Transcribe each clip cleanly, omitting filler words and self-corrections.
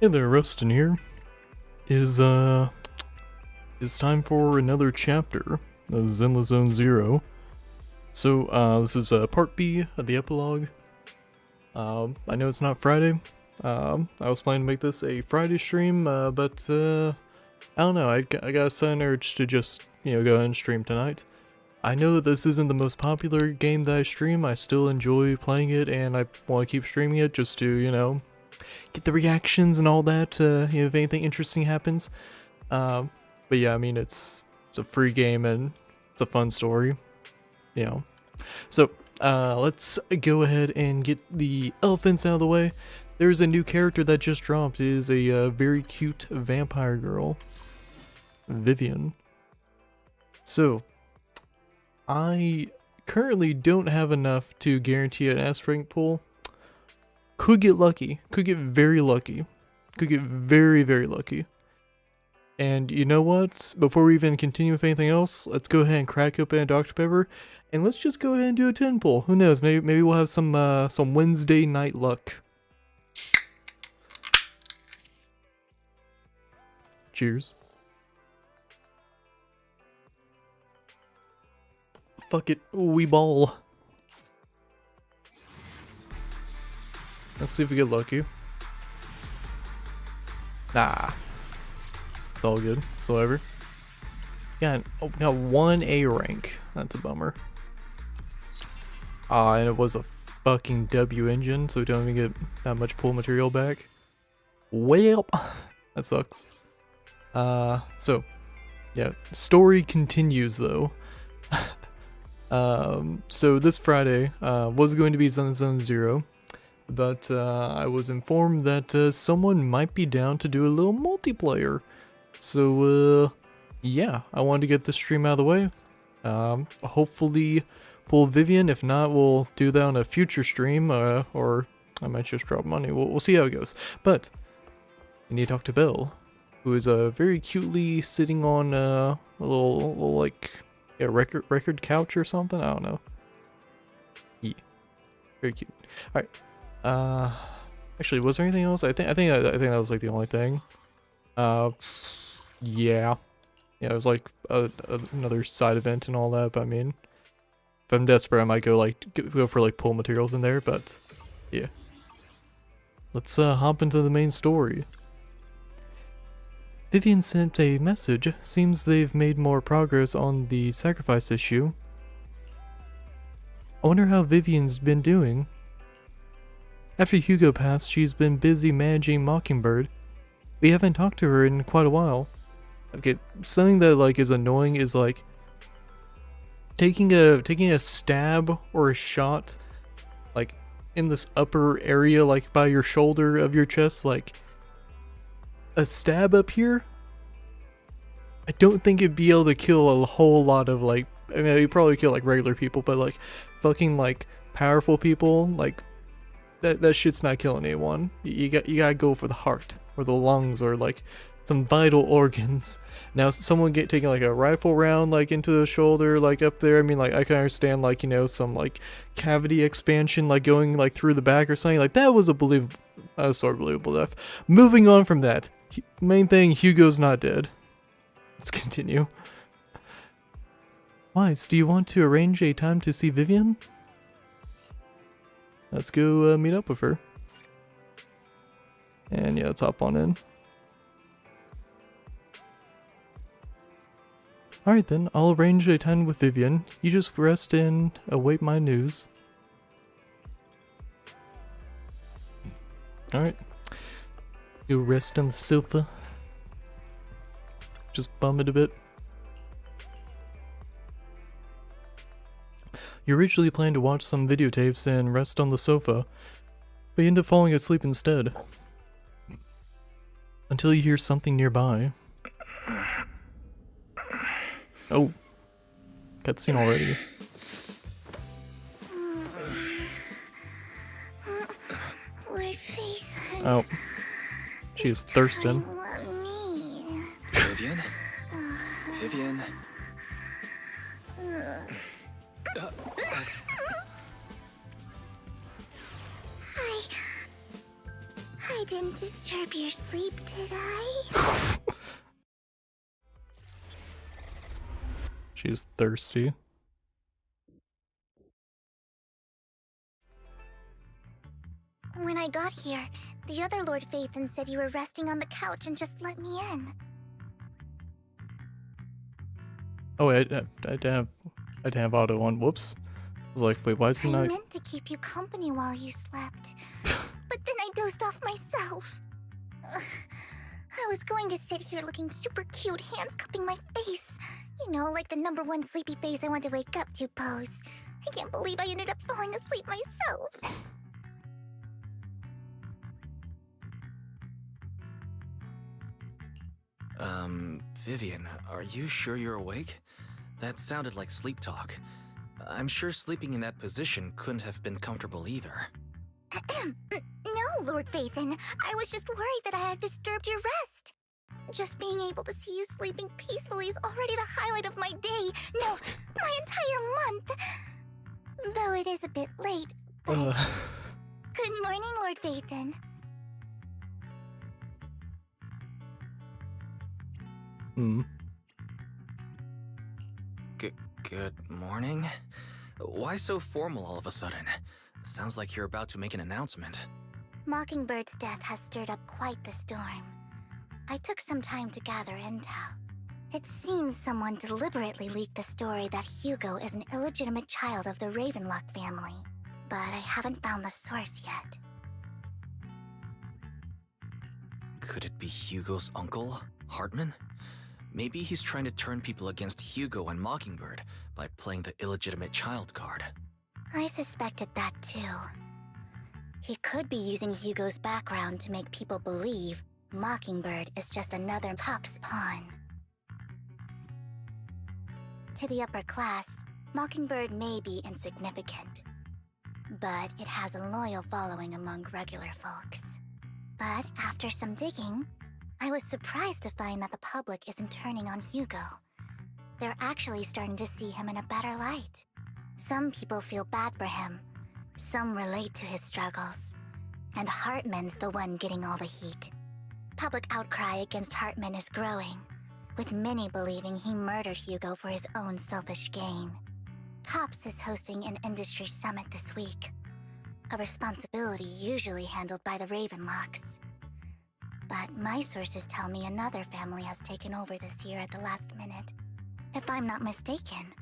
Hey there, Rustin here. Is it's time for another chapter of Zenless Zone 0. So, this is part B of the epilogue. I know it's not Friday. I was planning to make this a Friday stream, but I don't know, I got a sudden urge to just, go ahead and stream tonight. I know that this isn't the most popular game that I stream. I still enjoy playing it, and I want to keep streaming it just to, get the reactions and all that, if anything interesting happens. But yeah, I mean, it's a free game and it's a fun story, So, let's go ahead and get the elephants out of the way. There's a new character that just dropped. It is a very cute vampire girl, Vivian. So, I currently don't have enough to guarantee an S rank pull. Could get lucky. Could get very lucky. Could get very, very lucky. And you know what? Before we even continue with anything else, let's go ahead and crack open a Dr. Pepper. And let's just go ahead and do a 10 pull. Who knows? Maybe we'll have some Wednesday night luck. Cheers. Fuck it. We ball. Let's see if we get lucky. Nah. It's all good. It's whatever. Got one A rank. That's a bummer. And it was a fucking W engine, so we don't even get that much pull material back. Well, that sucks. So, yeah. Story continues, though. So this Friday, was going to be Zone 0. But I was informed that someone might be down to do a little multiplayer. So, yeah, I wanted to get this stream out of the way. Hopefully pull Vivian. If not, we'll do that on a future stream, or I might just drop money. We'll see how it goes. But I need to talk to Belle, who is very cutely sitting on a little like a record couch or something. I don't know. Yeah, very cute. All right. Actually, was there anything else? I think that was like the only thing. Yeah, it was like another side event and all that. But I mean, if I'm desperate, I might go for like pull materials in there. But yeah, let's hop into the main story. Vivian sent a message. Seems they've made more progress on the sacrifice issue. I wonder how Vivian's been doing. After Hugo passed, she's been busy managing Mockingbird. We haven't talked to her in quite a while. Okay, something that like is annoying is like taking a stab or a shot like in this upper area, like by your shoulder of your chest, like a stab up here. I don't think it'd be able to kill a whole lot of like, I mean, you probably kill like regular people, but like fucking like powerful people, like that shit's not killing anyone. You gotta go for the heart or the lungs or like some vital organs. Now someone taking like a rifle round like into the shoulder, like up there, I mean, like I can understand like, some like cavity expansion like going like through the back or something, like that was a sort of believable death. Moving on from that, main thing, Hugo's not dead. Let's continue. Wise, do you want to arrange a time to see Vivian? Let's go meet up with her. And yeah, let's hop on in. Alright then, I'll arrange a time with Vivian. You just rest and await my news. Alright. Go rest on the sofa. Just bum it a bit. You originally planned to watch some videotapes and rest on the sofa, but you end up falling asleep instead. Until you hear something nearby. Oh. Cutscene already. Oh. She is thirsting. Vivian? Vivian? I I didn't disturb your sleep, did I? She's thirsty. When I got here, the other Lord Phaethon said you were resting on the couch and just let me in. Oh wait, I'd have auto on. Whoops. I was like, wait, why is he I not? meant to keep you company while you slept, but then I dozed off myself. Ugh. I was going to sit here looking super cute, hands cupping my face. You know, like the #1 sleepy face I want to wake up to pose. I can't believe I ended up falling asleep myself. Vivian, are you sure you're awake? That sounded like sleep talk. I'm sure sleeping in that position couldn't have been comfortable either. No, Lord Phaethon. I was just worried that I had disturbed your rest. Just being able to see you sleeping peacefully is already the highlight of my day. No, my entire month. Though it is a bit late, but... Good morning, Lord Phaethon. Good morning? Why so formal all of a sudden? Sounds like you're about to make an announcement. Mockingbird's death has stirred up quite the storm. I took some time to gather intel. It seems someone deliberately leaked the story that Hugo is an illegitimate child of the Ravenlock family, but I haven't found the source yet. Could it be Hugo's uncle, Hartman? Maybe he's trying to turn people against Hugo and Mockingbird by playing the illegitimate child card. I suspected that too. He could be using Hugo's background to make people believe Mockingbird is just another Top's pawn. To the upper class, Mockingbird may be insignificant, but it has a loyal following among regular folks. But after some digging, I was surprised to find that the public isn't turning on Hugo. They're actually starting to see him in a better light. Some people feel bad for him, some relate to his struggles, and Hartman's the one getting all the heat. Public outcry against Hartman is growing, with many believing he murdered Hugo for his own selfish gain. Tops is hosting an industry summit this week, a responsibility usually handled by the Ravenlocks. But my sources tell me another family has taken over this year at the last minute. If I'm not mistaken,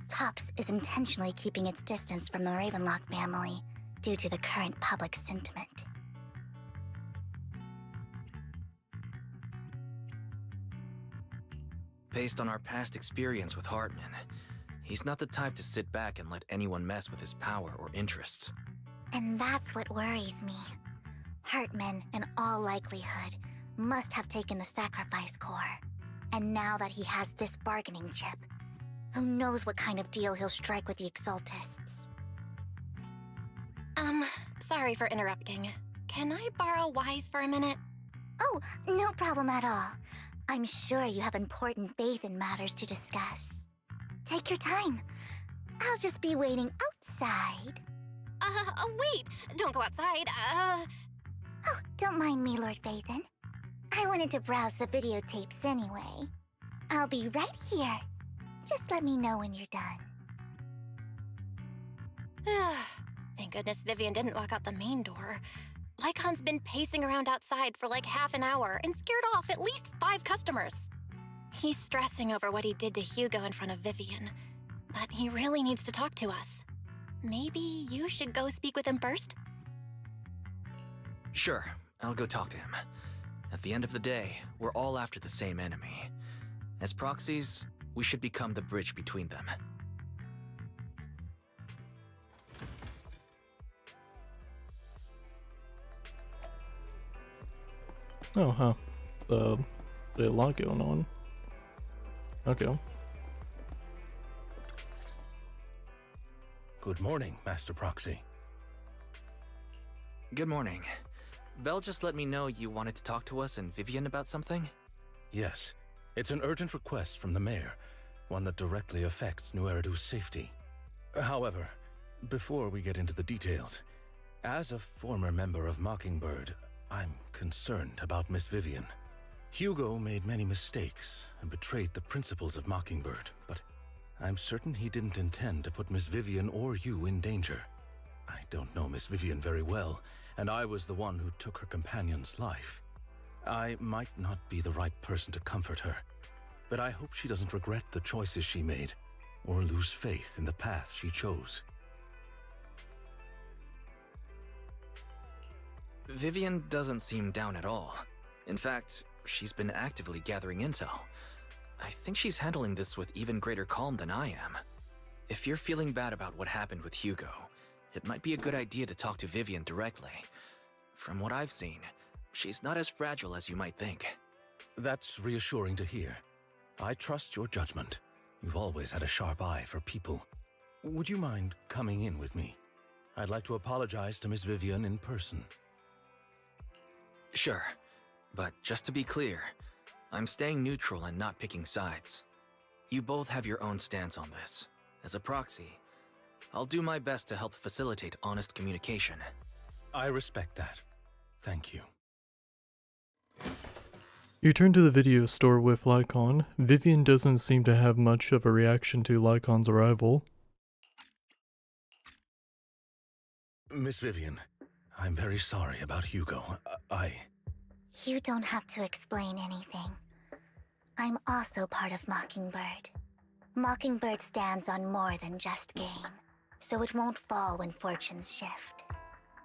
Tops is intentionally keeping its distance from the Ravenlock family due to the current public sentiment. Based on our past experience with Hartman, he's not the type to sit back and let anyone mess with his power or interests. And that's what worries me. Hartman, in all likelihood, must have taken the sacrifice core. And now that he has this bargaining chip, who knows what kind of deal he'll strike with the Exaltists. Sorry for interrupting. Can I borrow Wise for a minute? Oh, no problem at all. I'm sure you have important faith in matters to discuss. Take your time. I'll just be waiting outside. Wait! Don't go outside, Oh, don't mind me, Lord Phaethon. I wanted to browse the videotapes anyway. I'll be right here. Just let me know when you're done. Thank goodness Vivian didn't walk out the main door. Lycon's been pacing around outside for like half an hour and scared off at least 5 customers. He's stressing over what he did to Hugo in front of Vivian, but he really needs to talk to us. Maybe you should go speak with him first? Sure, I'll go talk to him. At the end of the day, we're all after the same enemy. As proxies, we should become the bridge between them. Oh, huh. There's a lot going on. Okay. Good morning, Master Proxy. Good morning. Belle just let me know you wanted to talk to us and Vivian about something? Yes, it's an urgent request from the mayor, one that directly affects New Eridu's safety. However, before we get into the details, as a former member of Mockingbird, I'm concerned about Miss Vivian. Hugo made many mistakes and betrayed the principles of Mockingbird, but I'm certain he didn't intend to put Miss Vivian or you in danger. I don't know Miss Vivian very well, and I was the one who took her companion's life. I might not be the right person to comfort her, but I hope she doesn't regret the choices she made, or lose faith in the path she chose. Vivian doesn't seem down at all. In fact, she's been actively gathering intel. I think she's handling this with even greater calm than I am. If you're feeling bad about what happened with Hugo, it might be a good idea to talk to Vivian directly. From what I've seen, she's not as fragile as you might think. That's reassuring to hear. I trust your judgment. You've always had a sharp eye for people. Would you mind coming in with me? I'd like to apologize to Miss Vivian in person. Sure, but just to be clear, I'm staying neutral and not picking sides. You both have your own stance on this. As a proxy, I'll do my best to help facilitate honest communication. I respect that. Thank you. You turn to the video store with Lycon. Vivian doesn't seem to have much of a reaction to Lycon's arrival. Miss Vivian, I'm very sorry about Hugo. You don't have to explain anything. I'm also part of Mockingbird. Mockingbird stands on more than just gain, so it won't fall when fortunes shift.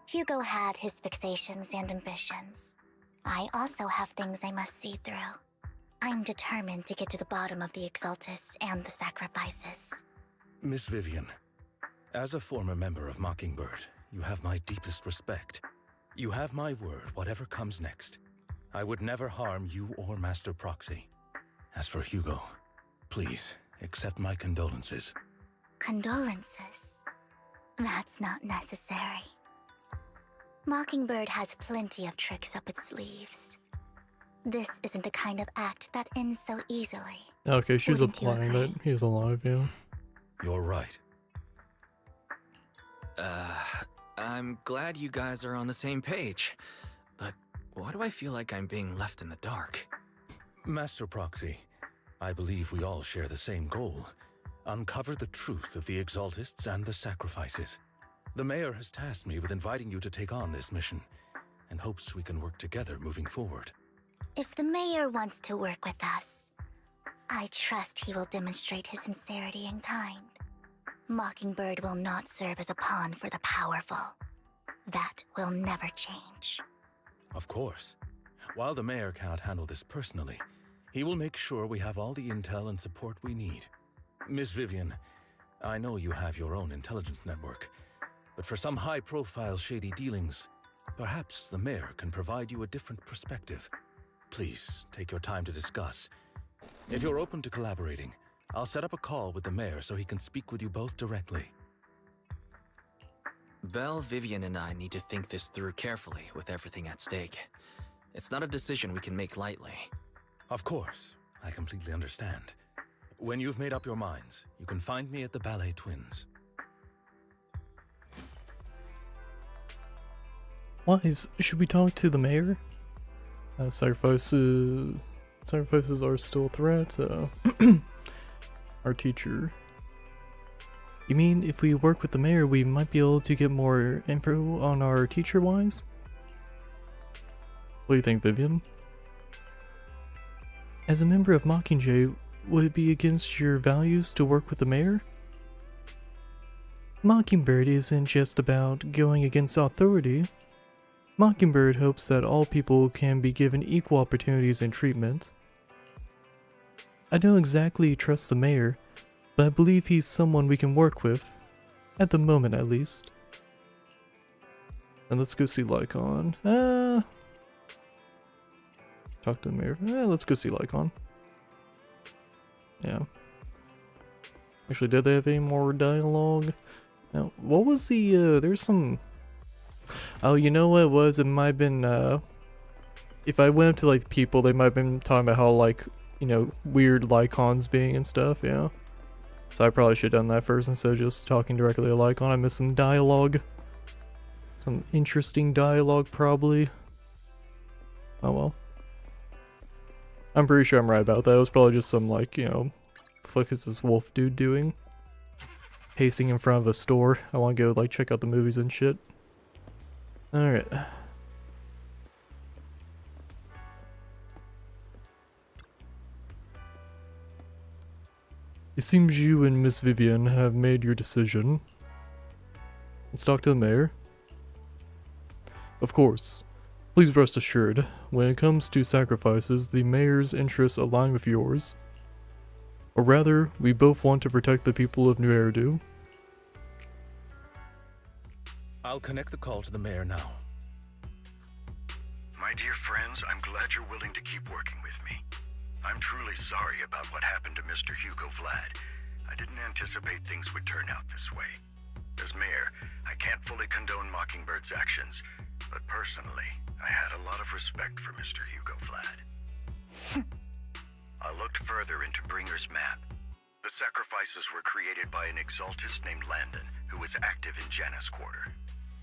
Hugo had his fixations and ambitions. I also have things I must see through. I'm determined to get to the bottom of the Exaltists and the sacrifices. Miss Vivian, as a former member of Mockingbird, you have my deepest respect. You have my word, whatever comes next. I would never harm you or Master Proxy. As for Hugo, please accept my condolences. Condolences? That's not necessary. Mockingbird has plenty of tricks up its sleeves. This isn't the kind of act that ends so easily. Okay, she's Wouldn't you implying that agree? he's alive, yeah. You're right. I'm glad you guys are on the same page, but why do I feel like I'm being left in the dark? Master Proxy, I believe we all share the same goal. Uncover the truth of the Exaltists and the sacrifices. The Mayor has tasked me with inviting you to take on this mission, and hopes we can work together moving forward. If the Mayor wants to work with us, I trust he will demonstrate his sincerity and kind. Mockingbird will not serve as a pawn for the powerful. That will never change. Of course. While the Mayor cannot handle this personally, he will make sure we have all the intel and support we need. Miss Vivian, I know you have your own intelligence network, but for some high-profile shady dealings, perhaps the Mayor can provide you a different perspective. Please, take your time to discuss. If you're open to collaborating, I'll set up a call with the Mayor so he can speak with you both directly. Belle, Vivian, and I need to think this through carefully with everything at stake. It's not a decision we can make lightly. Of course, I completely understand. When you've made up your minds, you can find me at the Ballet Twins. Wise, should we talk to the Mayor? Sacrifices are still a threat. Our teacher. You mean if we work with the Mayor, we might be able to get more info on our teacher, Wise? What do you think, Vivian? As a member of Mockingjay, would it be against your values to work with the Mayor? Mockingbird isn't just about going against authority. Mockingbird hopes that all people can be given equal opportunities and treatment. I don't exactly trust the Mayor, but I believe he's someone we can work with. At the moment, at least. And let's go see Lycon. Talk to the Mayor. Let's go see Lycon. Yeah. Actually, did they have any more dialogue? Now, what was the, there's some... Oh, you know what it was? It might have been, if I went up to, like, people, they might have been talking about how, like, you know, weird Lycons being and stuff, yeah. So I probably should have done that first instead of just talking directly to Lycon. I missed some dialogue. Some interesting dialogue, probably. Oh well. I'm pretty sure I'm right about that. It was probably just some, like, you know, fuck is this wolf dude doing? Pacing in front of a store. I want to go, like, check out the movies and shit. Alright. It seems you and Miss Vivian have made your decision. Let's talk to the mayor. Of course. Please rest assured, when it comes to sacrifices, the mayor's interests align with yours. Or rather, we both want to protect the people of New Eridu. I'll connect the call to the mayor now. My dear friends, I'm glad you're willing to keep working with me. I'm truly sorry about what happened to Mr. Hugo Vlad. I didn't anticipate things would turn out this way. As mayor, I can't fully condone Mockingbird's actions, but personally, I had a lot of respect for Mr. Hugo Vlad. I looked further into Bringer's map. The sacrifices were created by an exaltist named Landon, who was active in Janus Quarter.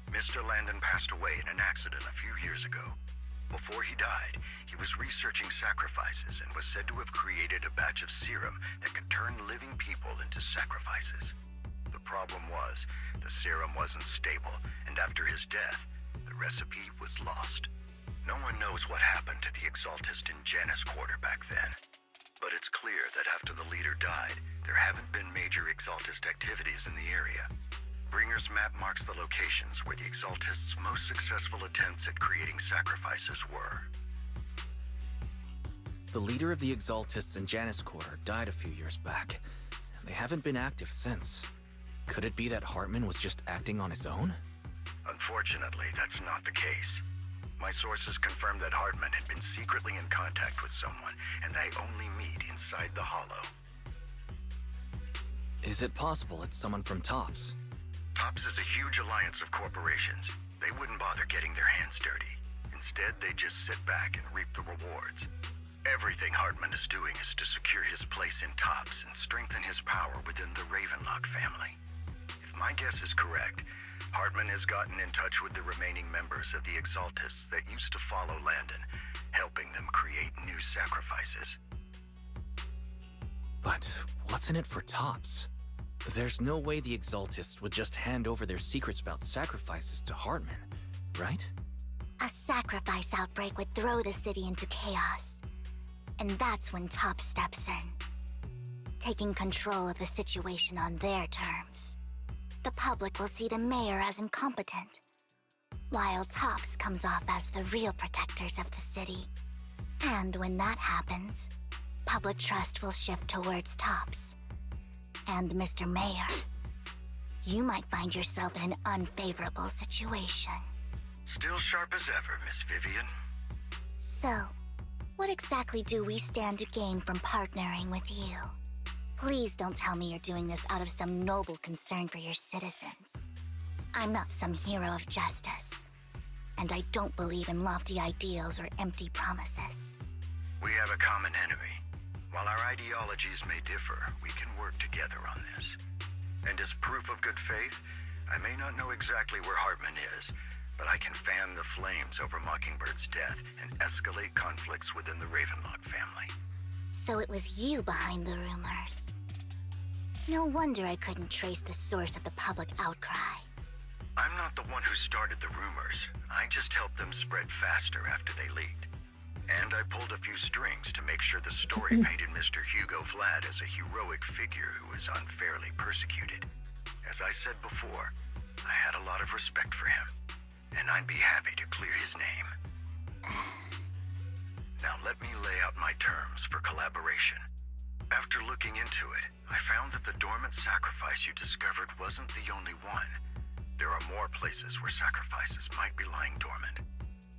Mr. Landon passed away in an accident a few years ago. Before he died, he was researching sacrifices and was said to have created a batch of serum that could turn living people into sacrifices. The problem was, the serum wasn't stable, and after his death, the recipe was lost. No one knows what happened to the exaltist in Janus Quarter back then. But it's clear that after the leader died, there haven't been major exaltist activities in the area. Bringer's map marks the locations where the exaltists' most successful attempts at creating sacrifices were. The leader of the exaltists in Janus Quarter died a few years back, and they haven't been active since. Could it be that Hartman was just acting on his own? Unfortunately, that's not the case. My sources confirmed that Hartman had been secretly in contact with someone, and they only meet inside the Hollow. Is it possible it's someone from TOPS? TOPS is a huge alliance of corporations. They wouldn't bother getting their hands dirty. Instead, they just sit back and reap the rewards. Everything Hartman is doing is to secure his place in TOPS and strengthen his power within the Ravenlock family. If my guess is correct, Hartman has gotten in touch with the remaining members of the Exaltists that used to follow Landon, helping them create new sacrifices. But what's in it for TOPS? There's no way the Exaltists would just hand over their secrets about sacrifices to Hartman, right? A sacrifice outbreak would throw the city into chaos. And that's when TOPS steps in, taking control of the situation on their terms. The public will see the mayor as incompetent, while TOPS comes off as the real protectors of the city. And when that happens, public trust will shift towards TOPS. And Mr. Mayor, you might find yourself in an unfavorable situation. Still sharp as ever, Miss Vivian. So, what exactly do we stand to gain from partnering with you? Please don't tell me you're doing this out of some noble concern for your citizens. I'm not some hero of justice, and I don't believe in lofty ideals or empty promises. We have a common enemy. While our ideologies may differ, we can work together on this. And as proof of good faith, I may not know exactly where Hartman is, but I can fan the flames over Mockingbird's death and escalate conflicts within the Ravenlock family. So it was you behind the rumors. No wonder I couldn't trace the source of the public outcry. I'm not the one who started the rumors. I just helped them spread faster after they leaked. And I pulled a few strings to make sure the story painted Mr. Hugo Vlad as a heroic figure who was unfairly persecuted. As I said before, I had a lot of respect for him, and I'd be happy to clear his name. Now let me lay out my terms for collaboration. After looking into it, I found that the dormant sacrifice you discovered wasn't the only one. There are more places where sacrifices might be lying dormant.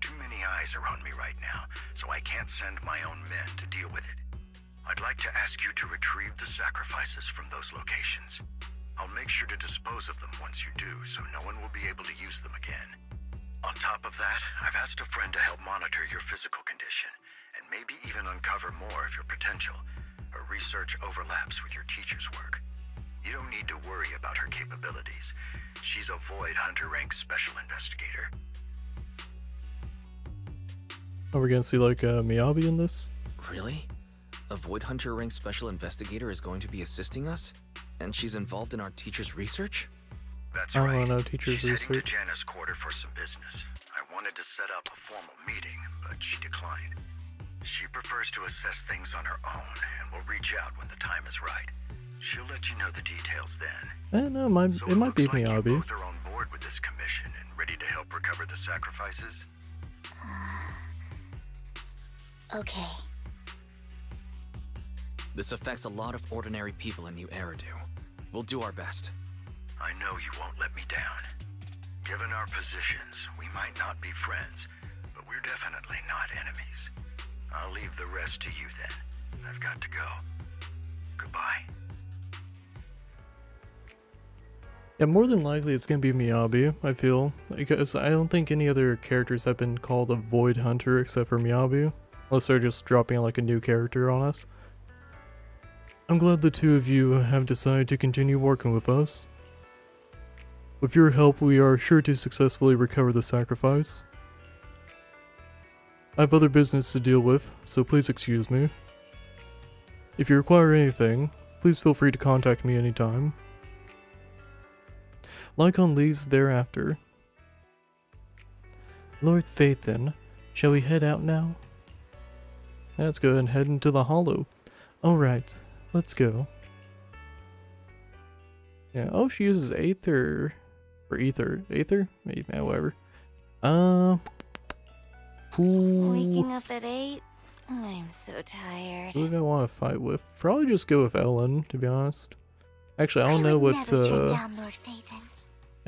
Too many eyes are on me right now, so I can't send my own men to deal with it. I'd like to ask you to retrieve the sacrifices from those locations. I'll make sure to dispose of them once you do, so no one will be able to use them again. On top of that, I've asked a friend to help monitor your physical condition, and maybe even uncover more of your potential. Her research overlaps with your teacher's work. You don't need to worry about her capabilities. She's a Void Hunter rank special investigator. Are we gonna see like Miyabi in this? Really? A Void Hunter ranked special investigator is going to be assisting us? And she's involved in our teacher's research? That's I right. don't know, teacher's She's heading research. to Janna's quarter for some business. I wanted to set up a formal meeting, but she declined. She prefers to assess things on her own, and will reach out when the time is right. She'll let you know the details then. No, So it might be looks like you Miyabi. both are on board with this commission and ready to help recover the sacrifices? Okay. This affects a lot of ordinary people in New Eridu. We'll do our best. I know you won't let me down. Given our positions, we might not be friends, but we're definitely not enemies. I'll leave the rest to you then. I've got to go. Goodbye. Yeah, more than likely it's gonna be Miyabi, I feel. Because I don't think any other characters have been called a Void Hunter except for Miyabi. Unless they're just dropping like a new character on us. I'm glad the two of you have decided to continue working with us. With your help, we are sure to successfully recover the sacrifice. I have other business to deal with, so please excuse me. If you require anything, please feel free to contact me anytime. Lycon leaves thereafter. Lord Phaethon, shall we head out now? Let's go and head into the hollow. Alright, let's go. Yeah, oh, she uses Aether. Or Ether. Aether? Maybe, whatever. Waking up at 8? I'm so tired. Who do I want to fight with? Probably just go with Ellen, to be honest. Actually, I don't know would what never track down Lord Phaethon.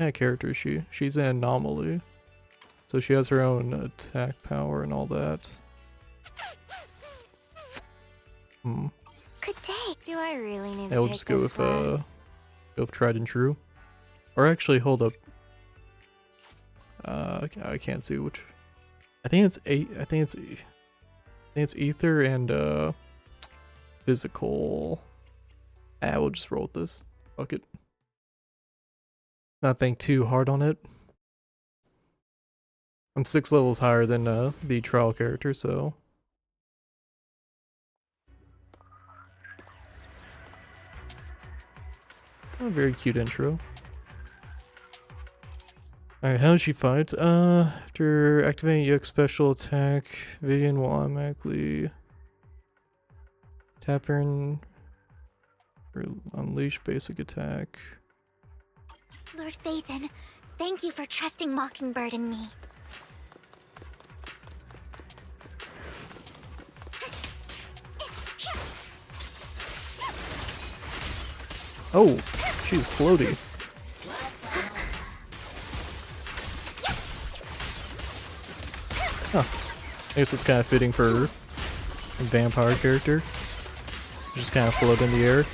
kind of character is she. She's an anomaly. So she has her own attack power and all that. Good day. Do I really need Yeah, to we'll take just go this with class? go with tried and true. Or actually, hold up. I can't see which. I think it's Ether and physical. We'll just roll with this. Fuck it. Not think too hard on it. I'm 6 levels higher than the trial character, so. Oh, very cute intro. Alright, how does she fight? After activating EX special attack, Vivian will automatically tap her and unleash basic attack. Lord Phaethon, thank you for trusting Mockingbird and me. Oh, she's floaty. Huh. I guess it's kind of fitting for a vampire character. Just kind of float in the air.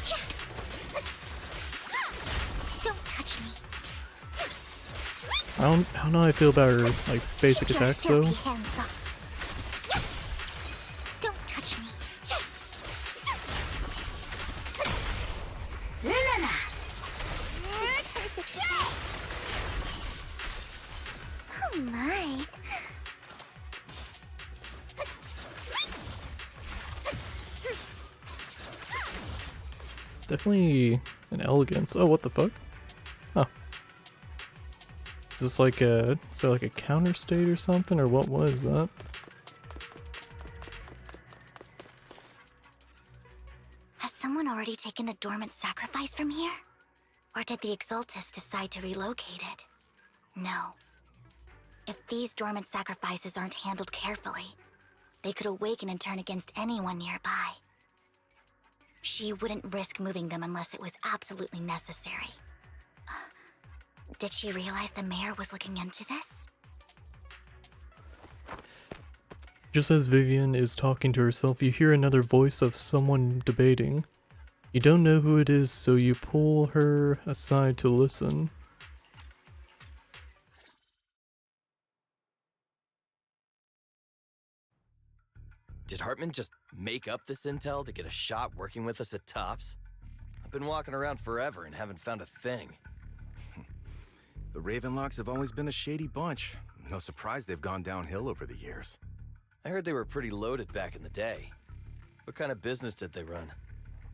Don't touch me. I don't know how I feel about her like basic Keep your attacks though. filthy hands off. Don't touch me. Oh my. Definitely an elegance. Oh, what the fuck? Huh. Is this like a counter state or something, or what was that? Has someone already taken the dormant sacrifice from here? Or did the Exaltus decide to relocate it? No. If these dormant sacrifices aren't handled carefully, they could awaken and turn against anyone nearby. She wouldn't risk moving them unless it was absolutely necessary. Did she realize the mayor was looking into this? Just as Vivian is talking to herself, you hear another voice of someone debating. You don't know who it is, so you pull her aside to listen. Did Hartman just make up this intel to get a shot working with us at Tops? I've been walking around forever and haven't found a thing. The Ravenlocks have always been a shady bunch. No surprise they've gone downhill over the years. I heard they were pretty loaded back in the day. What kind of business did they run?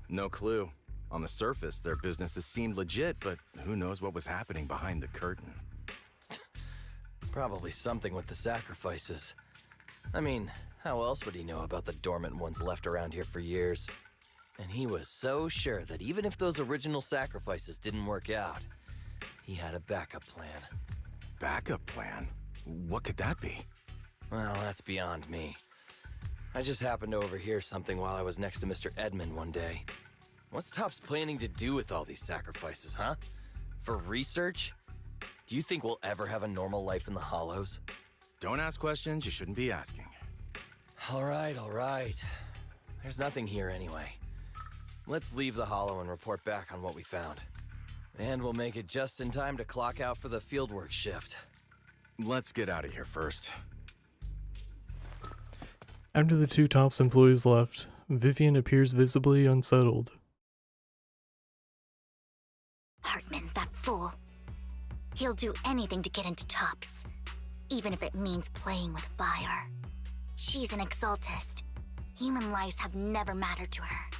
No clue. On the surface, their businesses seemed legit, but who knows what was happening behind the curtain. Probably something with the sacrifices. I mean, how else would he know about the dormant ones left around here for years? And he was so sure that even if those original sacrifices didn't work out, he had a backup plan. Backup plan? What could that be? Well, that's beyond me. I just happened to overhear something while I was next to Mr. Edmund one day. What's Topps planning to do with all these sacrifices, huh? For research? Do you think we'll ever have a normal life in the Hollows? Don't ask questions you shouldn't be asking. All right. There's nothing here anyway. Let's leave the Hollow and report back on what we found. And we'll make it just in time to clock out for the fieldwork shift. Let's get out of here first. After the two Topps employees left, Vivian appears visibly unsettled. Hartman, that fool. He'll do anything to get into Topps, even if it means playing with fire. She's an exaltist. Human lives have never mattered to her.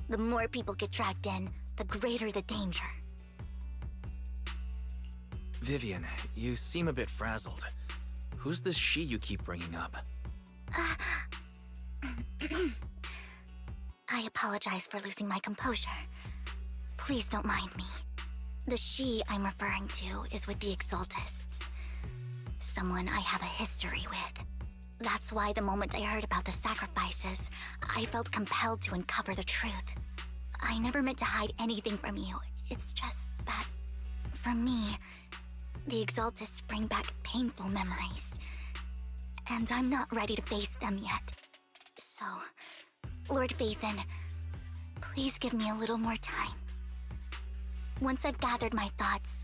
The more people get dragged in, the greater the danger. Vivian, you seem a bit frazzled. Who's this she you keep bringing up? I apologize for losing my composure. Please don't mind me. The she I'm referring to is with the Exaltists. Someone I have a history with. That's why the moment I heard about the sacrifices, I felt compelled to uncover the truth. I never meant to hide anything from you. It's just that, for me, the Exaltists bring back painful memories. And I'm not ready to face them yet. So, Lord Phaethon, please give me a little more time. Once I've gathered my thoughts,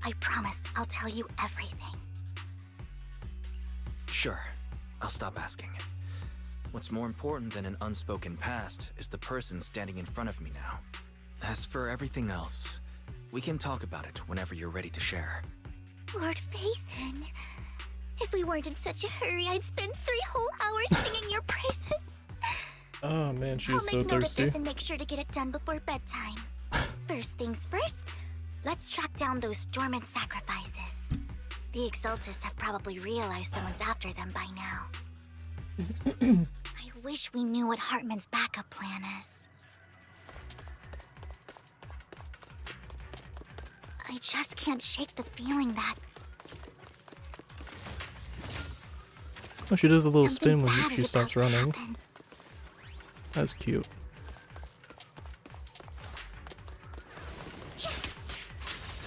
I promise I'll tell you everything. Sure, I'll stop asking. What's more important than an unspoken past is the person standing in front of me now. As for everything else, we can talk about it whenever you're ready to share. Lord Phaethon, if we weren't in such a hurry, I'd spend 3 whole hours singing your praises. Oh man, she I'll is so make note of thirsty. this and make sure to get it done before bedtime. First things first, let's track down those dormant sacrifices. The Exaltists have probably realized someone's after them by now. I wish we knew what Hartman's backup plan is. I just can't shake the feeling that Oh, she does a little spin something when bad she is stops about to running. happen. That's cute.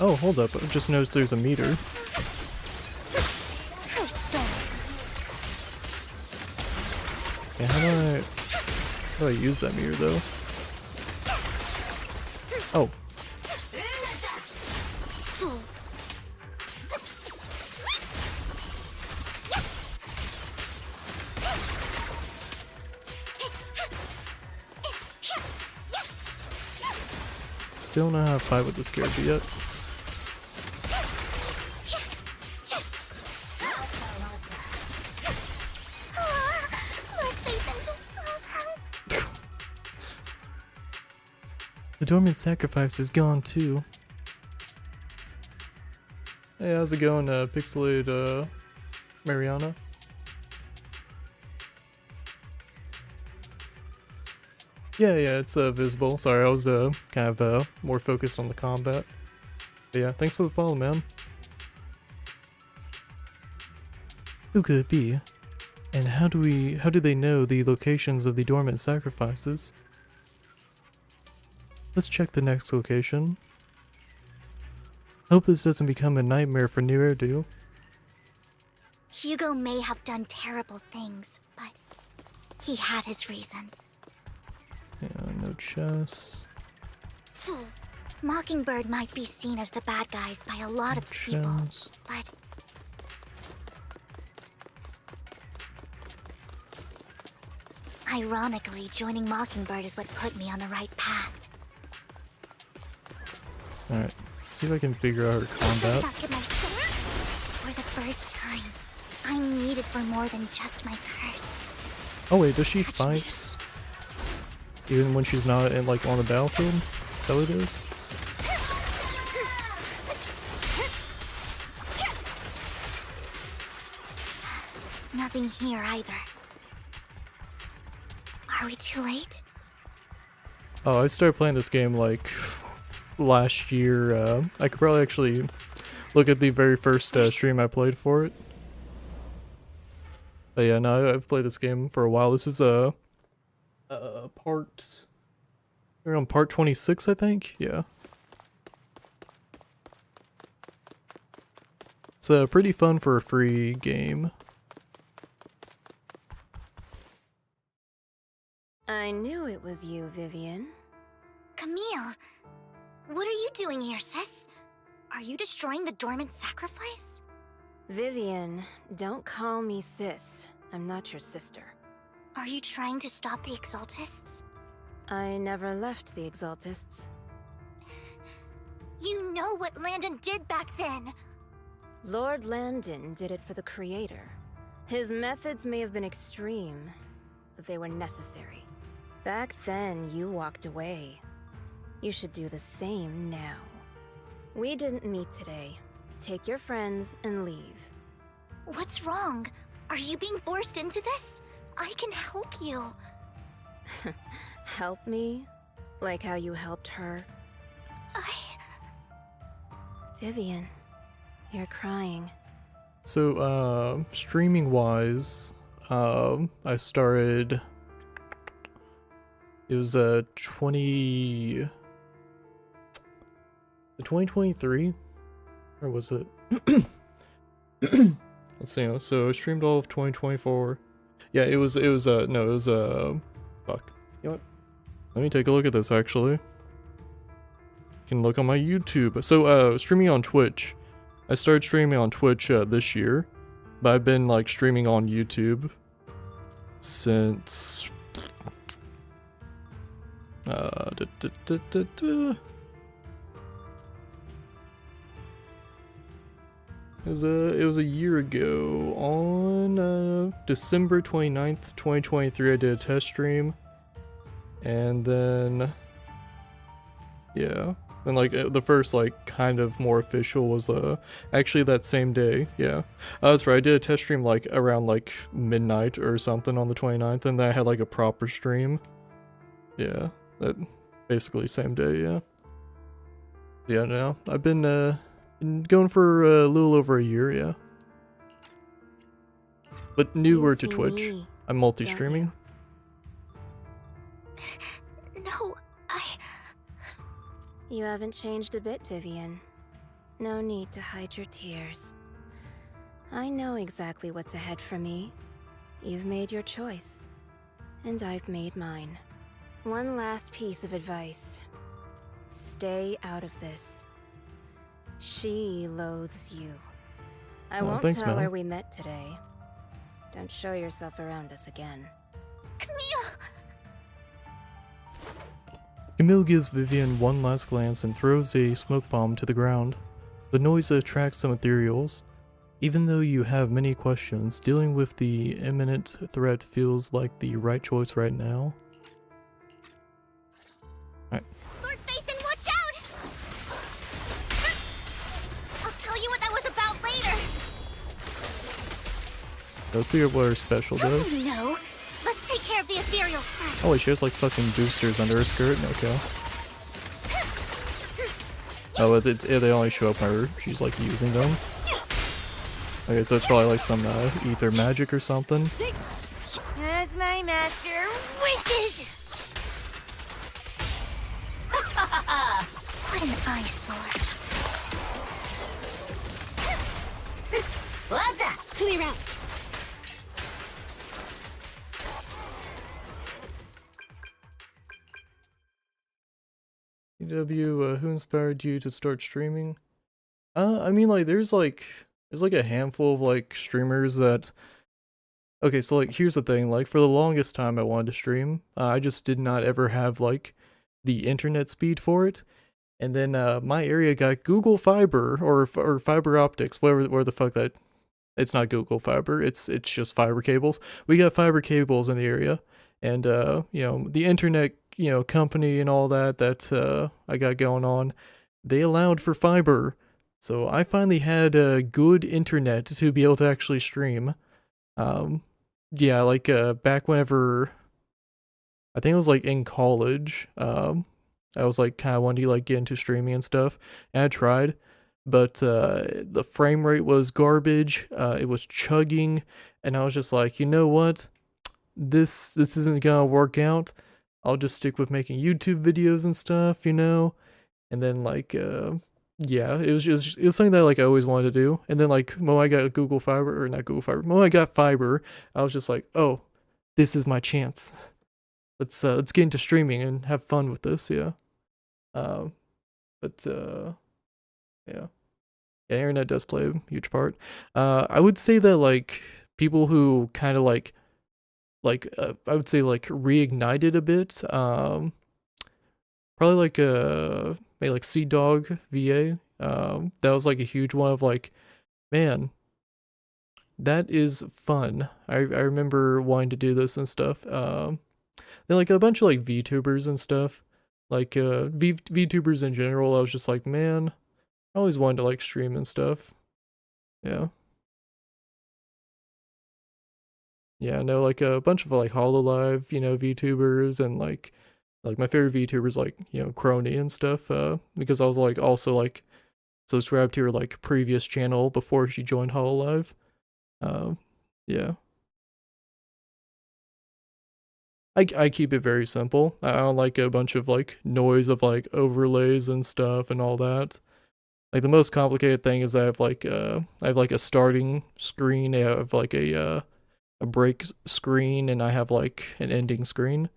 Oh, hold up. I just noticed there's a meter. Yeah, how do I use that meter though? Oh. Fool. Still not have a fight with the scarab yet. Lord Phaethon just saw that. The dormant sacrifice is gone too. Hey, how's it going, Pixelate, Mariana? Yeah, it's visible. Sorry, I was kind of more focused on the combat. But yeah, thanks for the follow, man. Who could it be? And how do they know the locations of the dormant sacrifices? Let's check the next location. Hope this doesn't become a nightmare for Neredu. Hugo may have done terrible things, but he had his reasons. Yeah, no chests. Fool. Mockingbird might be seen as the bad guys by a lot of people, Chests. but ironically, joining Mockingbird is what put me on the right path. Alright, see if I can figure out her I combat. thought about my turn. For the first time, I'm needed for more than just my curse. Oh wait, does she fight even when she's not in like on the battlefield? Is that what it is? Nothing here either. Are we too late? Oh, I started playing this game like last year. I could probably actually look at the very first stream I played for it. But yeah, no, I've played this game for a while. This is a part. We're on part 26, I think. Yeah. It's pretty fun for a free game. I knew it was you, Vivian. Camille, what are you doing here, sis? Are you destroying the dormant sacrifice? Vivian, don't call me sis. I'm not your sister. Are you trying to stop the Exaltists? I never left the Exaltists. You know what Landon did back then! Lord Landon did it for the Creator. His methods may have been extreme, but they were necessary. Back then, you walked away. You should do the same now. We didn't meet today. Take your friends and leave. What's wrong? Are you being forced into this? I can help you. Help me? Like how you helped her? Vivian, you're crying. So, streaming wise, I started. It was 2023, or was it? Let's see. So I streamed all of 2024. Yeah, it was fuck. You know what? Let me take a look at this actually. You can look on my YouTube. So streaming on Twitch. I started streaming on Twitch this year, but I've been like streaming on YouTube since It was a year ago. On December 29th, 2023, I did a test stream. And then, yeah. Then like the first like kind of more official was actually that same day. Yeah. That's right. I did a test stream like around like midnight or something on the 29th, and then I had like a proper stream. Yeah. That basically same day, yeah. Yeah, no. I've been going for a little over a year, yeah. But newer to Twitch. I'm multi-streaming. No, You haven't changed a bit, Vivian. No need to hide your tears. I know exactly what's ahead for me. You've made your choice, and I've made mine. One last piece of advice. Stay out of this. She loathes you. I won't tell her we met today. Don't show yourself around us again. Camille! Camille gives Vivian one last glance and throws a smoke bomb to the ground. The noise attracts some ethereals. Even though you have many questions, dealing with the imminent threat feels like the right choice right now. Alright. Lord Phaethon, watch out! I'll tell you what that was about later. Let's see what her special does. No, let's take care of the ethereals first. Oh wait, she has like fucking boosters under her skirt? Okay. Oh, they only show up when she's like using them. Okay, so it's probably like some ether magic or something. As my master wishes! What an eyesore. What's up? Clear out! EW, who inspired you to start streaming? I mean, like, there's like a handful of like streamers that. Okay, so like here's the thing, like for the longest time I wanted to stream, I just did not ever have like the internet speed for it, and then my area got Google Fiber or fiber optics, whatever the fuck that It's not Google Fiber. It's just fiber cables. We got fiber cables in the area, and you know, the internet, you know, company and all that I got going on, they allowed for fiber. So I finally had good internet to be able to actually stream. Yeah, like back whenever I think it was like in college, I was like kind of wanting to like get into streaming and stuff, and I tried, but the frame rate was garbage. It was chugging, and I was just like, you know what? This isn't gonna work out. I'll just stick with making YouTube videos and stuff, you know. And then like yeah, it was something that like I always wanted to do. And then like when I got Google Fiber, or not Google Fiber, when I got fiber, I was just like, oh, this is my chance. Let's get into streaming and have fun with this, yeah. Um, but yeah. Yeah, internet does play a huge part. I would say that like people who kind of like I would say like reignited a bit. Probably like maybe like Sea Dog VA. That was like a huge one of like, man, that is fun. I remember wanting to do this and stuff. Then like a bunch of like VTubers and stuff. Like VTubers in general, I was just like, man, I always wanted to like stream and stuff. Yeah. Yeah, no, like a bunch of like HoloLive, you know, VTubers, and like my favorite VTubers like, you know, Crony and stuff, because I was like also like subscribed to her like previous channel before she joined HoloLive. Yeah. I keep it very simple. I don't like a bunch of like noise of like overlays and stuff and all that. Like the most complicated thing is I have like a starting screen, I have like a break screen, and I have like an ending screen.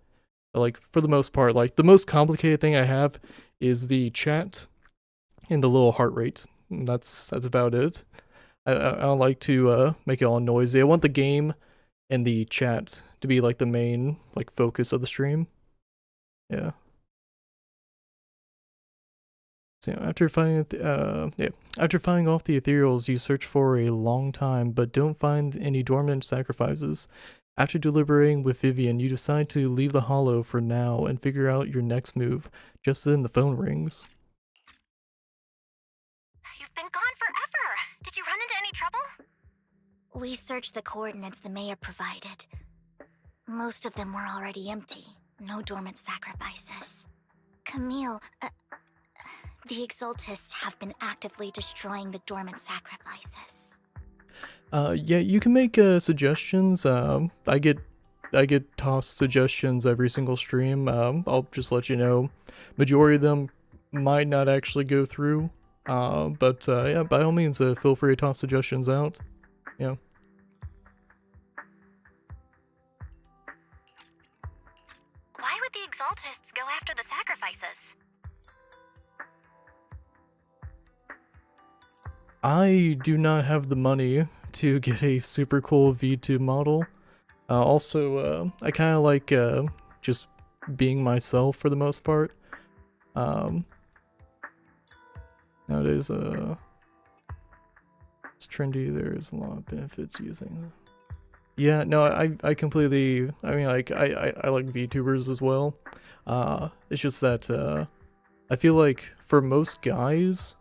But like for the most part, like the most complicated thing I have is the chat and the little heart rate. And that's about it. I don't like to make it all noisy. I want the game and the chat to be like the main like focus of the stream. Yeah. So after finding after finding off the ethereals, you search for a long time but don't find any dormant sacrifices. After deliberating with Vivian, you decide to leave the hollow for now and figure out your next move. Just then the phone rings. You've been gone forever. Did you run into any trouble? We searched the coordinates the mayor provided. Most of them were already empty. No dormant sacrifices. Camille, the Exaltists have been actively destroying the dormant sacrifices. Yeah, you can make suggestions. I get tossed suggestions every single stream. I'll just let you know. Majority of them might not actually go through. But yeah, by all means, feel free to toss suggestions out. Yeah. Why would the Exaltists go after the sacrifices? I do not have the money to get a super cool V2 model. Also, I kind of like just being myself for the most part. Nowadays, it's trendy. There's a lot of benefits using it. Yeah, no, I completely. I mean, like I like VTubers as well. It's just that I feel like for most guys,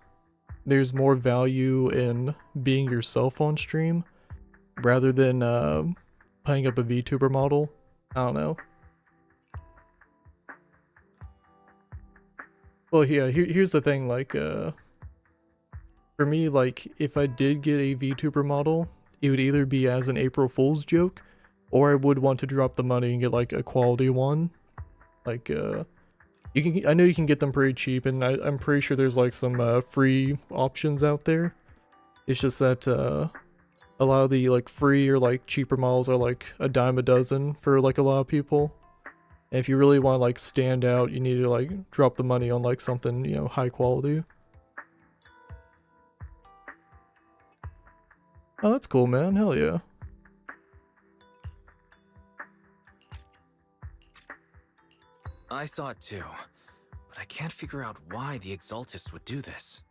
there's more value in being yourself on stream rather than playing up a VTuber model. I don't know. Well, yeah, here's the thing, like, for me, like, if I did get a VTuber model, it would either be as an April Fool's joke, or I would want to drop the money and get, like, a quality one. Like, I know you can get them pretty cheap, and I'm pretty sure there's, like, some, free options out there. It's just that, a lot of the, like, free or, like, cheaper models are, like, a dime a dozen for, like, a lot of people. And if you really want to, like, stand out, you need to, like, drop the money on, like, something, you know, high quality. Oh, that's cool, man. Hell yeah. I saw it too, but I can't figure out why the Exaltists would do this.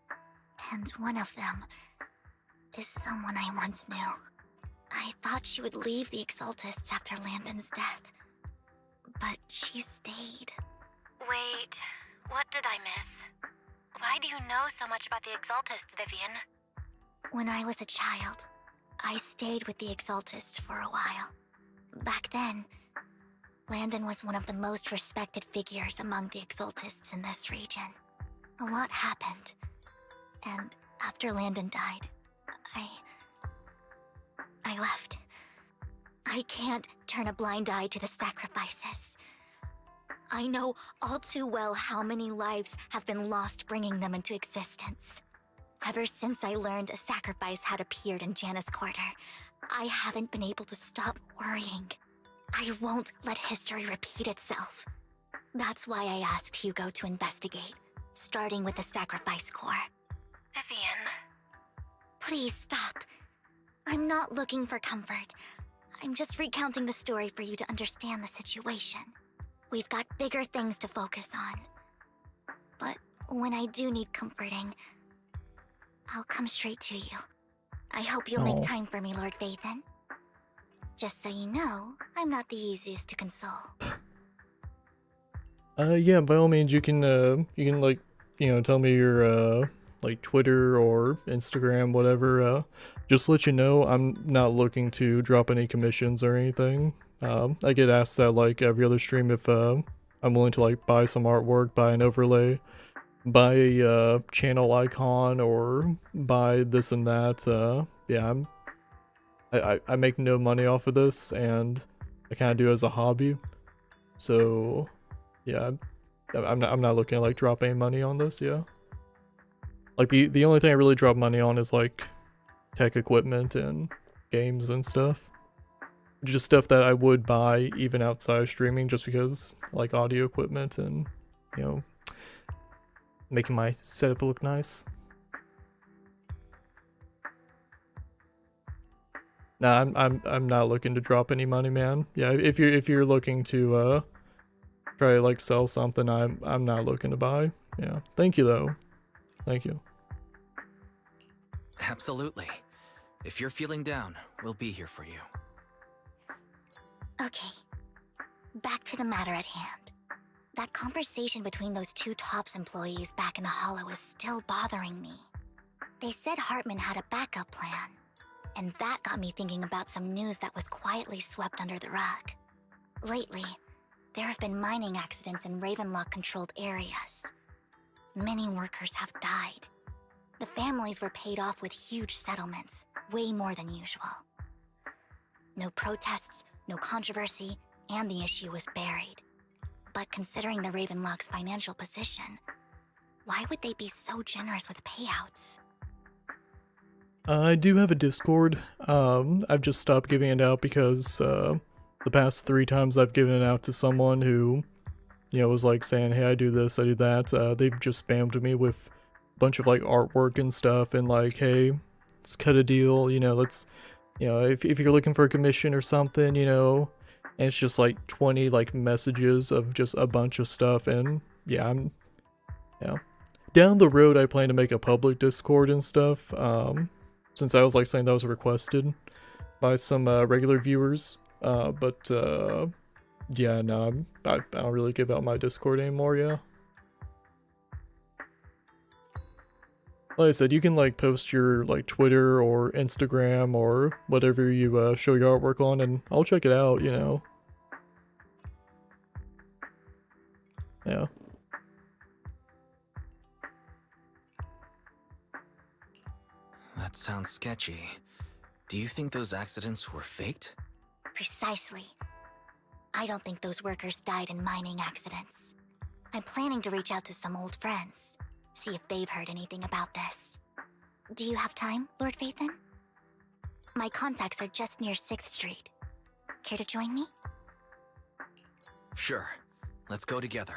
And one of them, is someone I once knew. I thought she would leave the Exaltists after Landon's death, but she stayed. Wait, what did I miss? Why do you know so much about the Exaltists, Vivian? When I was a child, I stayed with the Exaltists for a while. Back then, Landon was one of the most respected figures among the Exaltists in this region. A lot happened, and after Landon died, I left. I can't turn a blind eye to the sacrifices. I know all too well how many lives have been lost bringing them into existence. Ever since I learned a sacrifice had appeared in Janus Quarter, I haven't been able to stop worrying. I won't let history repeat itself. That's why I asked Hugo to investigate, starting with the Sacrifice Corps. Vivian. Please stop. I'm not looking for comfort. I'm just recounting the story for you to understand the situation. We've got bigger things to focus on. But when I do need comforting, I'll come straight to you. I hope you'll make time for me, Lord Vathan. Just so you know, I'm not the easiest to console. Yeah, by all means, you can like, tell me your, like Twitter or Instagram, whatever. Just to let you know, I'm not looking to drop any commissions or anything. I get asked that like every other stream if, I'm willing to like buy some artwork, buy an overlay, buy a channel icon, or buy this and that. Yeah, I make no money off of this, and I kind of do it as a hobby. So yeah, I'm not looking to like drop any money on this. Yeah, like the only thing I really drop money on is like tech equipment and games and stuff. Just stuff that I would buy even outside of streaming, just because I like audio equipment and making my setup look nice. Nah, I'm not looking to drop any money, man. Yeah, if you're looking to try to like sell something, I'm not looking to buy. Yeah. Thank you though. Thank you. Absolutely. If you're feeling down, we'll be here for you. Okay, back to the matter at hand. That conversation between those two TOPS employees back in the Hollow is still bothering me. They said Hartman had a backup plan, and that got me thinking about some news that was quietly swept under the rug. Lately, there have been mining accidents in Ravenlock-controlled areas. Many workers have died. The families were paid off with huge settlements, way more than usual. No protests, no controversy, and the issue was buried. But considering the Ravenlock's financial position, why would they be so generous with payouts? I do have a Discord. I've just stopped giving it out because the past 3 times I've given it out to someone who, was like saying, hey, I do this, I do that, they've just spammed me with a bunch of like artwork and stuff and like, hey, let's cut a deal, let's, if you're looking for a commission or something, and it's just like 20 like messages of just a bunch of stuff. And yeah, down the road I plan to make a public Discord and stuff, since I was like saying that was requested by some regular viewers. But yeah, no, I don't really give out my Discord anymore. Yeah, like I said, you can like post your like Twitter or Instagram or whatever you show your artwork on, and I'll check it out. Yeah. That sounds sketchy. Do you think those accidents were faked? Precisely. I don't think those workers died in mining accidents. I'm planning to reach out to some old friends, see if they've heard anything about this. Do you have time, Lord Vathan? My contacts are just near 6th Street. Care to join me? Sure. Let's go together.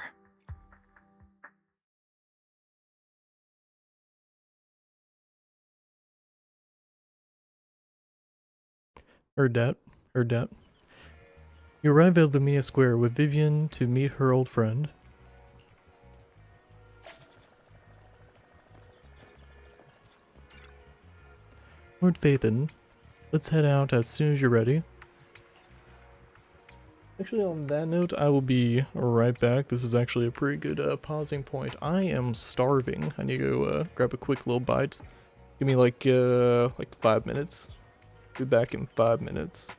Heard that. You arrive at Lumia Square with Vivian to meet her old friend. Lord Phaethon, let's head out as soon as you're ready. Actually, on that note, I will be right back. This is actually a pretty good pausing point. I am starving. I need to go grab a quick little bite. Give me like 5 minutes. Be back in 5 minutes.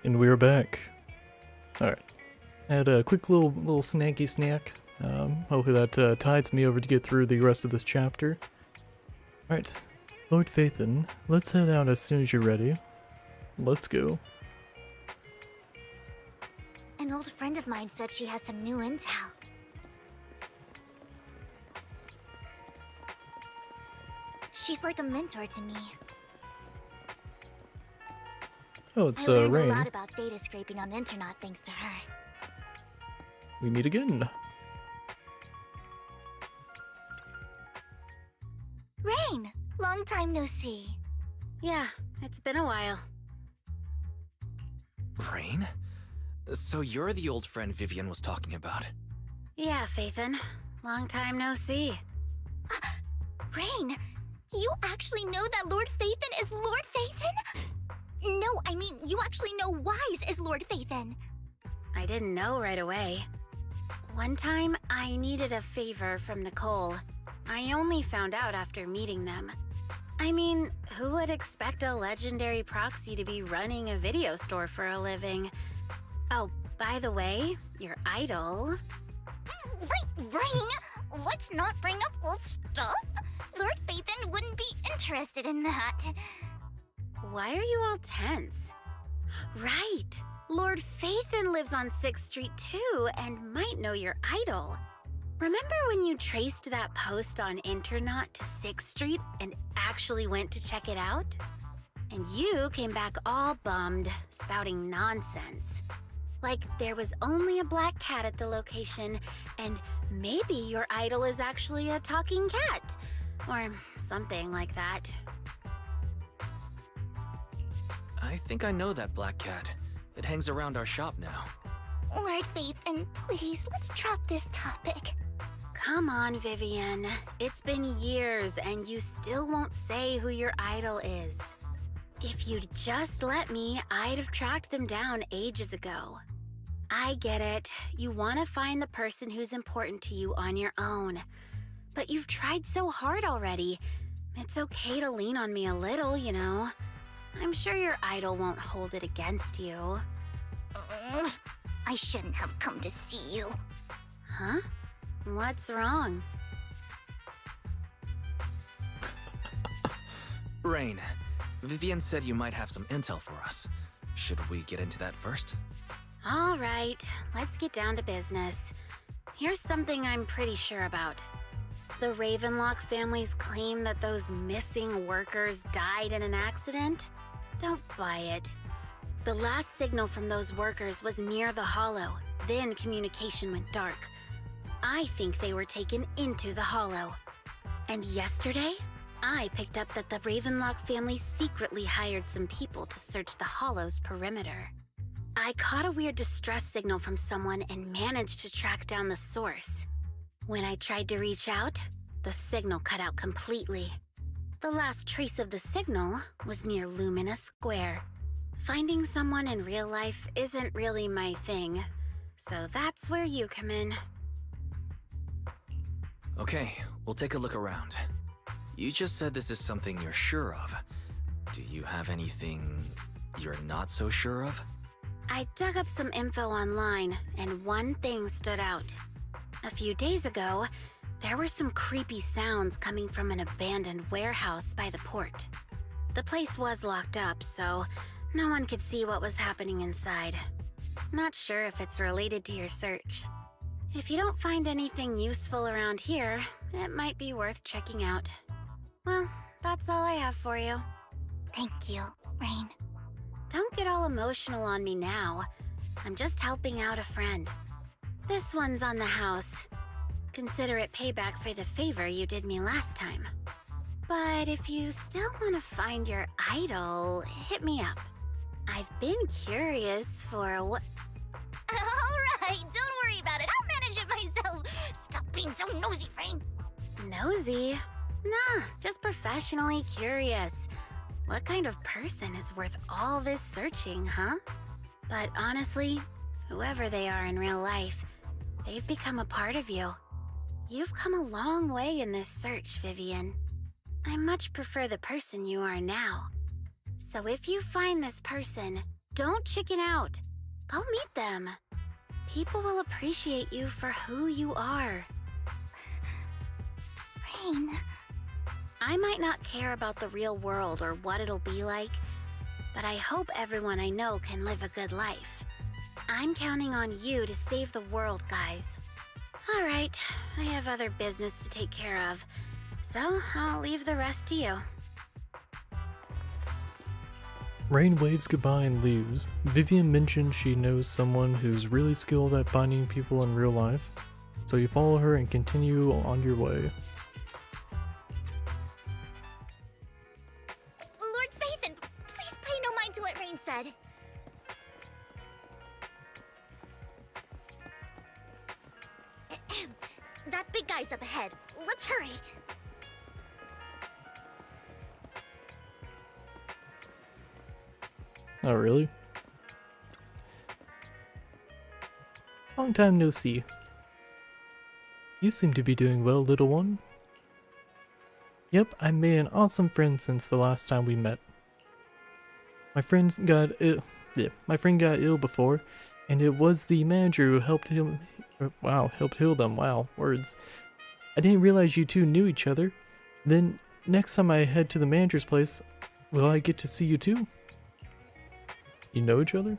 And we're back. Alright. Had a quick little snacky snack. Hopefully that tides me over to get through the rest of this chapter. Alright. Lord Phaethon, let's head out as soon as you're ready. Let's go. An old friend of mine said she has some new intel. She's like a mentor to me. Oh, it's I learned a Rain. lot about data scraping on Internet thanks to her. We meet again. Rain! Long time no see. Yeah, it's been a while. Rain? So you're the old friend Vivian was talking about. Yeah, Phaethon. Long time no see. Rain! You actually know that Lord Phaethon is Lord Phaethon? No, I mean, you actually know Wise is Lord Phaethon. I didn't know right away. One time, I needed a favor from Nicole. I only found out after meeting them. I mean, who would expect a legendary proxy to be running a video store for a living? Oh, by the way, your idol... Rain, let's not bring up old stuff. Lord Phaethon wouldn't be interested in that. Why are you all tense? Right! Lord Phaethon lives on 6th Street too, and might know your idol. Remember when you traced that post on Internet to 6th Street and actually went to check it out? And you came back all bummed, spouting nonsense. Like there was only a black cat at the location, and maybe your idol is actually a talking cat. Or something like that. I think I know that black cat. It hangs around our shop now. Lord Phaethon, please, let's drop this topic. Come on, Vivian. It's been years and you still won't say who your idol is. If you'd just let me, I'd have tracked them down ages ago. I get it. You want to find the person who's important to you on your own. But you've tried so hard already. It's okay to lean on me a little, you know. I'm sure your idol won't hold it against you. I shouldn't have come to see you. Huh? What's wrong? Rain, Vivian said you might have some intel for us. Should we get into that first? All right, let's get down to business. Here's something I'm pretty sure about. The Ravenlock family's claim that those missing workers died in an accident? Don't buy it. The last signal from those workers was near the Hollow, then communication went dark. I think they were taken into the Hollow. And yesterday, I picked up that the Ravenlock family secretly hired some people to search the Hollow's perimeter. I caught a weird distress signal from someone and managed to track down the source. When I tried to reach out, the signal cut out completely. The last trace of the signal was near Lumina Square. Finding someone in real life isn't really my thing, so that's where you come in. Okay, we'll take a look around. You just said this is something you're sure of. Do you have anything you're not so sure of? I dug up some info online, and one thing stood out. A few days ago, there were some creepy sounds coming from an abandoned warehouse by the port. The place was locked up, so no one could see what was happening inside. Not sure if it's related to your search. If you don't find anything useful around here, it might be worth checking out. Well, that's all I have for you. Thank you, Rain. Don't get all emotional on me now. I'm just helping out a friend. This one's on the house. Consider it payback for the favor you did me last time. But if you still want to find your idol, hit me up. I've been curious for what... Alright, don't worry about it. I'll manage it myself. Stop being so nosy, Rain. Nosy? Nah, just professionally curious. What kind of person is worth all this searching, huh? But honestly, whoever they are in real life, they've become a part of you. You've come a long way in this search, Vivian. I much prefer the person you are now. So if you find this person, Don't chicken out. Go meet them. People will appreciate you for who you are. Rain. I might not care about the real world or what it'll be like, but I hope everyone I know can live a good life. I'm counting on you to save the world, guys. All right, I have other business to take care of, so I'll leave the rest to you. Rain waves goodbye and leaves. Vivian mentioned she knows someone who's really skilled at finding people in real life, so you follow her and continue on your way. Lord Phaethon, please pay no mind to what Rain said. That big guy's up ahead. Let's hurry. Oh, really? Long time no see. You seem to be doing well, little one. Yep, I made an awesome friend since the last time we met. My friend got ill before, and it was the manager who helped him. Helped heal them. Wow, words. I didn't realize you two knew each other. Then next time I head to the manager's place, will I get to see you too? You know each other?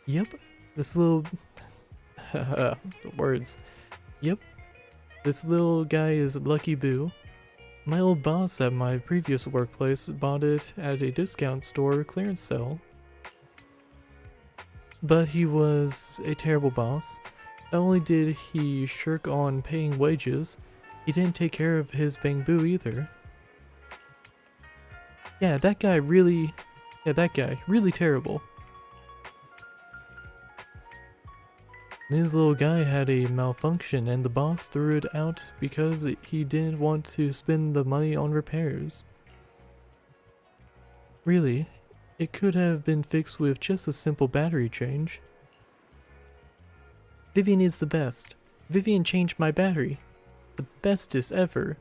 Yep. This little words. Yep. This little guy is Lucky Boo. My old boss at my previous workplace bought it at a discount store clearance sale. But he was a terrible boss. Not only did he shirk on paying wages, he didn't take care of his bamboo either. Yeah, that guy really terrible. This little guy had a malfunction and the boss threw it out because he didn't want to spend the money on repairs. Really, it could have been fixed with just a simple battery change. Vivian is the best. Vivian changed my battery. The bestest ever.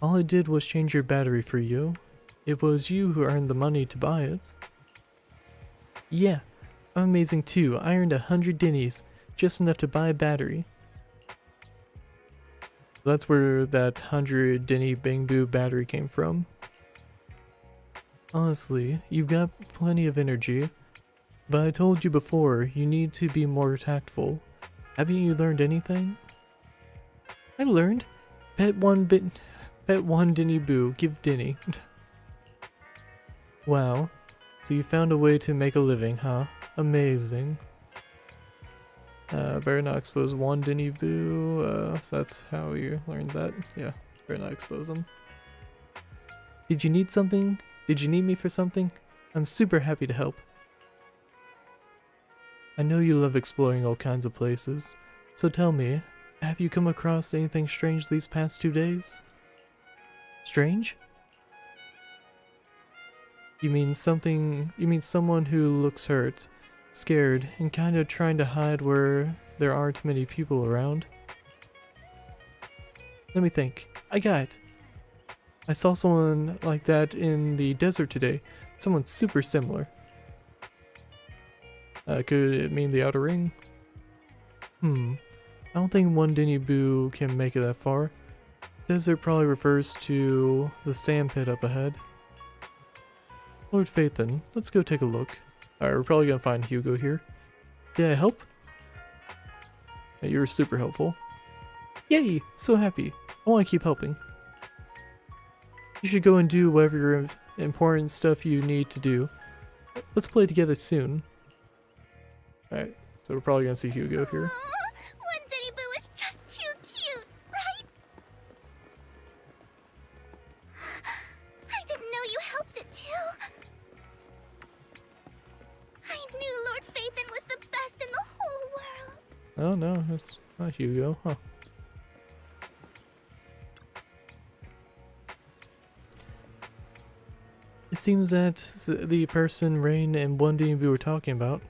All I did was change your battery for you. It was you who earned the money to buy it. Yeah, I'm amazing too. I earned 100 dinnies, just enough to buy a battery. That's where that 100 dinny bamboo battery came from. Honestly, you've got plenty of energy, but I told you before, you need to be more tactful. Haven't you learned anything? I learned. Pet one dinny boo, give dinny. Wow, so you found a way to make a living, huh? Amazing. Better not expose one dinny boo, so that's how you learned that. Yeah, better not expose them. Did you need something? Did you need me for something? I'm super happy to help. I know you love exploring all kinds of places, so tell me, have you come across anything strange these past 2 days? Strange? You mean someone who looks hurt, scared, and kind of trying to hide where there aren't many people around? Let me think. I got it. I saw someone like that in the desert today. Someone super similar. Could it mean the outer ring? I don't think one dinny boo can make it that far. Desert probably refers to the sand pit up ahead. Lord Phaethon, let's go take a look. Alright, we're probably gonna find Hugo here. Did I help? Yeah, you were super helpful. Yay! So happy. I want to keep helping. You should go and do whatever important stuff you need to do. Let's play together soon. Alright, so we're probably gonna see Hugo here. One Dinny Boo is just too cute, right? I didn't know you helped it too. I knew Lord Phaethon was the best in the whole world. Oh no, it's not Hugo, huh? It seems that's the person Rain and one Dinny Boo were talking about.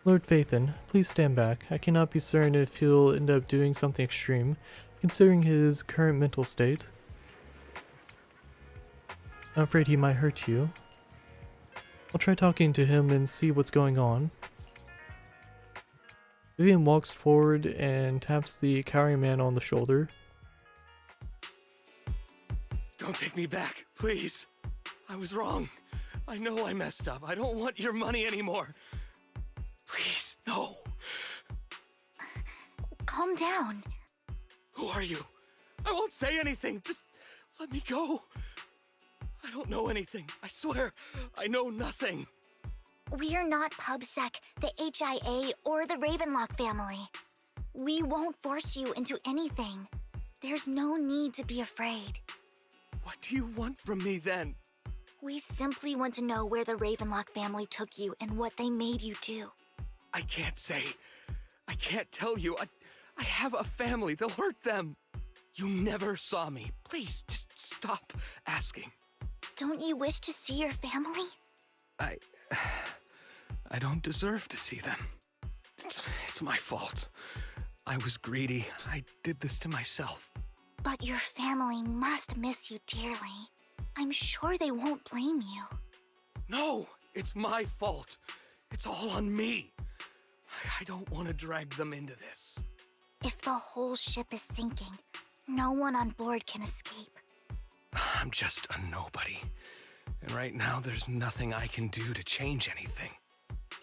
Lord Phaethon, please stand back. I cannot be certain if he'll end up doing something extreme, considering his current mental state. I'm afraid he might hurt you. I'll try talking to him and see what's going on. Vivian walks forward and taps the cowering man on the shoulder. Don't take me back, please. I was wrong. I know I messed up. I don't want your money anymore. Please, no. Calm down. Who are you? I won't say anything. Just let me go. I don't know anything. I swear, I know nothing. We're not PubSec, the HIA, or the Ravenlock family. We won't force you into anything. There's no need to be afraid. What do you want from me then? We simply want to know where the Ravenlock family took you and what they made you do. I can't say. I can't tell you. I have a family. They'll hurt them. You never saw me. Please, just stop asking. Don't you wish to see your family? I don't deserve to see them. It's my fault. I was greedy. I did this to myself. But your family must miss you dearly. I'm sure they won't blame you. No, it's my fault. It's all on me. I don't want to drag them into this. If the whole ship is sinking, no one on board can escape. I'm just a nobody. And right now, there's nothing I can do to change anything.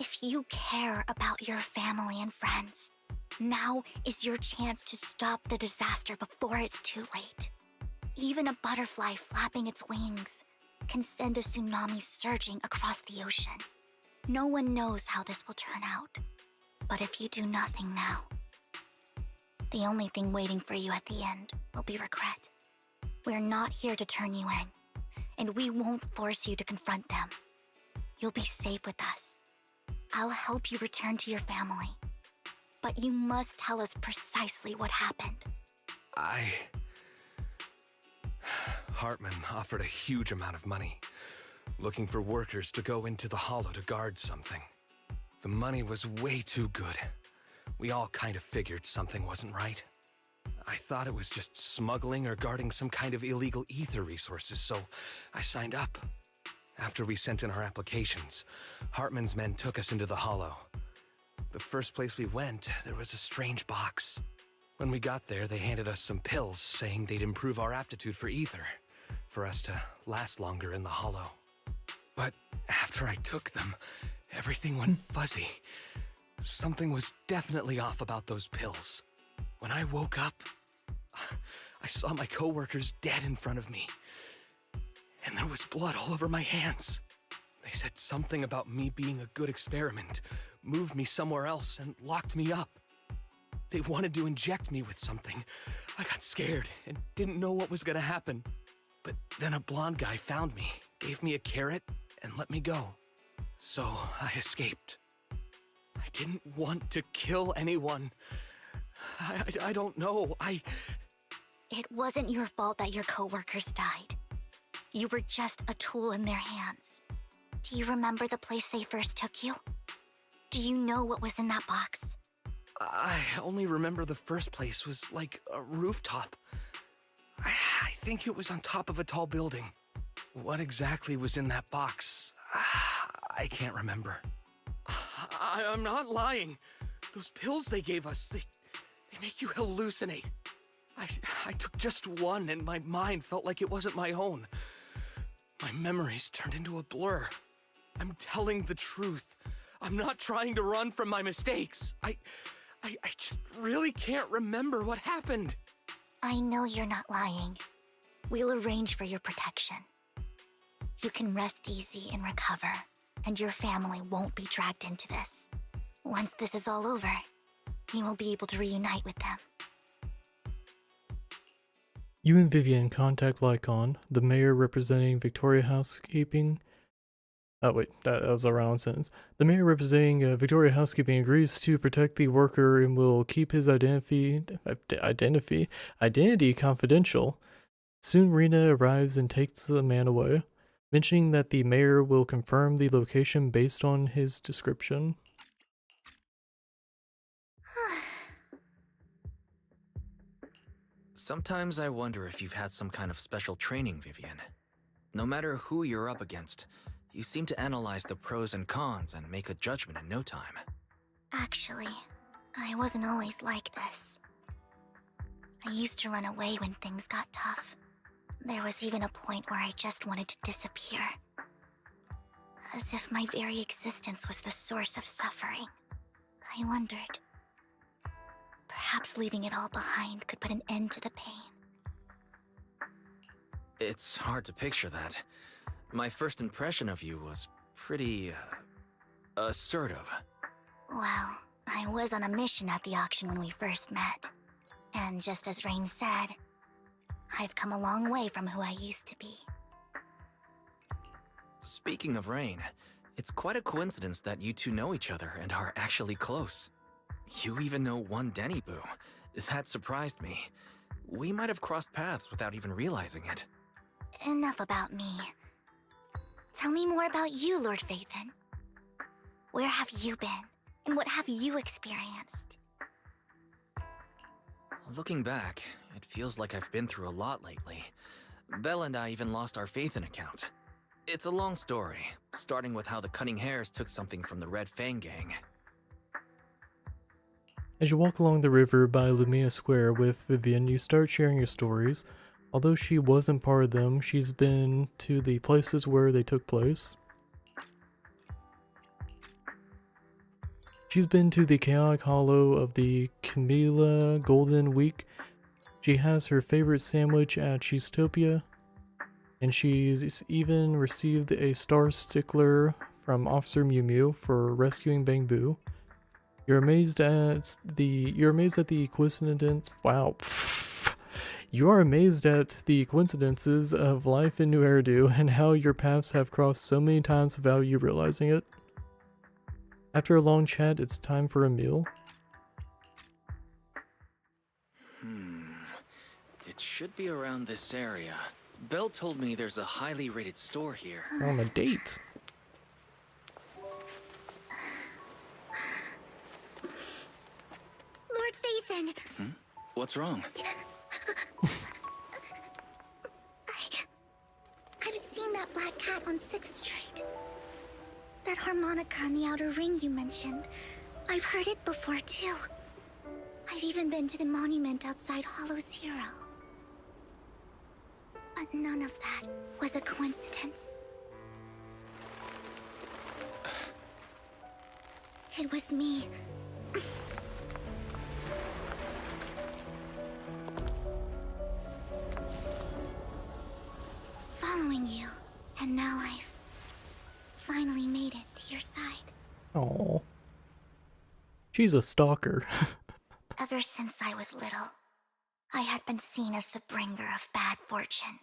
If you care about your family and friends, now is your chance to stop the disaster before it's too late. Even a butterfly flapping its wings can send a tsunami surging across the ocean. No one knows how this will turn out. But if you do nothing now, the only thing waiting for you at the end will be regret. We're not here to turn you in, and we won't force you to confront them. You'll be safe with us. I'll help you return to your family. But you must tell us precisely what happened. Hartman offered a huge amount of money, looking for workers to go into the hollow to guard something. The money was way too good. We all kind of figured something wasn't right. I thought it was just smuggling or guarding some kind of illegal ether resources, so I signed up. After we sent in our applications, Hartman's men took us into the hollow. The first place we went, there was a strange box. When we got there, they handed us some pills, saying they'd improve our aptitude for ether, for us to last longer in the hollow. But after I took them, everything went fuzzy. Something was definitely off about those pills. When I woke up, I saw my coworkers dead in front of me. And there was blood all over my hands. They said something about me being a good experiment, moved me somewhere else, and locked me up. They wanted to inject me with something. I got scared and didn't know what was gonna happen. But then a blonde guy found me, gave me a carrot, and let me go. So I escaped. I didn't want to kill anyone. I don't know. It wasn't your fault that your coworkers died. You were just a tool in their hands. Do you remember the place they first took you? Do you know what was in that box? I only remember the first place was like a rooftop. I think it was on top of a tall building. What exactly was in that box? I can't remember. I'm not lying. Those pills they gave us, they make you hallucinate. I took just one and my mind felt like it wasn't my own. My memories turned into a blur. I'm telling the truth. I'm not trying to run from my mistakes. I just really can't remember what happened. I know you're not lying. We'll arrange for your protection. You can rest easy and recover, and your family won't be dragged into this. Once this is all over, you will be able to reunite with them. You and Vivian contact Lycon, the mayor representing Victoria Housekeeping. Oh wait, that was a round sentence. The mayor representing Victoria Housekeeping agrees to protect the worker and will keep his identity confidential. Soon Rena arrives and takes the man away, mentioning that the mayor will confirm the location based on his description. Sometimes I wonder if you've had some kind of special training, Vivian. No matter who you're up against, you seem to analyze the pros and cons and make a judgment in no time. Actually, I wasn't always like this. I used to run away when things got tough. There was even a point where I just wanted to disappear. As if my very existence was the source of suffering. I wondered. Perhaps leaving it all behind could put an end to the pain. It's hard to picture that. My first impression of you was pretty, assertive. Well, I was on a mission at the auction when we first met. And just as Rain said, I've come a long way from who I used to be. Speaking of Rain, it's quite a coincidence that you two know each other and are actually close. You even know one Denny Boo. That surprised me. We might have crossed paths without even realizing it. Enough about me. Tell me more about you, Lord Phaethon. Where have you been? And what have you experienced? Looking back, it feels like I've been through a lot lately. Belle and I even lost our Phaethon account. It's a long story, starting with how the Cunning Hares took something from the Red Fang gang. As you walk along the river by Lumia Square with Vivian, you start sharing your stories. Although she wasn't part of them, she's been to the places where they took place. She's been to the Chaotic Hollow of the Camila Golden Week. She has her favorite sandwich at Cheesetopia. And she's even received a Star Stickler from Officer Mew Mew for rescuing Bang Boo. You're amazed at the coincidence. Wow. You are amazed at the coincidences of life in New Eridu and how your paths have crossed so many times without you realizing it. After a long chat, it's time for a meal. It should be around this area. Belle told me there's a highly rated store here. On a date. Lord Phaethon! What's wrong? I've seen that black cat on 6th Street. That harmonica in the outer ring you mentioned. I've heard it before too. I've even been to the monument outside Hollow Zero. But none of that was a coincidence. It was me. Following you, and now I've finally made it to your side. Aww. She's a stalker. Ever since I was little, I had been seen as the bringer of bad fortune.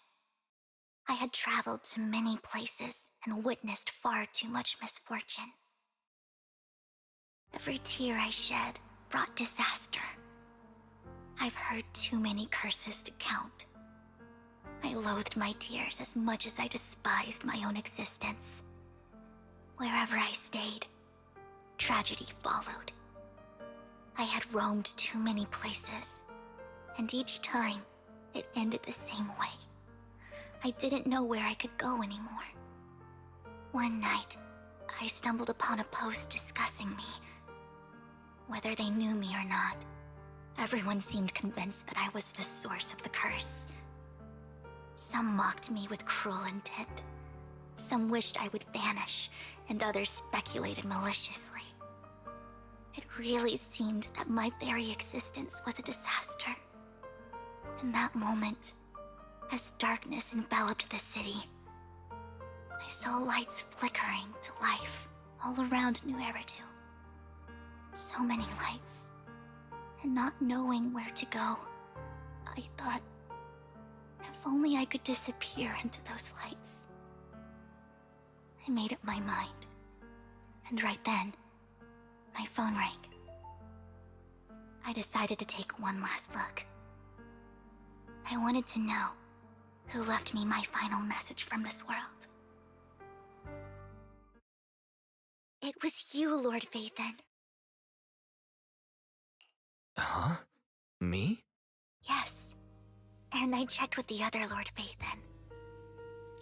I had traveled to many places and witnessed far too much misfortune. Every tear I shed brought disaster. I've heard too many curses to count. I loathed my tears as much as I despised my own existence. Wherever I stayed, tragedy followed. I had roamed too many places, and each time, it ended the same way. I didn't know where I could go anymore. One night, I stumbled upon a post discussing me. Whether they knew me or not, everyone seemed convinced that I was the source of the curse. Some mocked me with cruel intent. Some wished I would vanish, and others speculated maliciously. It really seemed that my very existence was a disaster. In that moment, as darkness enveloped the city, I saw lights flickering to life all around New Eridu. So many lights, and not knowing where to go, I thought, if only I could disappear into those lights. I made up my mind, and right then, my phone rang. I decided to take one last look. I wanted to know who left me my final message from this world. It was you, Lord Phaethon. Huh? Me? Yes. And I checked with the other Lord Phaethon.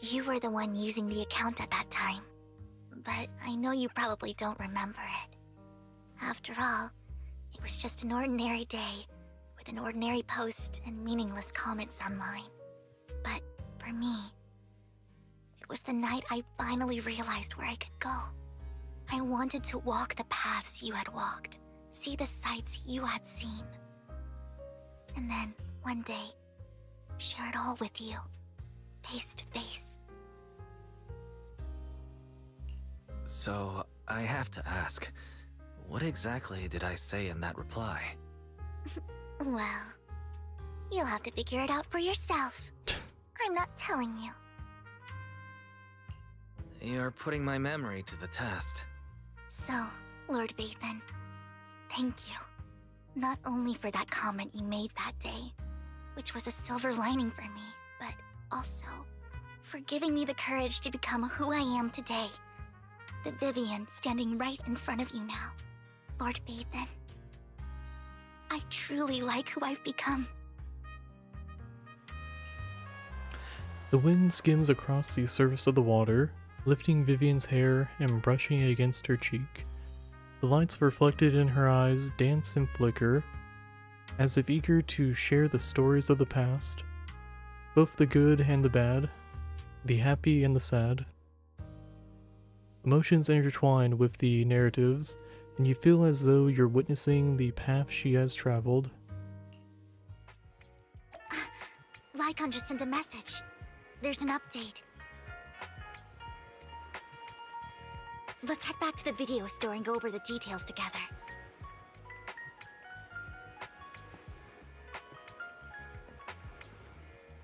You were the one using the account at that time. But I know you probably don't remember it. After all, it was just an ordinary day, with an ordinary post and meaningless comments on mine. But for me, it was the night I finally realized where I could go. I wanted to walk the paths you had walked, see the sights you had seen. And then, one day, share it all with you, face to face. So, I have to ask, what exactly did I say in that reply? Well, you'll have to figure it out for yourself. I'm not telling you. You're putting my memory to the test. So, Lord Vathan, thank you. Not only for that comment you made that day, which was a silver lining for me, but also for giving me the courage to become who I am today. The Vivian standing right in front of you now. Lord Vathan, I truly like who I've become. The wind skims across the surface of the water, lifting Vivian's hair and brushing it against her cheek. The lights reflected in her eyes dance and flicker, as if eager to share the stories of the past, both the good and the bad, the happy and the sad. Emotions intertwine with the narratives, and you feel as though you're witnessing the path she has traveled. Lycon just sent a message. There's an update. Let's head back to the video store and go over the details together.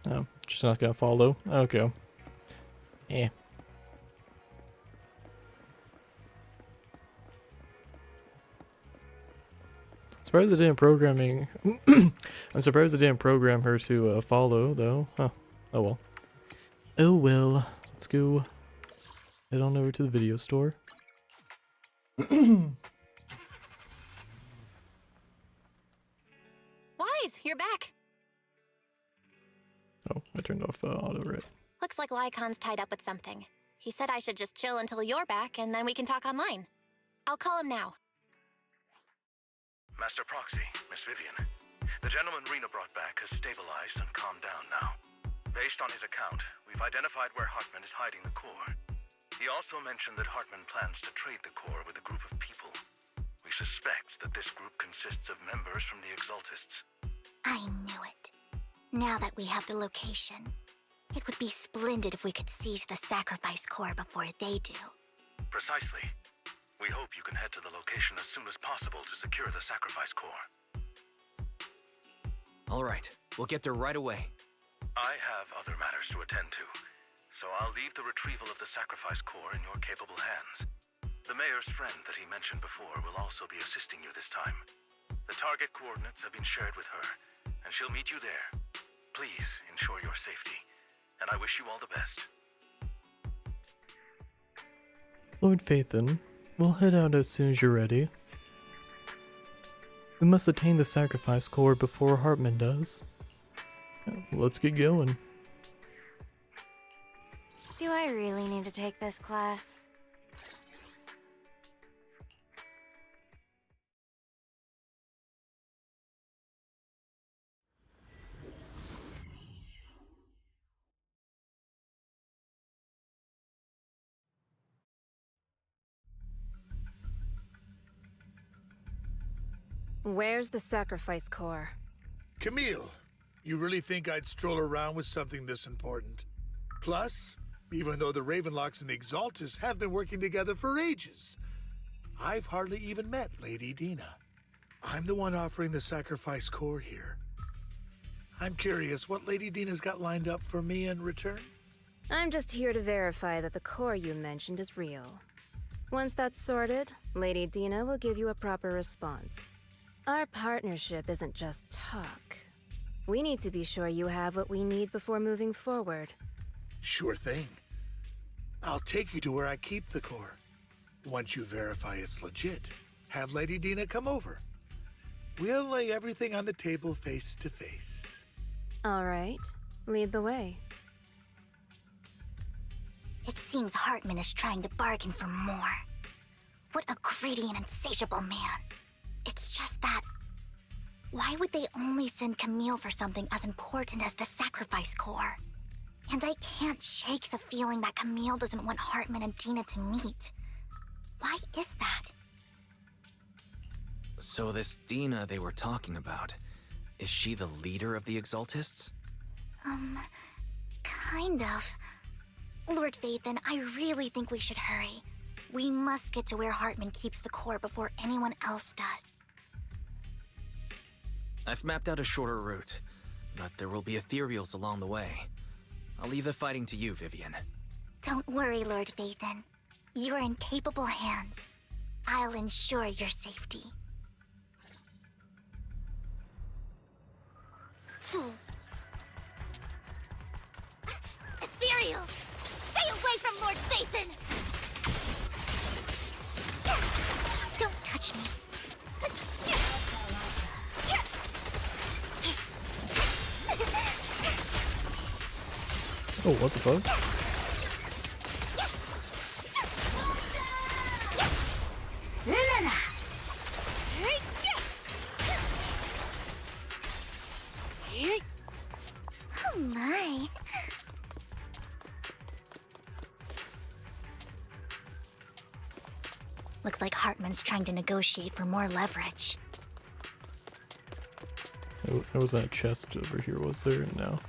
Oh, just not gonna follow. Okay. Eh. Surprised they didn't programming. I'm surprised they didn't program her to follow though. Huh. Oh well. Oh well. Let's go head on over to the video store. Wise, you're back. Oh, I turned off auto red. Looks like Lycon's tied up with something. He said I should just chill until you're back, and then we can talk online. I'll call him now. Master Proxy, Miss Vivian. The gentleman Rena brought back has stabilized and calmed down now. Based on his account, we've identified where Hartman is hiding the core. He also mentioned that Hartman plans to trade the core with a group of people. We suspect that this group consists of members from the Exaltists. I knew it. Now that we have the location, it would be splendid if we could seize the sacrifice core before they do. Precisely. We hope you can head to the location as soon as possible to secure the sacrifice core. Alright, we'll get there right away. I have other matters to attend to, so I'll leave the retrieval of the sacrifice core in your capable hands. The mayor's friend that he mentioned before will also be assisting you this time. The target coordinates have been shared with her, and she'll meet you there. Please ensure your safety, and I wish you all the best. Lord Phaethon, we'll head out as soon as you're ready. We must attain the sacrifice core before Hartman does. Let's get going. Do I really need to take this class? Where's the sacrifice core? Camille, you really think I'd stroll around with something this important? Plus, even though the Ravenlocks and the Exaltists have been working together for ages, I've hardly even met Lady Dina. I'm the one offering the sacrifice core here. I'm curious what Lady Dina's got lined up for me in return? I'm just here to verify that the core you mentioned is real. Once that's sorted, Lady Dina will give you a proper response. Our partnership isn't just talk. We need to be sure you have what we need before moving forward. Sure thing. I'll take you to where I keep the core. Once you verify it's legit, have Lady Dina come over. We'll lay everything on the table face to face. All right, lead the way. It seems Hartman is trying to bargain for more. What a greedy and insatiable man. It's just that... why would they only send Camille for something as important as the sacrifice core? And I can't shake the feeling that Camille doesn't want Hartman and Dina to meet. Why is that? So this Dina they were talking about, is she the leader of the Exaltists? Kind of. Lord Phaethon, I really think we should hurry. We must get to where Hartman keeps the core before anyone else does. I've mapped out a shorter route, but there will be ethereals along the way. I'll leave the fighting to you, Vivian. Don't worry, Lord Phaethon. You're in capable hands. I'll ensure your safety. Ethereals! Stay away from Lord Phaethon! Don't touch me. Oh, what the fuck? Oh my. Looks like Hartman's trying to negotiate for more leverage. Oh, there was that chest over here, was there? No.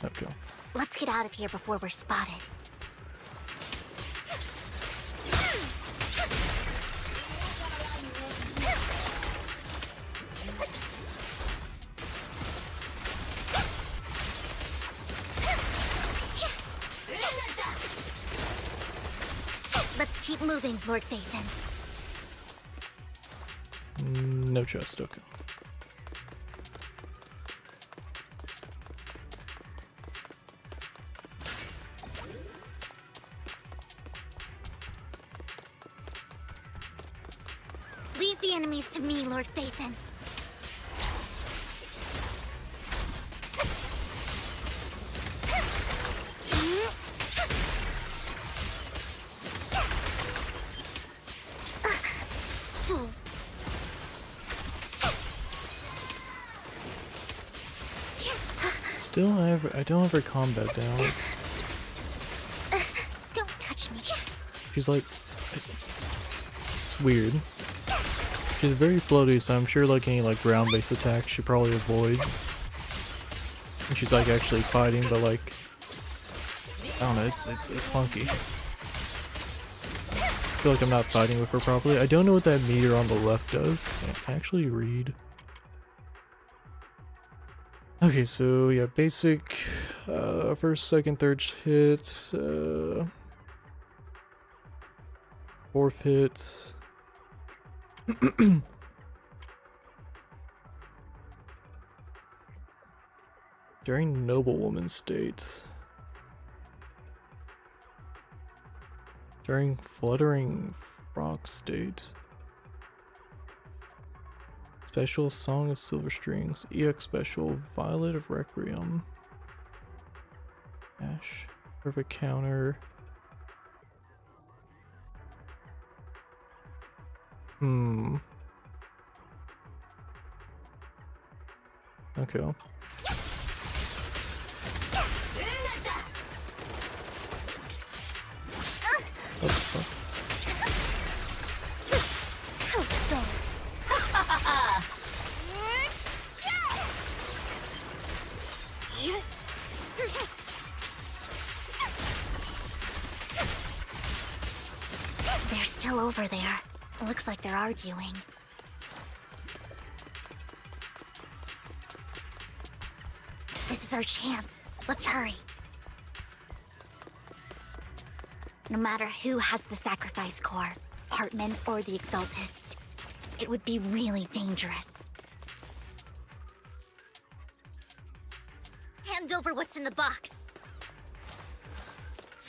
Okay. Let's get out of here before we're spotted. Let's keep moving, Lord Phaethon. No chest, okay. Leave the enemies to me, Lord Phaethon. Still, I don't have her combat down. It's... Don't touch me. she's like... it's weird. She's very floaty, so I'm sure like any like ground-based attacks she probably avoids. And she's like actually fighting, but like... I don't know, it's funky. I feel like I'm not fighting with her properly. I don't know what that meter on the left does. Can I actually read? Okay, so yeah, basic, first, second, third hit, fourth hit. During noblewoman state. During fluttering frog state. Special Song of Silver Strings. EX Special Violet of Requiem. Ash. Perfect Counter. Okay. What the fuck? They're still over there. Looks like they're arguing. This is our chance. Let's hurry. No matter who has the sacrifice core, Hartman or the Exaltists, it would be really dangerous. Hand over what's in the box.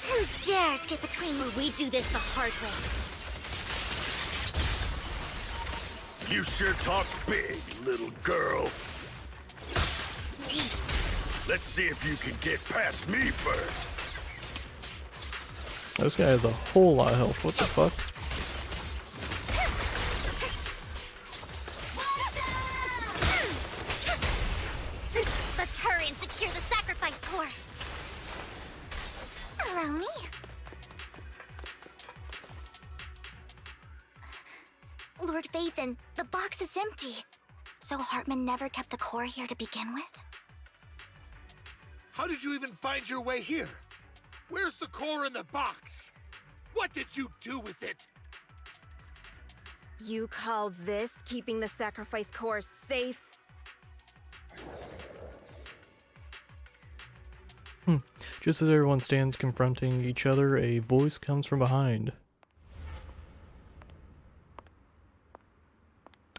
Who dares get between where we do this the hard way? You sure talk big, little girl. Let's see if you can get past me first. This guy has a whole lot of health. What the fuck? Let's hurry and secure the sacrifice core. Allow me. Lord Phaethon, the box is empty. So Hartman never kept the core here to begin with? How did you even find your way here? Where's the core in the box? What did you do with it? You call this keeping the sacrifice core safe? Just as everyone stands confronting each other, a voice comes from behind.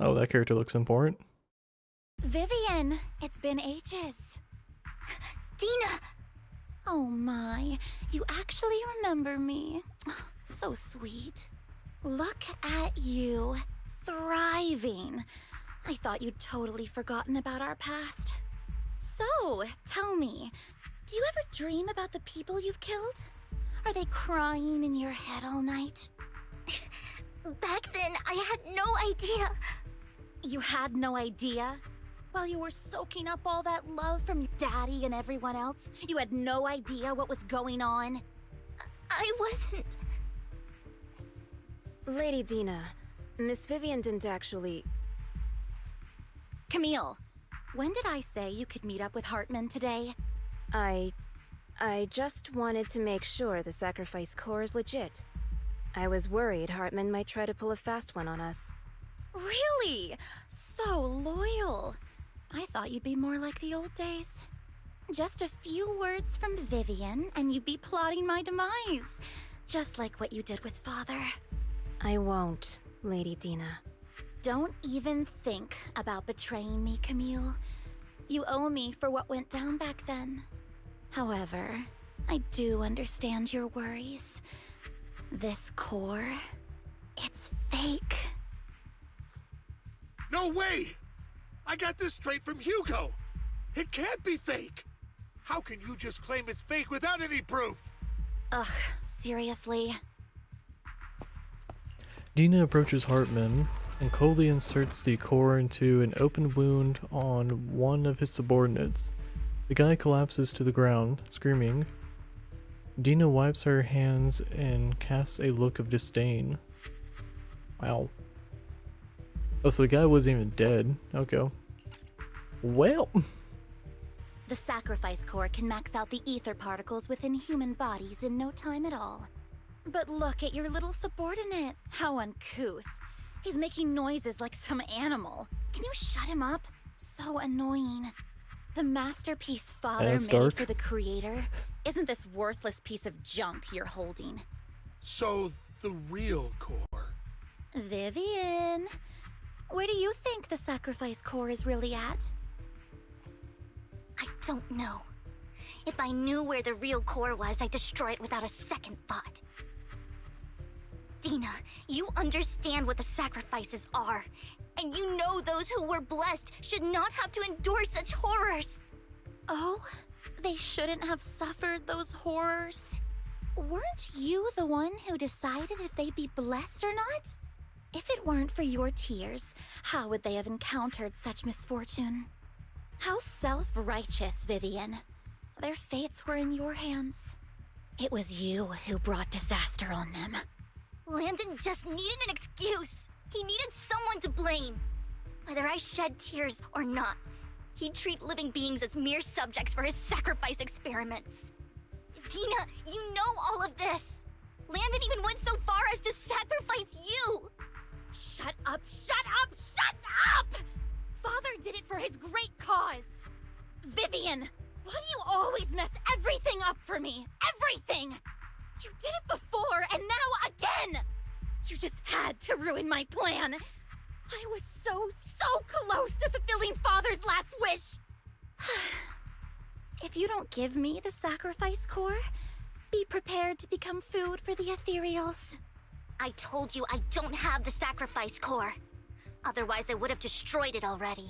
Oh, that character looks important. Vivian, it's been ages. Dina! Oh my, you actually remember me. So sweet. Look at you, thriving. I thought you'd totally forgotten about our past. So, tell me, do you ever dream about the people you've killed? Are they crying in your head all night? Back then, I had no idea. You had no idea? While you were soaking up all that love from your daddy and everyone else, you had no idea what was going on? I wasn't... Lady Dina, Miss Vivian didn't actually... Camille, when did I say you could meet up with Hartman today? I just wanted to make sure the sacrifice core is legit. I was worried Hartman might try to pull a fast one on us. Really? So loyal. I thought you'd be more like the old days. Just a few words from Vivian and you'd be plotting my demise. Just like what you did with Father. I won't, Lady Dina. Don't even think about betraying me, Camille. You owe me for what went down back then. However, I do understand your worries. This core, it's fake. No way! I got this straight from Hugo! It can't be fake! How can you just claim it's fake without any proof? Ugh, seriously? Dina approaches Hartman and coldly inserts the core into an open wound on one of his subordinates. The guy collapses to the ground, screaming. Dina wipes her hands and casts a look of disdain. Wow. Oh, so the guy wasn't even dead. Okay. Well. The sacrifice core can max out the ether particles within human bodies in no time at all. But look at your little subordinate. How uncouth. He's making noises like some animal. Can you shut him up? So annoying. The masterpiece Father That's made dark. for the creator isn't this worthless piece of junk you're holding. So, the real core. Vivian, where do you think the sacrifice core is really at? I don't know. If I knew where the real core was, I'd destroy it without a second thought. Dina, you understand what the sacrifices are. And you know those who were blessed should not have to endure such horrors. Oh, they shouldn't have suffered those horrors. Weren't you the one who decided if they'd be blessed or not? If it weren't for your tears, how would they have encountered such misfortune? How self-righteous, Vivian. Their fates were in your hands. It was you who brought disaster on them. Landon just needed an excuse. He needed someone to blame. Whether I shed tears or not, he'd treat living beings as mere subjects for his sacrifice experiments. Dina, you know all of this. Landon even went so far as to sacrifice you. Shut up, shut up, shut up! Father did it for his great cause. Vivian, why do you always mess everything up for me? Everything! You did it before, and now again! You just had to ruin my plan. I was so close to fulfilling Father's last wish. If you don't give me the sacrifice core, be prepared to become food for the ethereals. I told you I don't have the sacrifice core. Otherwise, I would have destroyed it already.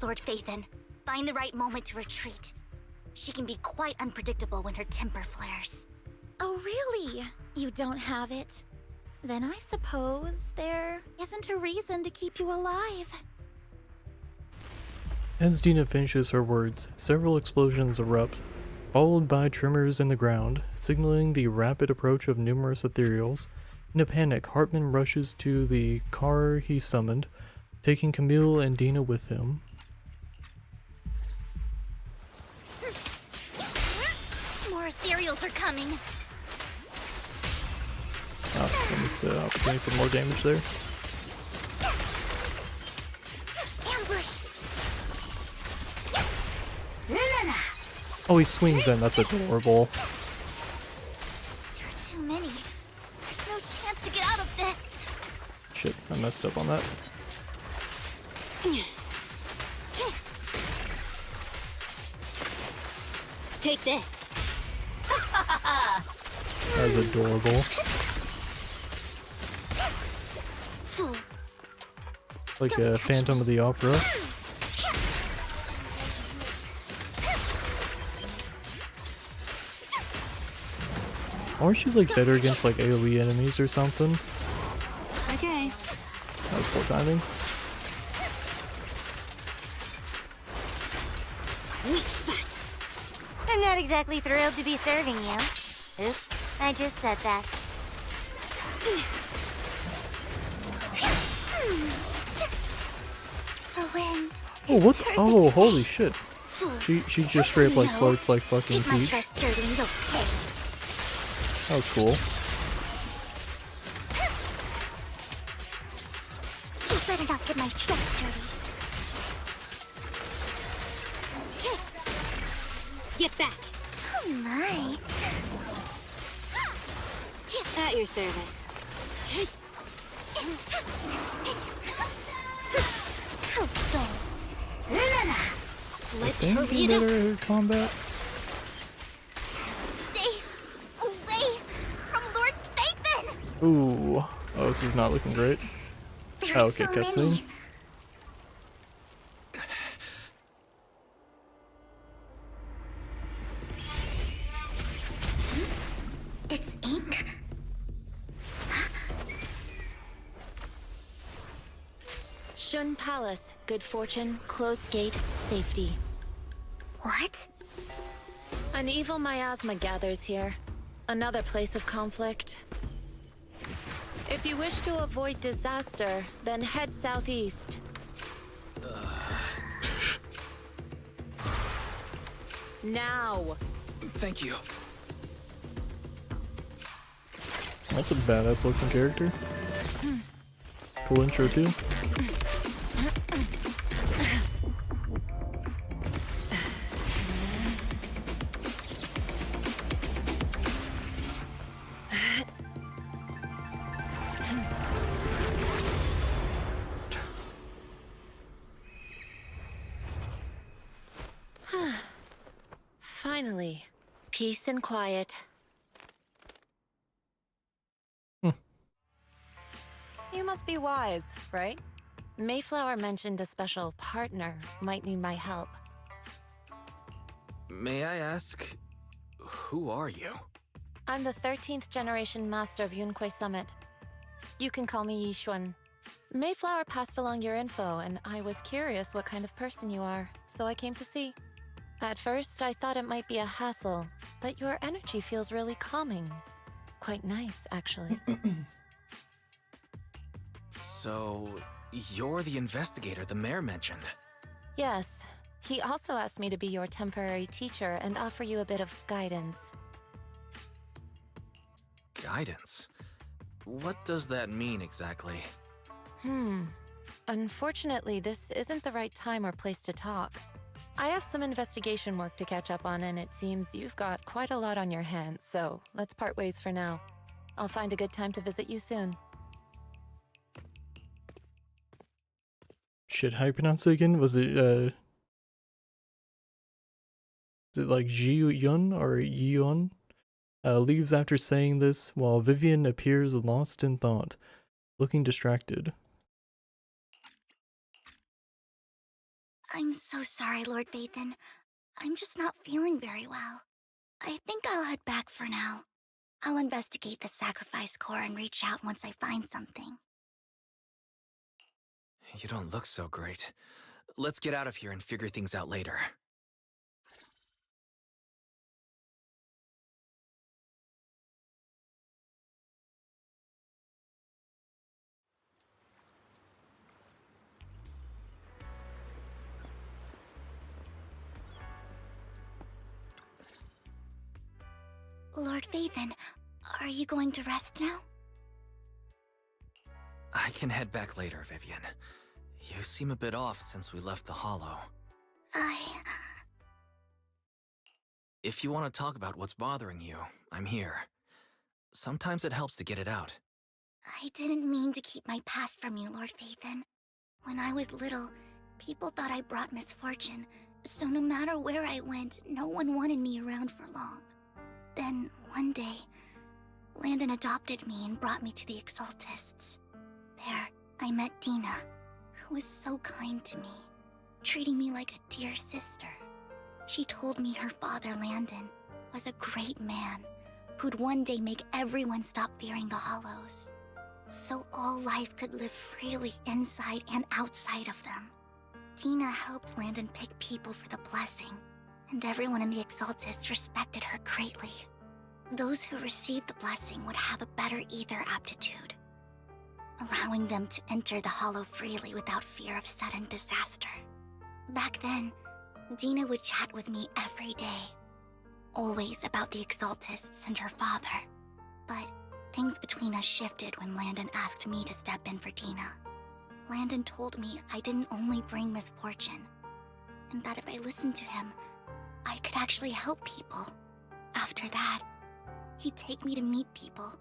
Lord Phaethon, find the right moment to retreat. She can be quite unpredictable when her temper flares. Oh, really? You don't have it? Then I suppose there isn't a reason to keep you alive. As Dina finishes her words, several explosions erupt, followed by tremors in the ground, signaling the rapid approach of numerous ethereals. In a panic, Hartman rushes to the car he summoned, taking Camille and Dina with him. More ethereals are coming. Oh, I missed an opportunity for more damage there. Ambush! Oh, he swings in. That's adorable. There are too many. There's no chance to get out of this. Shit, I messed up on that. Take this. That was adorable. Like a Phantom of the Opera. Or she's like better against like AoE enemies or something. Okay. That was poor timing. Weak spot. I'm not exactly thrilled to be serving you. Oops, I just said that. The wind. Oh, what? Oh, holy shit. She just straight up like floats like fucking My Peach. trust dirty, okay. That was cool. You better not get my trust dirty. Get back. Oh my. At your service. How dull. I Let's think hurry you it up. better at combat. Stay away from Lord Nathan! Ooh. Oh, this is not looking great. There Oh, are okay, so cutscene. many. It's ink. Shun Palace, good fortune, closed gate, safety. What? An evil miasma gathers here. Another place of conflict. If you wish to avoid disaster, then head southeast. Now! Thank you. That's a badass looking character. Cool intro too. Finally, peace and quiet. You must be wise, right? Mayflower mentioned a special partner might need my help. May I ask, who are you? I'm the 13th generation master of Yunque Summit. You can call me Yishuan. Mayflower passed along your info, and I was curious what kind of person you are, so I came to see. At first, I thought it might be a hassle, but your energy feels really calming. Quite nice, actually. So, you're the investigator the mayor mentioned. Yes. He also asked me to be your temporary teacher and offer you a bit of guidance. Guidance? What does that mean exactly? Unfortunately, this isn't the right time or place to talk. I have some investigation work to catch up on, and it seems you've got quite a lot on your hands, so let's part ways for now. I'll find a good time to visit you soon. Shit, how you pronounce it again? Was it like Ji Yun or Yi Yun? Leaves after saying this, while Vivian appears lost in thought, looking distracted. I'm so sorry, Lord Vathan. I'm just not feeling very well. I think I'll head back for now. I'll investigate the sacrifice core and reach out once I find something. You don't look so great. Let's get out of here and figure things out later. Lord Vathan, are you going to rest now? I can head back later, Vivian. You seem a bit off since we left the Hollow. If you want to talk about what's bothering you, I'm here. Sometimes it helps to get it out. I didn't mean to keep my past from you, Lord Vathan. When I was little, people thought I brought misfortune, so no matter where I went, no one wanted me around for long. Then, one day, Landon adopted me and brought me to the Exaltists. There, I met Dina, who was so kind to me, treating me like a dear sister. She told me her father, Landon, was a great man who'd one day make everyone stop fearing the Hollows, so all life could live freely inside and outside of them. Dina helped Landon pick people for the blessing, and everyone in the Exaltists respected her greatly. Those who received the blessing would have a better ether aptitude, allowing them to enter the Hollow freely without fear of sudden disaster. Back then, Dina would chat with me every day, always about the Exaltists and her father. But things between us shifted when Landon asked me to step in for Dina. Landon told me I didn't only bring misfortune, and that if I listened to him, I could actually help people. After that, he'd take me to meet people,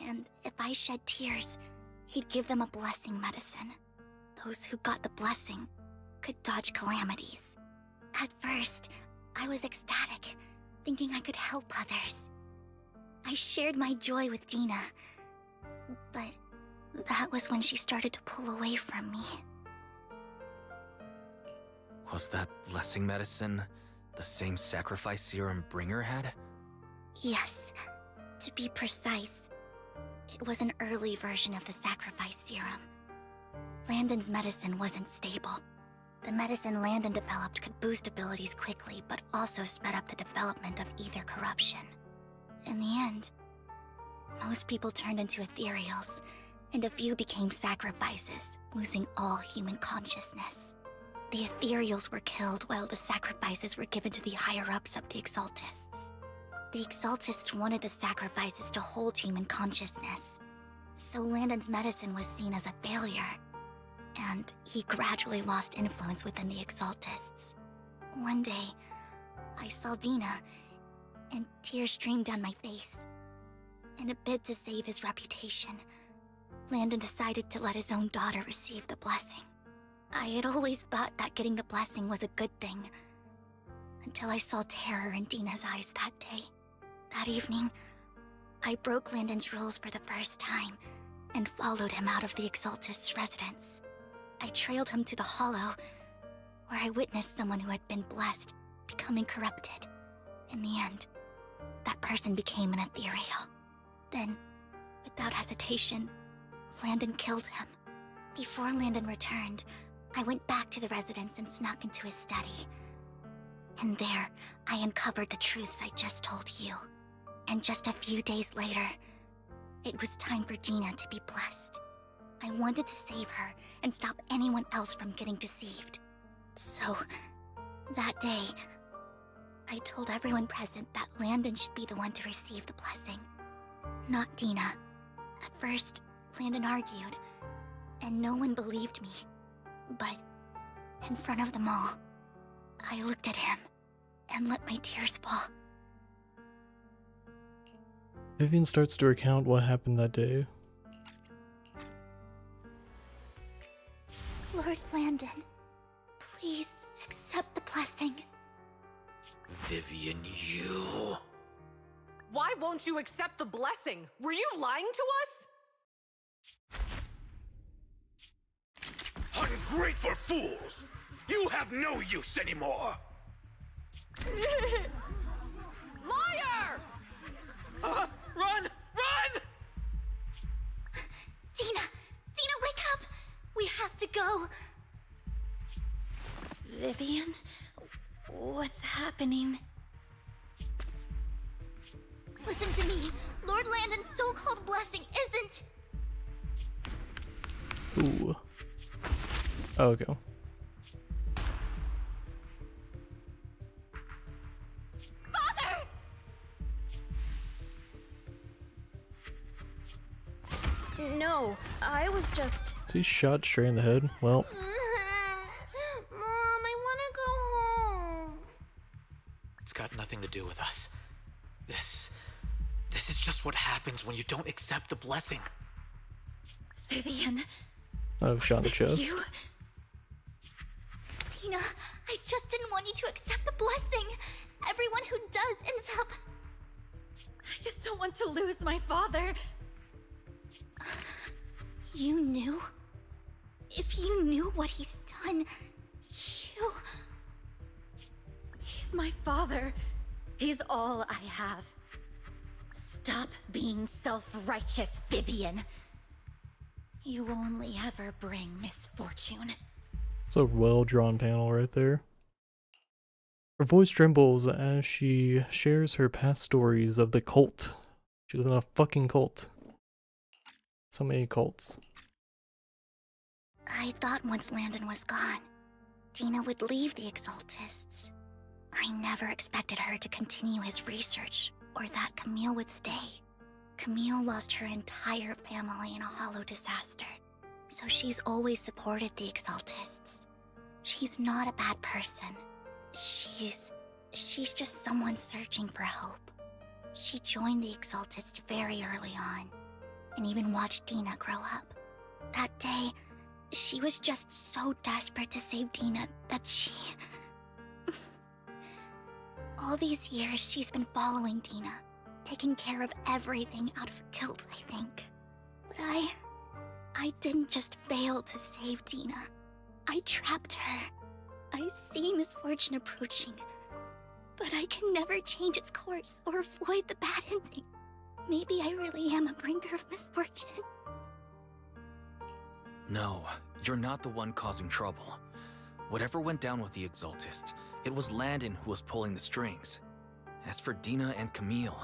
and if I shed tears, he'd give them a blessing medicine. Those who got the blessing could dodge calamities. At first, I was ecstatic, thinking I could help others. I shared my joy with Dina, but that was when she started to pull away from me. Was that blessing medicine the same sacrifice serum Bringer had? Yes. To be precise, it was an early version of the sacrifice serum. Landon's medicine wasn't stable. The medicine Landon developed could boost abilities quickly, but also sped up the development of ether corruption. In the end, most people turned into ethereals, and a few became sacrifices, losing all human consciousness. The ethereals were killed while the sacrifices were given to the higher-ups of the Exaltists. The Exaltists wanted the sacrifices to hold human consciousness, so Landon's medicine was seen as a failure, and he gradually lost influence within the Exaltists. One day, I saw Dina, and tears streamed down my face. In a bid to save his reputation, Landon decided to let his own daughter receive the blessing. I had always thought that getting the blessing was a good thing, until I saw terror in Dina's eyes that day. That evening, I broke Landon's rules for the first time, and followed him out of the Exaltist's residence. I trailed him to the Hollow, where I witnessed someone who had been blessed becoming corrupted. In the end, that person became an ethereal. Then, without hesitation, Landon killed him. Before Landon returned, I went back to the residence and snuck into his study. And there, I uncovered the truths I just told you. And just a few days later, it was time for Dina to be blessed. I wanted to save her and stop anyone else from getting deceived. So, that day, I told everyone present that Landon should be the one to receive the blessing, not Dina. At first, Landon argued, and no one believed me. But, in front of them all, I looked at him and let my tears fall. Vivian starts to recount what happened that day. Lord Landon, please accept the blessing. Vivian, you... Why won't you accept the blessing? Were you lying to us? Ungrateful fools! You have no use anymore! Liar! Run! Run! Dina! Dina, wake up! We have to go! Vivian? What's happening? Listen to me. Lord Landon's so-called blessing isn't... Ooh. Oh, okay. Father! No, I was just... Is he shot straight in the head? Well, Mom, I want to go home. It's got nothing to do with us. This is just what happens when you don't accept the blessing. Vivian? I've shot in the Was this chest. you? Dina, I just didn't want you to accept the blessing. Everyone who does ends up... I just don't want to lose my father. You knew? If you knew what he's done, you... He's my father. He's all I have. Stop being self-righteous, Vivian. You only ever bring misfortune. It's a well-drawn panel right there. Her voice trembles as she shares her past stories of the cult. She was in a fucking cult. So many cults. I thought once Landon was gone, Dina would leave the Exaltists. I never expected her to continue his research, or that Camille would stay. Camille lost her entire family in a hollow disaster, so she's always supported the Exaltists. She's not a bad person. She's just someone searching for hope. She joined the Exaltists very early on, and even watched Dina grow up. That day, she was just so desperate to save Dina that she... All these years, she's been following Dina, taking care of everything out of guilt, I think. But I didn't just fail to save Dina. I trapped her. I see misfortune approaching, but I can never change its course or avoid the bad ending. Maybe I really am a bringer of misfortune. No, you're not the one causing trouble. Whatever went down with the Exaltist, it was Landon who was pulling the strings. As for Dina and Camille,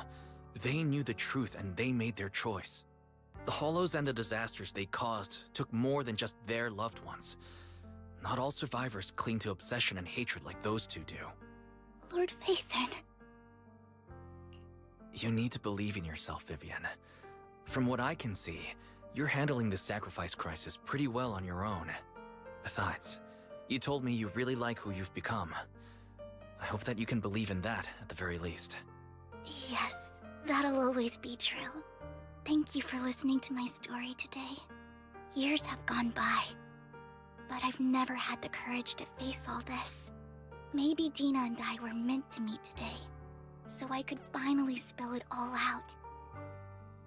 they knew the truth and they made their choice. The hollows and the disasters they caused took more than just their loved ones. Not all survivors cling to obsession and hatred like those two do. Lord Phaethon. You need to believe in yourself, Vivian. From what I can see, you're handling this sacrifice crisis pretty well on your own. Besides, you told me you really like who you've become. I hope that you can believe in that, at the very least. Yes, that'll always be true. Thank you for listening to my story today. Years have gone by, but I've never had the courage to face all this. Maybe Dina and I were meant to meet today, so I could finally spill it all out.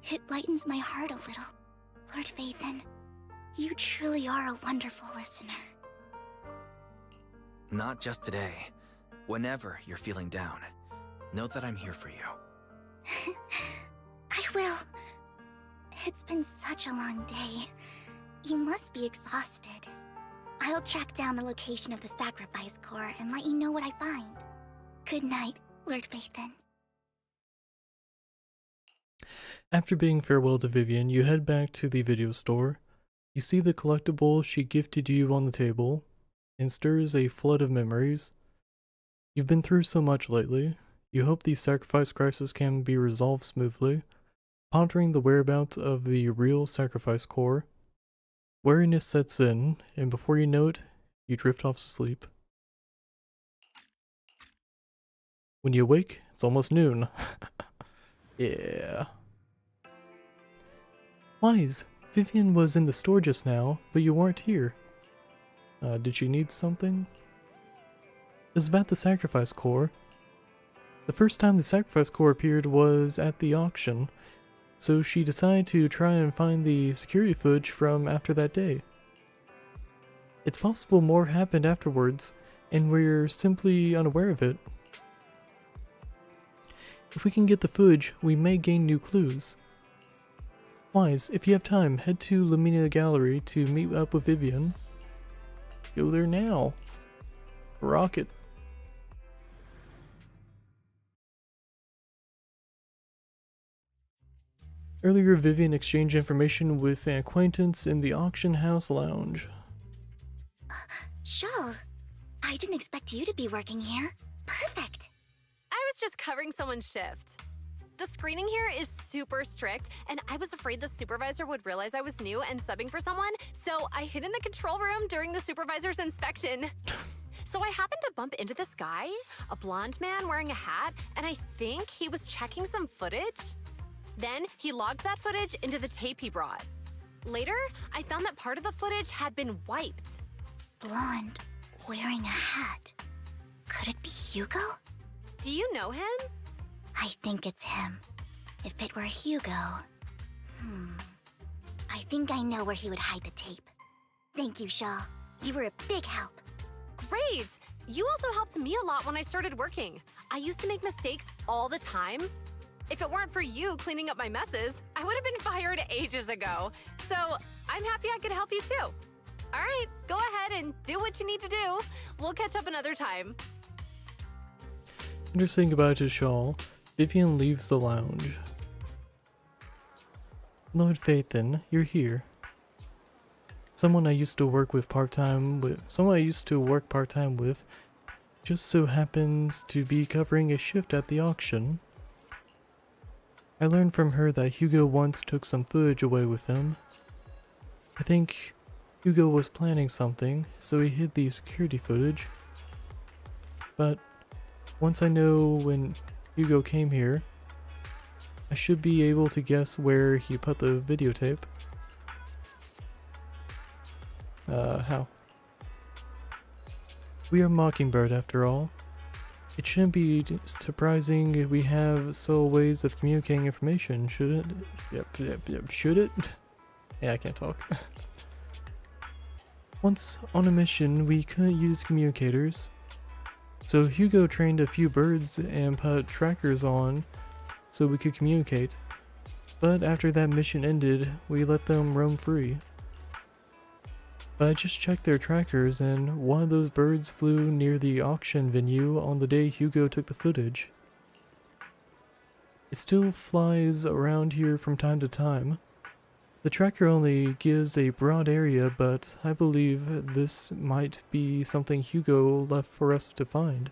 It lightens my heart a little. Lord Phaethon, you truly are a wonderful listener. Not just today. Whenever you're feeling down, know that I'm here for you. I will. It's been such a long day. You must be exhausted. I'll track down the location of the sacrifice core and let you know what I find. Good night, Lord Phaethon. After bidding farewell to Vivian, you head back to the video store. You see the collectible she gifted you on the table, and stirs a flood of memories. You've been through so much lately. You hope the sacrifice crisis can be resolved smoothly. Pondering the whereabouts of the real sacrifice core, weariness sets in, and before you know it, you drift off to sleep. When you awake, it's almost noon. Yeah. Wise, Vivian was in the store just now, but you weren't here. Did she need something? It was about the sacrifice core. The first time the sacrifice core appeared was at the auction, so she decided to try and find the security footage from after that day. It's possible more happened afterwards, and we're simply unaware of it. If we can get the footage, we may gain new clues. Wise, if you have time, head to Lamina Gallery to meet up with Vivian. Go there now. Rocket. Earlier, Vivian exchanged information with an acquaintance in the auction house lounge. Shawl, I didn't expect you to be working here. Perfect. I was just covering someone's shift. The screening here is super strict, and I was afraid the supervisor would realize I was new and subbing for someone, so I hid in the control room during the supervisor's inspection. So I happened to bump into this guy, a blonde man wearing a hat, and I think he was checking some footage. Then he logged that footage into the tape he brought. Later, I found that part of the footage had been wiped. Blonde, wearing a hat. Could it be Hugo? Do you know him? I think it's him. If it were Hugo... I think I know where he would hide the tape. Thank you, Shaw. You were a big help. Great! You also helped me a lot when I started working. I used to make mistakes all the time. If it weren't for you cleaning up my messes, I would have been fired ages ago. So I'm happy I could help you too. All right, go ahead and do what you need to do. We'll catch up another time. After saying goodbye to Shaw, Vivian leaves the lounge. Lord Phaethon, you're here. Someone I used to work part-time with just so happens to be covering a shift at the auction. I learned from her that Hugo once took some footage away with him. I think Hugo was planning something, so he hid the security footage. But once I know when Hugo came here, I should be able to guess where he put the videotape. How? We are Mockingbird after all. It shouldn't be surprising if we have subtle ways of communicating information, should it? Yep, should it? Yeah, I can't talk. Once on a mission, we couldn't use communicators. So Hugo trained a few birds and put trackers on so we could communicate. But after that mission ended, we let them roam free. But I just checked their trackers and one of those birds flew near the auction venue on the day Hugo took the footage. It still flies around here from time to time. The tracker only gives a broad area, but I believe this might be something Hugo left for us to find.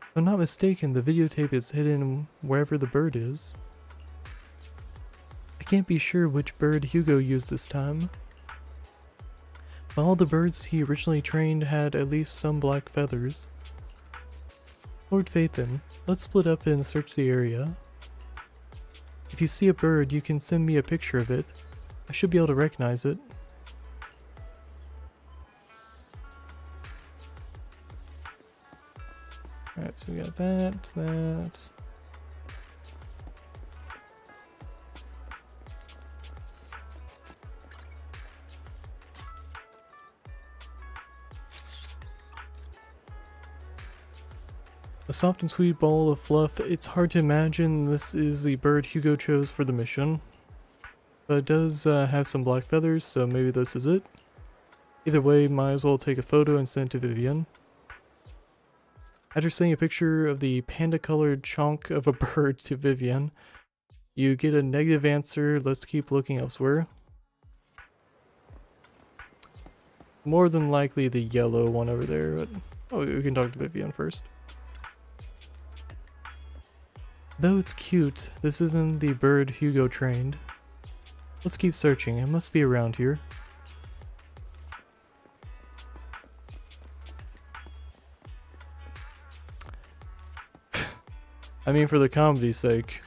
If I'm not mistaken, the videotape is hidden wherever the bird is. I can't be sure which bird Hugo used this time. But all the birds he originally trained had at least some black feathers. Lord Phaethon, let's split up and search the area. If you see a bird, you can send me a picture of it. I should be able to recognize it. Alright, so we got that. A soft and sweet ball of fluff. It's hard to imagine this is the bird Hugo chose for the mission. But it does have some black feathers, so maybe this is it. Either way, might as well take a photo and send it to Vivian. After sending a picture of the panda-colored chunk of a bird to Vivian, you get a negative answer. Let's keep looking elsewhere. More than likely the yellow one over there, but we can talk to Vivian first. Though it's cute, this isn't the bird Hugo trained. Let's keep searching, it must be around here. I mean, for the comedy's sake.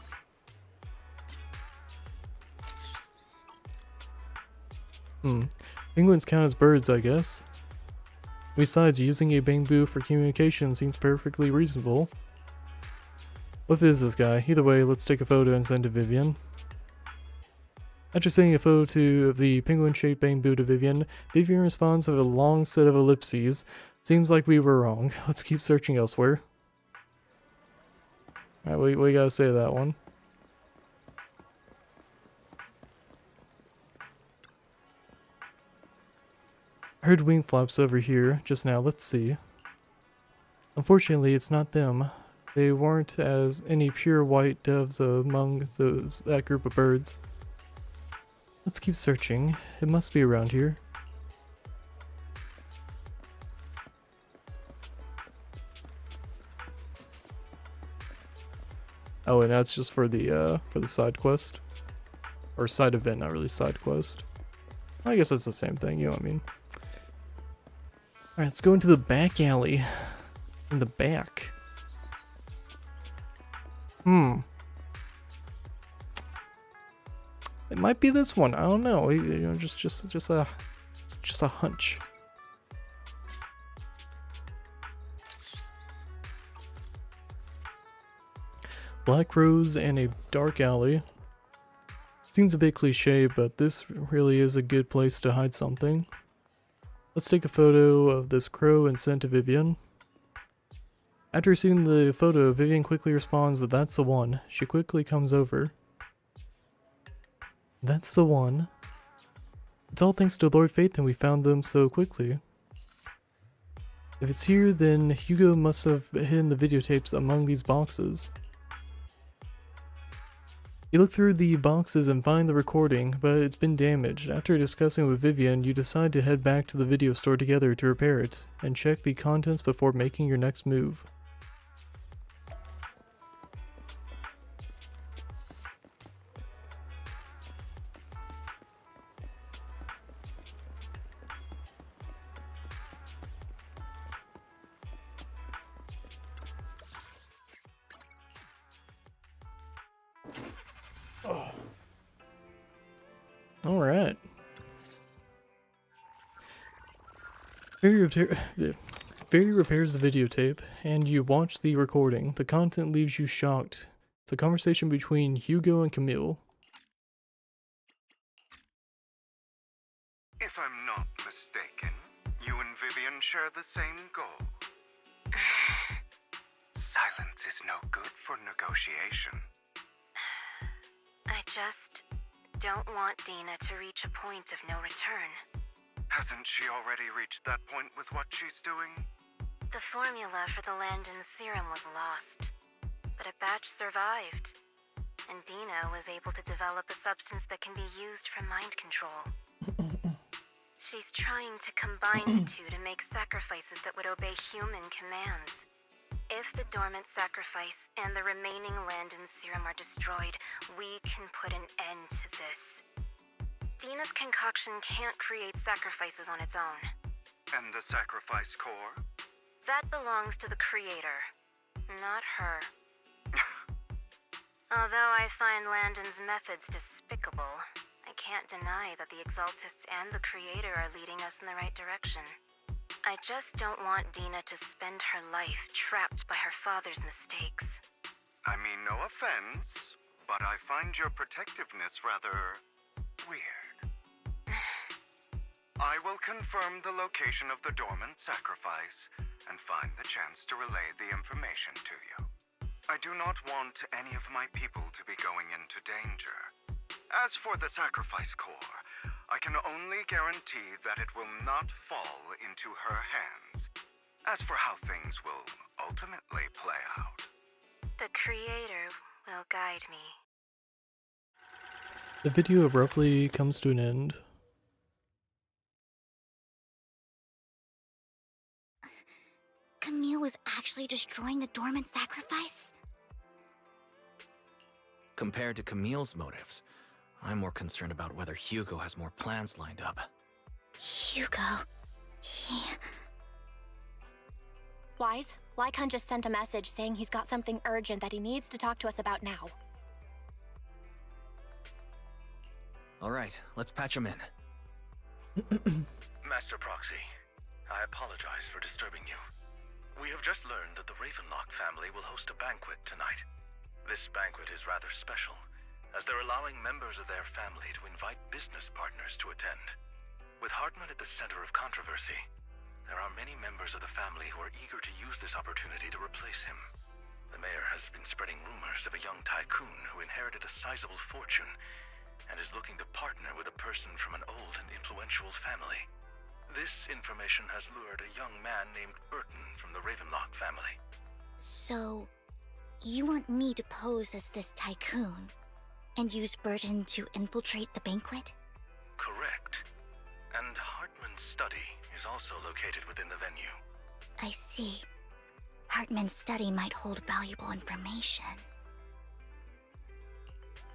Penguins count as birds, I guess. Besides, using a bamboo for communication seems perfectly reasonable. What is this guy? Either way, let's take a photo and send to Vivian. After sending a photo of the penguin-shaped bamboo to Vivian, Vivian responds with a long set of ellipses. Seems like we were wrong. Let's keep searching elsewhere. Alright, we gotta say that one. I heard wing flaps over here just now. Let's see. Unfortunately, it's not them. They weren't as any pure white doves among that group of birds. Let's keep searching. It must be around here. Oh, and that's just for the side quest. Or side event, not really side quest. I guess that's the same thing, you know what I mean. Alright, let's go into the back alley. In the back. It might be this one. I don't know. You know, just a hunch. Black rose and a dark alley. Seems a bit cliche, but this really is a good place to hide something. Let's take a photo of this crow and send to Vivian. After seeing the photo, Vivian quickly responds that that's the one. She quickly comes over. That's the one. It's all thanks to Lord Faithen we found them so quickly. If it's here, then Hugo must have hidden the videotapes among these boxes. You look through the boxes and find the recording, but it's been damaged. After discussing with Vivian, you decide to head back to the video store together to repair it, and check the contents before making your next move. Alright. Fairy repairs the videotape, and you watch the recording. The content leaves you shocked. It's a conversation between Hugo and Camille. If I'm not mistaken, you and Vivian share the same goal. Silence is no good for negotiation. I just don't want Dina to reach a point of no return. Hasn't she already reached that point with what she's doing? The formula for the Landon serum was lost, but a batch survived, and Dina was able to develop a substance that can be used for mind control. She's trying to combine the two to make sacrifices that would obey human commands. If the dormant sacrifice and the remaining Landon serum are destroyed, we can put an end to this. Dina's concoction can't create sacrifices on its own. And the sacrifice core? That belongs to the creator, not her. Although I find Landon's methods despicable, I can't deny that the Exaltists and the creator are leading us in the right direction. I just don't want Dina to spend her life trapped by her father's mistakes. I mean, no offense, but I find your protectiveness rather weird. I will confirm the location of the dormant sacrifice and find the chance to relay the information to you. I do not want any of my people to be going into danger. As for the sacrifice core, I can only guarantee that it will not fall into her hands. As for how things will ultimately play out, the creator will guide me. The video abruptly comes to an end. Camille was actually destroying the dormant sacrifice? Compared to Camille's motives, I'm more concerned about whether Hugo has more plans lined up. Hugo... Wise, Lycon just sent a message saying he's got something urgent that he needs to talk to us about now. Alright, let's patch him in. Master Proxy, I apologize for disturbing you. We have just learned that the Ravenlock family will host a banquet tonight. This banquet is rather special, as they're allowing members of their family to invite business partners to attend. With Hartman at the center of controversy, there are many members of the family who are eager to use this opportunity to replace him. The mayor has been spreading rumors of a young tycoon who inherited a sizable fortune and is looking to partner with a person from an old and influential family. This information has lured a young man named Burton from the Ravenlock family. So, you want me to pose as this tycoon and use Burton to infiltrate the banquet? Correct. And Hartman's study is also located within the venue. I see. Hartman's study might hold valuable information.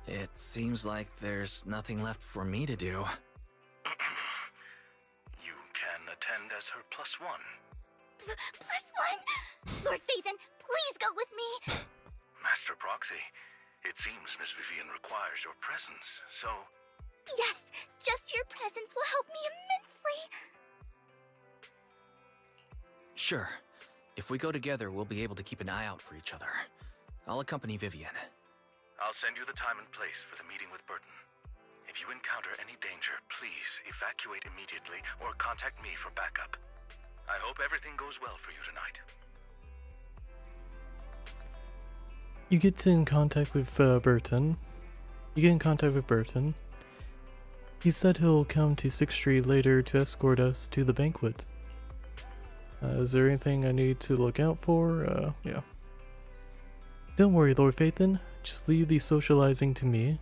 It seems like there's nothing left for me to do. You can attend as her +1. +1? Lord Phaethon, please go with me! Master Proxy, it seems Miss Vivian requires your presence, so... Yes, just your presence will help me immensely! Sure. If we go together, we'll be able to keep an eye out for each other. I'll accompany Vivian. I'll send you the time and place for the meeting with Burton. If you encounter any danger, please evacuate immediately or contact me for backup. I hope everything goes well for you tonight. You get in contact with Burton. He said he'll come to 6th Street later to escort us to the banquet. Is there anything I need to look out for? Yeah. Don't worry, Lord Phaethon. Just leave the socializing to me.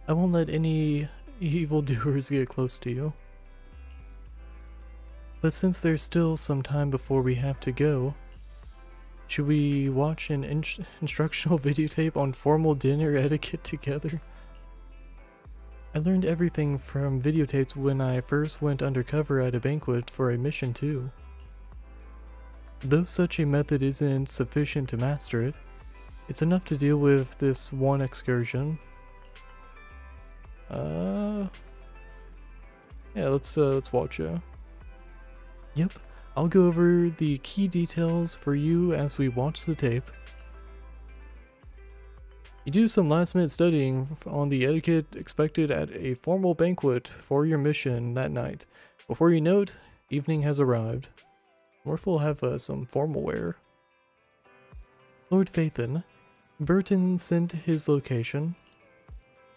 I won't let any evildoers get close to you. But since there's still some time before we have to go, should we watch an instructional videotape on formal dinner etiquette together? I learned everything from videotapes when I first went undercover at a banquet for a mission too. Though such a method isn't sufficient to master it, it's enough to deal with this one excursion. Yeah, let's watch it. Yep, I'll go over the key details for you as we watch the tape. You do some last-minute studying on the etiquette expected at a formal banquet for your mission that night. Before you know it, evening has arrived. Morph will have some formal wear. Lord Phaethon, Burton sent his location.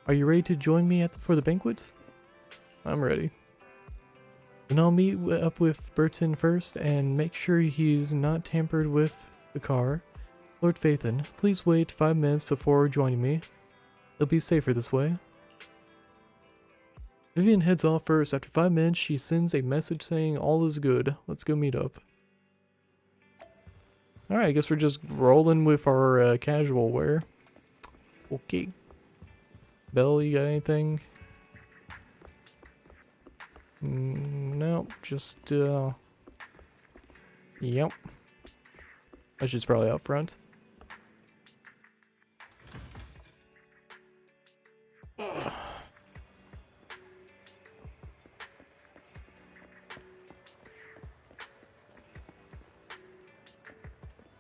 Are you ready to join me for the banquet? I'm ready. Then I'll meet up with Burton first and make sure he's not tampered with the car. Lord Phaethon, please wait 5 minutes before joining me. It'll be safer this way. Vivian heads off first. After 5 minutes, she sends a message saying all is good. Let's go meet up. Alright, I guess we're just rolling with our casual wear. Okay. Belle, you got anything? No, just, yep. She's probably out front.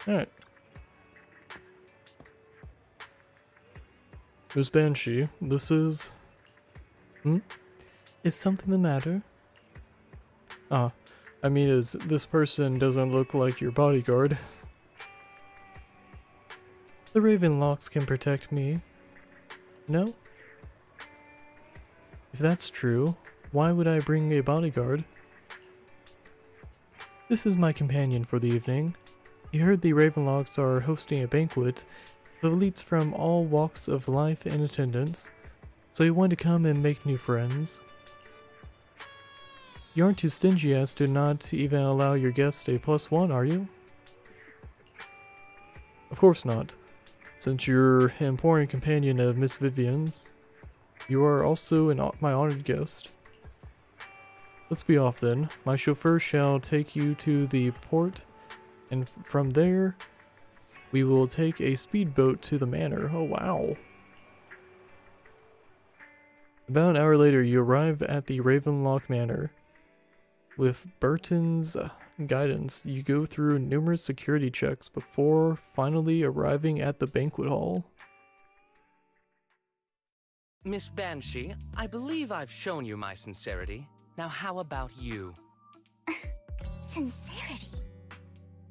Alright. Miss Banshee, this is... Is something the matter? I mean, this person doesn't look like your bodyguard. The Ravenlocks can protect me. No? If that's true, why would I bring a bodyguard? This is my companion for the evening. He heard the Ravenlocks are hosting a banquet of elites from all walks of life in attendance, so he wanted to come and make new friends. You aren't too stingy as to not even allow your guests a +1, are you? Of course not. Since you're an important companion of Miss Vivian's, you are also my honored guest. Let's be off then. My chauffeur shall take you to the port, and from there, we will take a speedboat to the manor. Oh wow. About an hour later, you arrive at the Ravenlock Manor. With Burton's guidance, you go through numerous security checks before finally arriving at the banquet hall. Miss Banshee, I believe I've shown you my sincerity. Now how about you? Sincerity?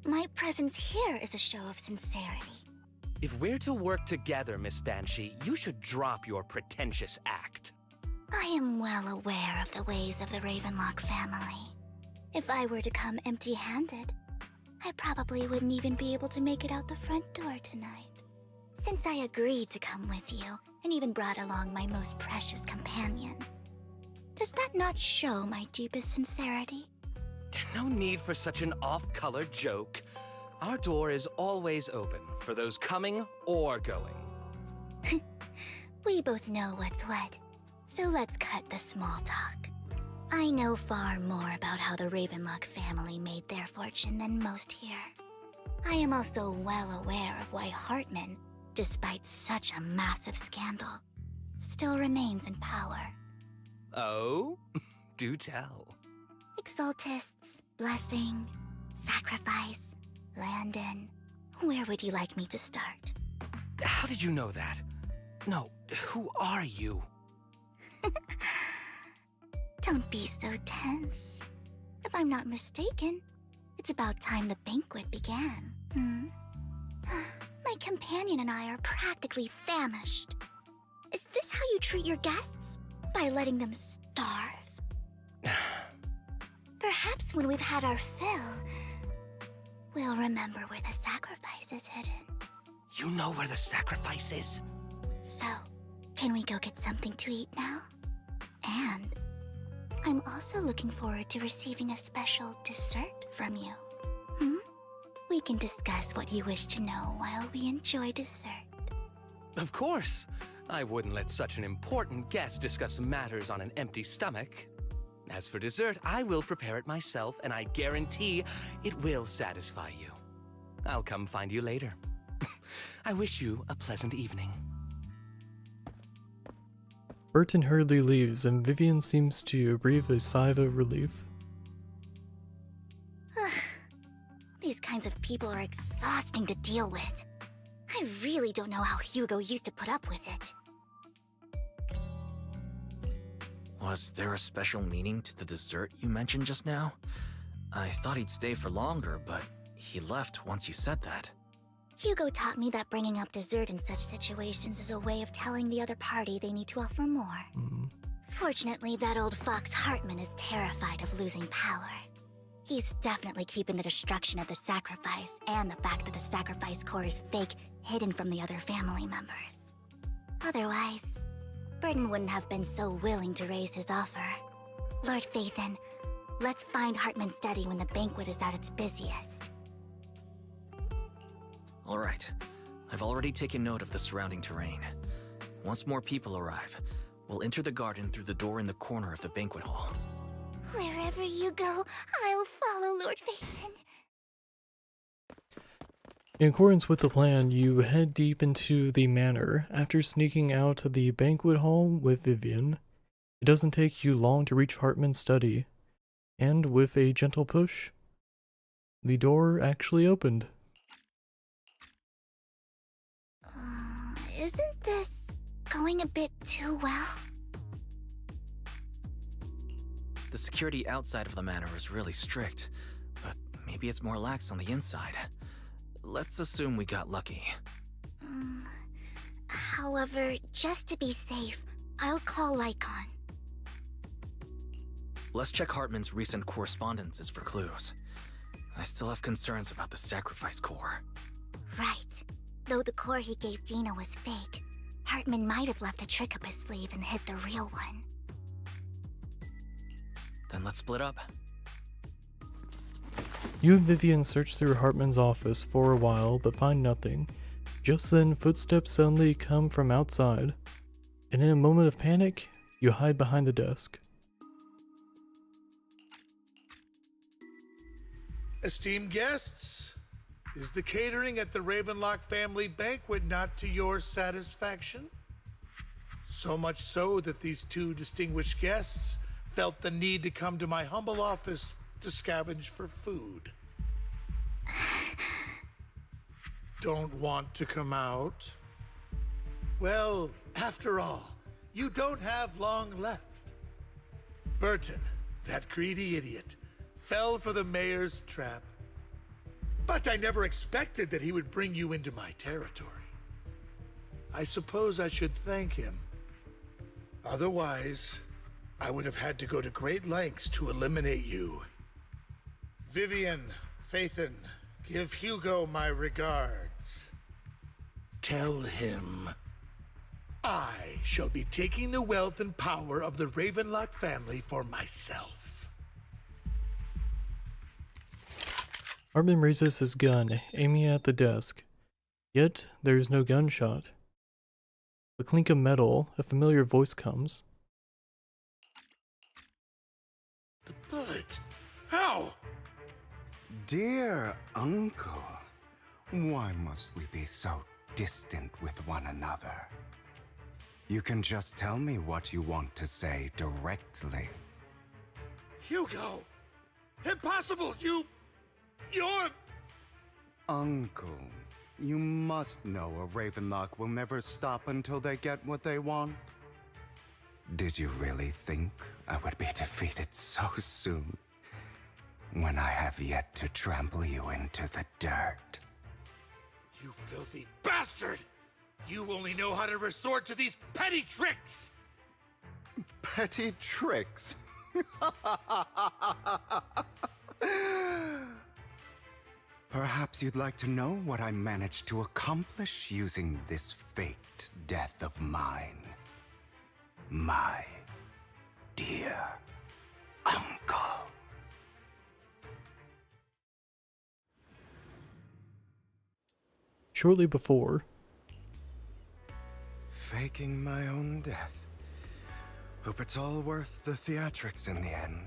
My presence here is a show of sincerity. If we're to work together, Miss Banshee, you should drop your pretentious act. I am well aware of the ways of the Ravenlock family. If I were to come empty-handed, I probably wouldn't even be able to make it out the front door tonight. Since I agreed to come with you, and even brought along my most precious companion, does that not show my deepest sincerity? No need for such an off-color joke. Our door is always open for those coming or going. We both know what's what, so let's cut the small talk. I know far more about how the Ravenlock family made their fortune than most here. I am also well aware of why Hartman, despite such a massive scandal, still remains in power. Oh? Do tell. Exaltists, blessing, sacrifice, Landon. Where would you like me to start? How did you know that? No, who are you? Don't be so tense. If I'm not mistaken, it's about time the banquet began. My companion and I are practically famished. Is this how you treat your guests? By letting them starve? Perhaps when we've had our fill, we'll remember where the sacrifice is hidden. You know where the sacrifice is? So, can we go get something to eat now? And I'm also looking forward to receiving a special dessert from you. We can discuss what you wish to know while we enjoy dessert. Of course. I wouldn't let such an important guest discuss matters on an empty stomach. As for dessert, I will prepare it myself, and I guarantee it will satisfy you. I'll come find you later. I wish you a pleasant evening. Burton hurriedly leaves, and Vivian seems to breathe a sigh of relief. These kinds of people are exhausting to deal with. I really don't know how Hugo used to put up with it. Was there a special meaning to the dessert you mentioned just now? I thought he'd stay for longer, but he left once you said that. Hugo taught me that bringing up dessert in such situations is a way of telling the other party they need to offer more. Fortunately, that old fox Hartman is terrified of losing power. He's definitely keeping the destruction of the sacrifice and the fact that the sacrifice core is fake hidden from the other family members. Otherwise, Burton wouldn't have been so willing to raise his offer. Lord Phaethon, let's find Hartman's study when the banquet is at its busiest. All right. I've already taken note of the surrounding terrain. Once more people arrive, we'll enter the garden through the door in the corner of the banquet hall. Wherever you go, I'll follow, Lord Phaethon. In accordance with the plan, you head deep into the manor. After sneaking out the banquet hall with Vivian, it doesn't take you long to reach Hartman's study, and with a gentle push, the door actually opened. Isn't this going a bit too well? The security outside of the manor is really strict, but maybe it's more lax on the inside. Let's assume we got lucky. However, just to be safe, I'll call Lycon. Let's check Hartman's recent correspondences for clues. I still have concerns about the sacrifice core. Right. Though the core he gave Dina was fake, Hartman might have left a trick up his sleeve and hid the real one. Then let's split up. You and Vivian search through Hartman's office for a while, but find nothing. Just then, footsteps suddenly come from outside, and in a moment of panic, you hide behind the desk. Esteemed guests, is the catering at the Ravenlock family banquet not to your satisfaction? So much so that these two distinguished guests felt the need to come to my humble office to scavenge for food. Don't want to come out? Well, after all, you don't have long left. Burton, that greedy idiot, fell for the mayor's trap. But I never expected that he would bring you into my territory. I suppose I should thank him. Otherwise, I would have had to go to great lengths to eliminate you. Vivian, Phaethon, give Hugo my regards. Tell him I shall be taking the wealth and power of the Ravenlock family for myself. Hartman raises his gun, aiming at the desk. Yet, there is no gunshot. The clink of metal, a familiar voice comes. The bullet? How? Dear Uncle, why must we be so distant with one another? You can just tell me what you want to say directly. Hugo! Impossible! You're... Uncle, you must know a Ravenlock will never stop until they get what they want. Did you really think I would be defeated so soon, when I have yet to trample you into the dirt? You filthy bastard! You only know how to resort to these petty tricks! Petty tricks? Perhaps you'd like to know what I managed to accomplish using this faked death of mine. My dear uncle. Shortly before, faking my own death. Hope it's all worth the theatrics in the end.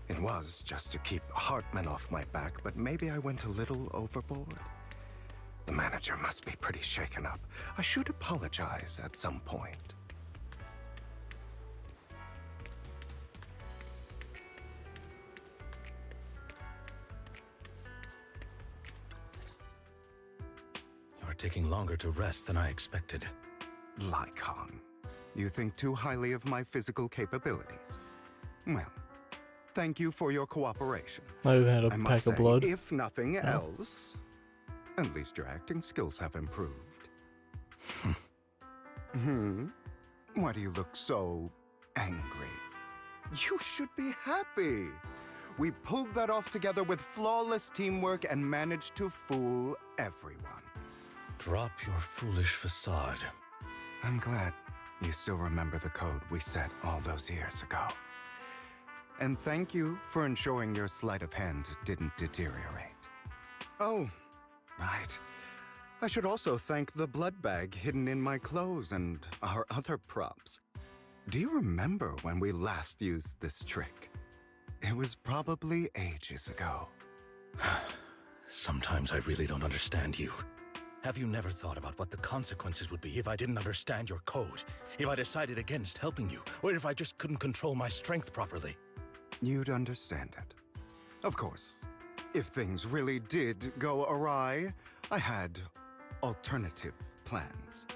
It was just to keep Hartman off my back, but maybe I went a little overboard. The manager must be pretty shaken up. I should apologize at some point. You're taking longer to rest than I expected. Lycon, you think too highly of my physical capabilities. Well, thank you for your cooperation. I've had a I must pack say, of blood. if nothing else, at least your acting skills have improved. Why do you look so angry? You should be happy. We pulled that off together with flawless teamwork and managed to fool everyone. Drop your foolish facade. I'm glad you still remember the code we set all those years ago. And thank you for ensuring your sleight of hand didn't deteriorate. Oh, right. I should also thank the blood bag hidden in my clothes and our other props. Do you remember when we last used this trick? It was probably ages ago. Sometimes I really don't understand you. Have you never thought about what the consequences would be if I didn't understand your code? If I decided against helping you? Or if I just couldn't control my strength properly? You'd understand it. Of course, if things really did go awry, I had alternative plans.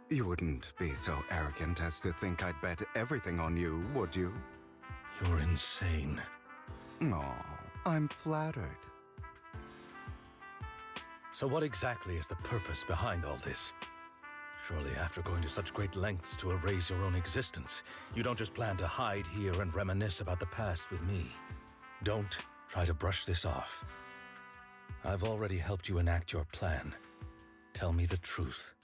You wouldn't be so arrogant as to think I'd bet everything on you, would you? You're insane. Aw, I'm flattered. So what exactly is the purpose behind all this? Surely after going to such great lengths to erase your own existence, you don't just plan to hide here and reminisce about the past with me. Don't try to brush this off. I've already helped you enact your plan. Tell me the truth.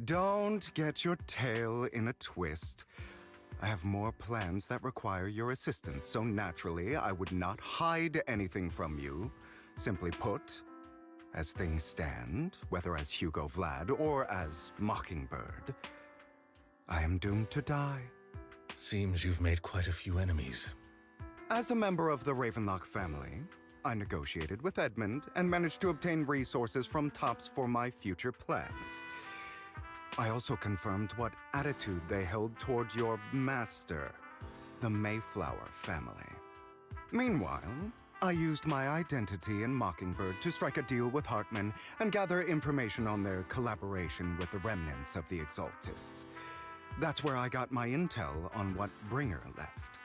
Don't get your tail in a twist. I have more plans that require your assistance, so naturally I would not hide anything from you. Simply put, as things stand, whether as Hugo Vlad or as Mockingbird, I am doomed to die. Seems you've made quite a few enemies. As a member of the Ravenlock family, I negotiated with Edmund and managed to obtain resources from Tops for my future plans. I also confirmed what attitude they held toward your master, the Mayflower family. Meanwhile, I used my identity in Mockingbird to strike a deal with Hartman and gather information on their collaboration with the remnants of the Exaltists. That's where I got my intel on what Bringer left.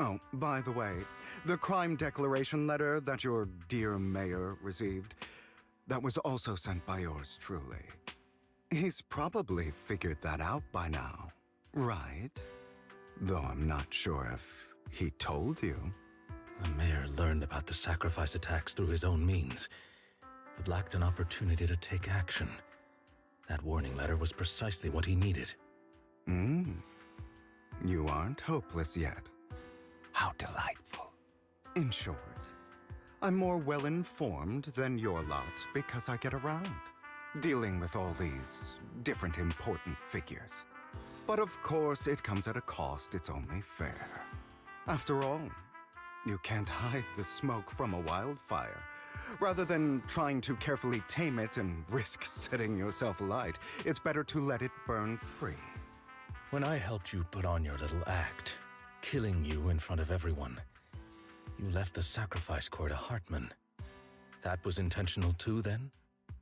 Oh, by the way, the crime declaration letter that your dear mayor received, that was also sent by yours truly. He's probably figured that out by now, right? Though I'm not sure if he told you. The mayor learned about the sacrifice attacks through his own means, but lacked an opportunity to take action. That warning letter was precisely what he needed. You aren't hopeless yet. How delightful. In short, I'm more well-informed than your lot because I get around, dealing with all these different important figures. But of course, it comes at a cost. It's only fair. After all, you can't hide the smoke from a wildfire. Rather than trying to carefully tame it and risk setting yourself alight, it's better to let it burn free. When I helped you put on your little act, killing you in front of everyone, you left the sacrifice core to Hartman. That was intentional too, then?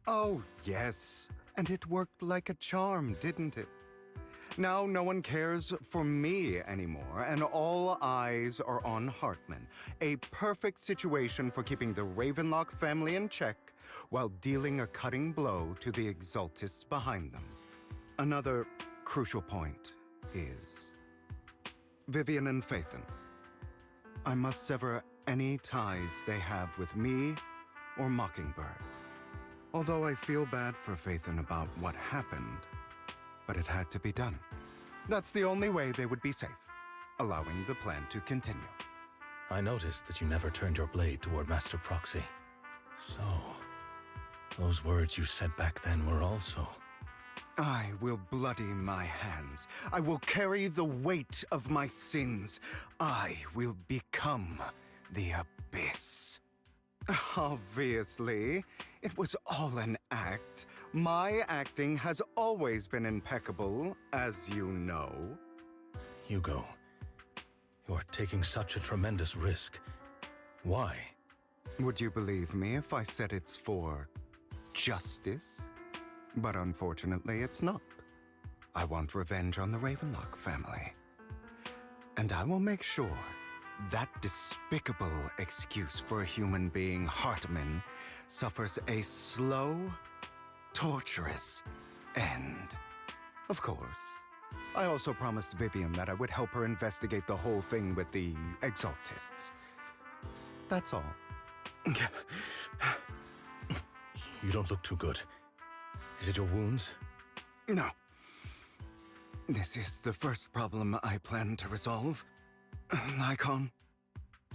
Oh, yes. And it worked like a charm, didn't it? Now no one cares for me anymore, and all eyes are on Hartman. A perfect situation for keeping the Ravenlock family in check while dealing a cutting blow to the Exaltists behind them. Another crucial point is Vivian and Phaethon. I must sever any ties they have with me or Mockingbird. Although I feel bad for Phaethon about what happened, but it had to be done. That's the only way they would be safe, allowing the plan to continue. I noticed that you never turned your blade toward Master Proxy. So, those words you said back then were also... I will bloody my hands. I will carry the weight of my sins. I will become the Abyss. Obviously, it was all an act. My acting has always been impeccable, as you know. Hugo, you're taking such a tremendous risk. Why? Would you believe me if I said it's for justice? But unfortunately, it's not. I want revenge on the Ravenlock family. And I will make sure that despicable excuse for a human being, Hartman, suffers a slow, torturous end. Of course, I also promised Vivian that I would help her investigate the whole thing with the Exaltists. That's all. You don't look too good. Is it your wounds? No. This is the first problem I plan to resolve. Lycon,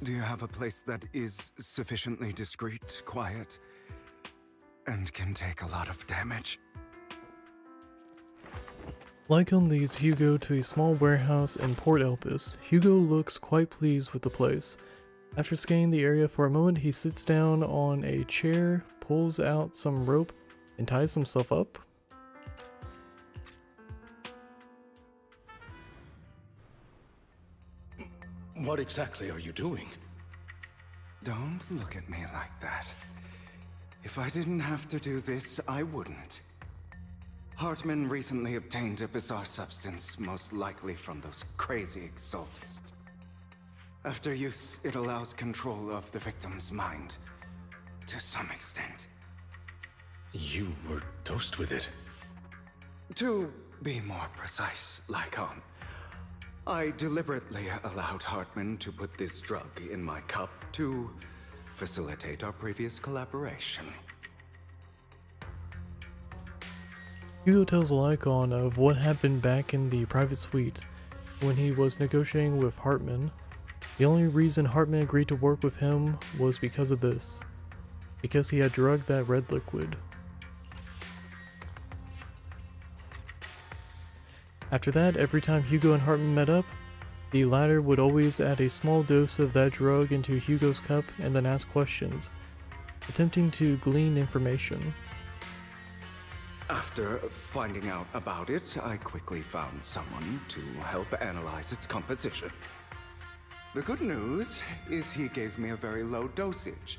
do you have a place that is sufficiently discreet, quiet, and can take a lot of damage? Lycon leads Hugo to a small warehouse in Port Elpis. Hugo looks quite pleased with the place. After scanning the area for a moment, he sits down on a chair, pulls out some rope, and ties himself up. What exactly are you doing? Don't look at me like that. If I didn't have to do this, I wouldn't. Hartman recently obtained a bizarre substance, most likely from those crazy Exaltists. After use, it allows control of the victim's mind, to some extent. You were dosed with it? To be more precise, Lycon, I deliberately allowed Hartman to put this drug in my cup to facilitate our previous collaboration. Hugo tells Lycon of what happened back in the private suite when he was negotiating with Hartman. The only reason Hartman agreed to work with him was because of this. Because he had drugged that red liquid. After that, every time Hugo and Hartman met up, the latter would always add a small dose of that drug into Hugo's cup and then ask questions, attempting to glean information. After finding out about it, I quickly found someone to help analyze its composition. The good news is he gave me a very low dosage,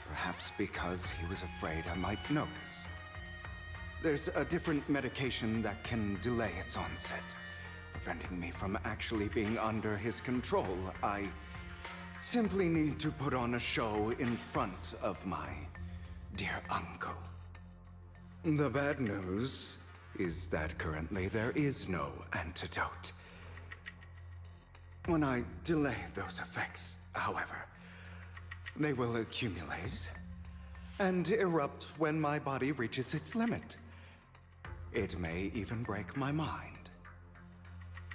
perhaps because he was afraid I might notice. There's a different medication that can delay its onset, preventing me from actually being under his control. I simply need to put on a show in front of my dear uncle. The bad news is that currently there is no antidote. When I delay those effects, however, they will accumulate and erupt when my body reaches its limit. It may even break my mind.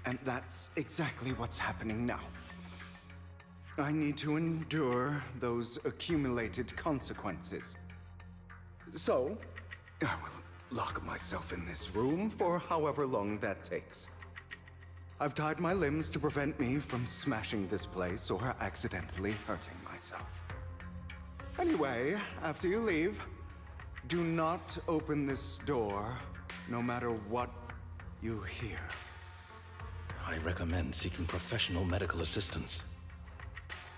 And that's exactly what's happening now. I need to endure those accumulated consequences. So, I will lock myself in this room for however long that takes. I've tied my limbs to prevent me from smashing this place or accidentally hurting myself. Anyway, after you leave, do not open this door, no matter what you hear. I recommend seeking professional medical assistance.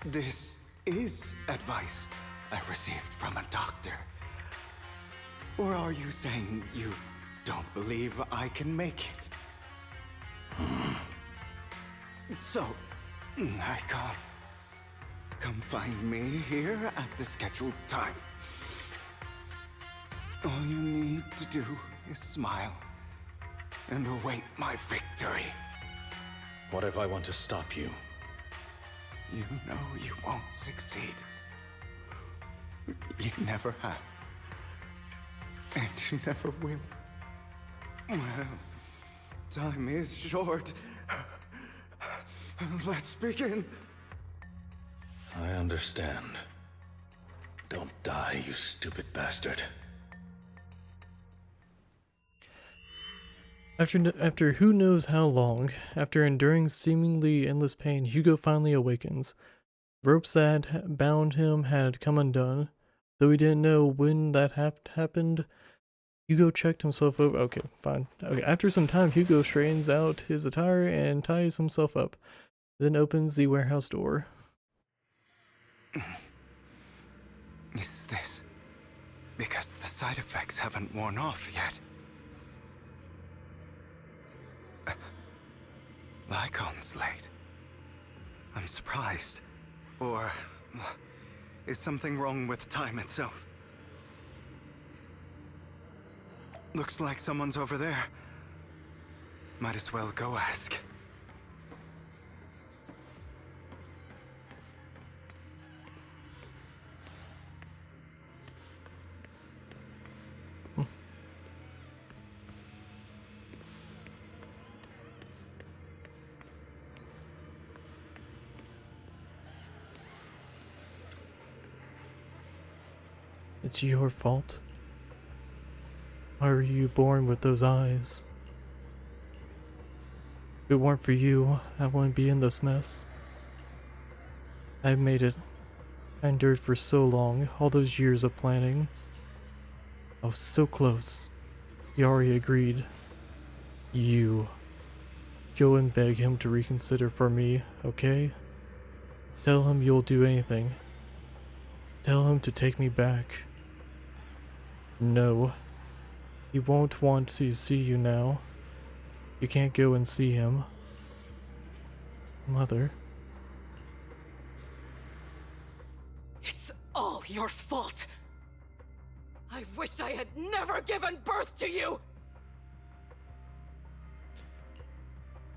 This is advice I received from a doctor. Or are you saying you don't believe I can make it? So, I can't. Come find me here at the scheduled time. All you need to do is smile and await my victory. What if I want to stop you? You know you won't succeed. You never have. And you never will. Well, time is short. Let's begin. I understand. Don't die, you stupid bastard. After who knows how long, after enduring seemingly endless pain, Hugo finally awakens. Ropes that bound him had come undone. Though he didn't know when that happened, Hugo checked himself over. Okay, fine. Okay, after some time, Hugo straightens out his attire and ties himself up, then opens the warehouse door. Is this because the side effects haven't worn off yet? Lycon's late. I'm surprised. Or is something wrong with time itself? Looks like someone's over there. Might as well go ask. It's your fault. Why were you born with those eyes? If it weren't for you, I wouldn't be in this mess. I made it. I endured for so long, all those years of planning. I was so close. Yari agreed. You. Go and beg him to reconsider for me, okay? Tell him you'll do anything. Tell him to take me back. No. He won't want to see you now. You can't go and see him. Mother. It's all your fault. I wish I had never given birth to you!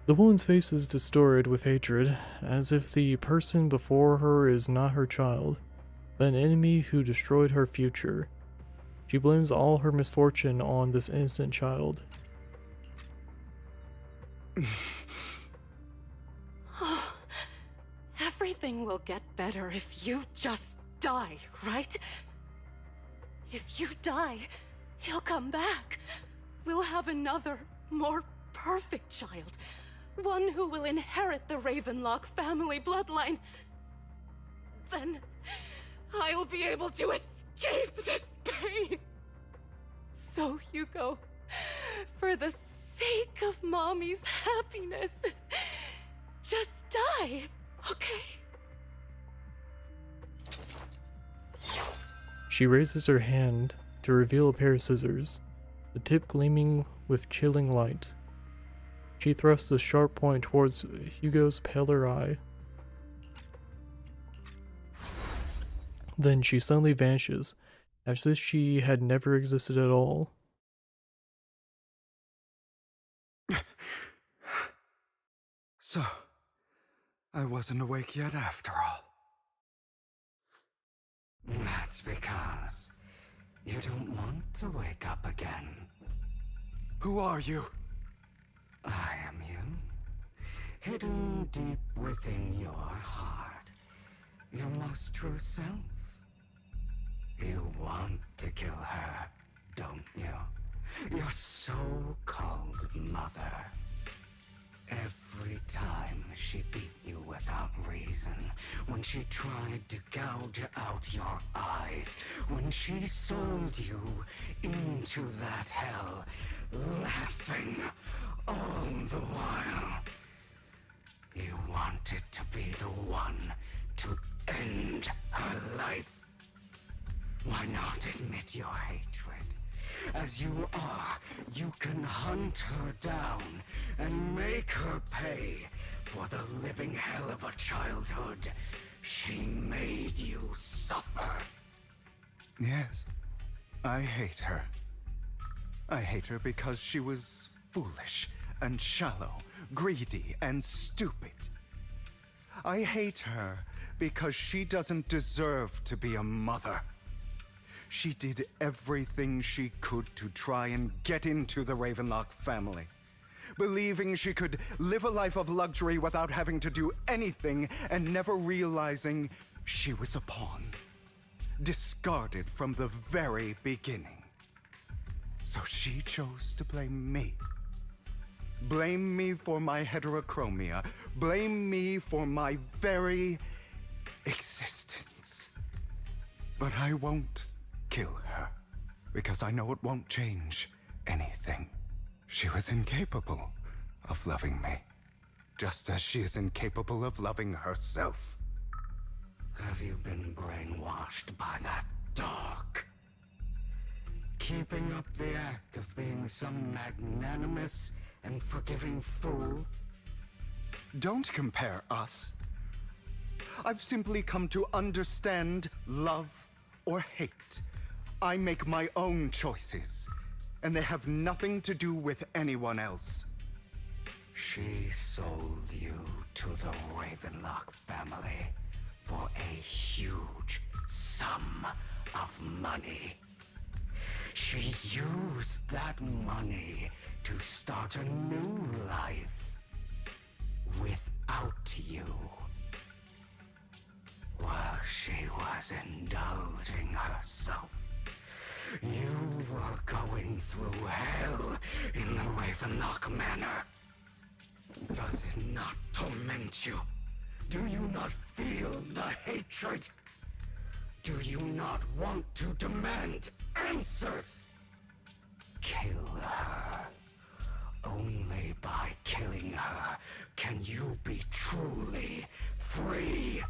The woman's face is distorted with hatred, as if the person before her is not her child, but an enemy who destroyed her future. She blames all her misfortune on this innocent child. Everything will get better if you just die, right? If you die, he'll come back. We'll have another, more perfect child. One who will inherit the Ravenlock family bloodline. Then I'll be able to escape this pain. So, Hugo, for the sake of Mommy's happiness, just die, okay? She raises her hand to reveal a pair of scissors, the tip gleaming with chilling light. She thrusts a sharp point towards Hugo's paler eye. Then she suddenly vanishes, as if she had never existed at all. So, I wasn't awake yet after all. That's because you don't want to wake up again. Who are you? I am you. Hidden deep within your heart. Your most true self. You want to kill her, don't you? Your so-called mother. Every time she beat you without reason, when she tried to gouge out your eyes, when she sold you into that hell, laughing all the while. You wanted to be the one to end her life. Why not admit your hatred? As you are, you can hunt her down and make her pay for the living hell of a childhood she made you suffer. Yes, I hate her. I hate her because she was foolish and shallow, greedy and stupid. I hate her because she doesn't deserve to be a mother. She did everything she could to try and get into the Ravenlock family, believing she could live a life of luxury without having to do anything and never realizing she was a pawn, discarded from the very beginning. So she chose to blame me. Blame me for my heterochromia. Blame me for my very existence. But I won't kill her, because I know it won't change anything. She was incapable of loving me, just as she is incapable of loving herself. Have you been brainwashed by that dog? Keeping up the act of being some magnanimous and forgiving fool? Don't compare us. I've simply come to understand love or hate. I make my own choices, and they have nothing to do with anyone else. She sold you to the Ravenlock family for a huge sum of money. She used that money to start a new life without you. While she was indulging herself, you were going through hell in the Ravenlock Manor. Does it not torment you? Do you not feel the hatred? Do you not want to demand answers? Kill her. Only by killing her can you be truly free.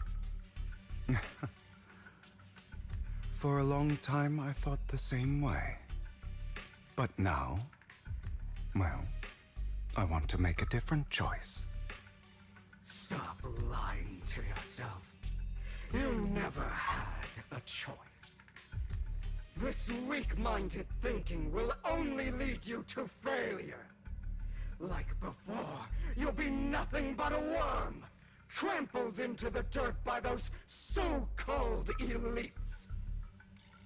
For a long time, I thought the same way. But now, well, I want to make a different choice. Stop lying to yourself. You never had a choice. This weak-minded thinking will only lead you to failure. Like before, you'll be nothing but a worm, trampled into the dirt by those so-called elites.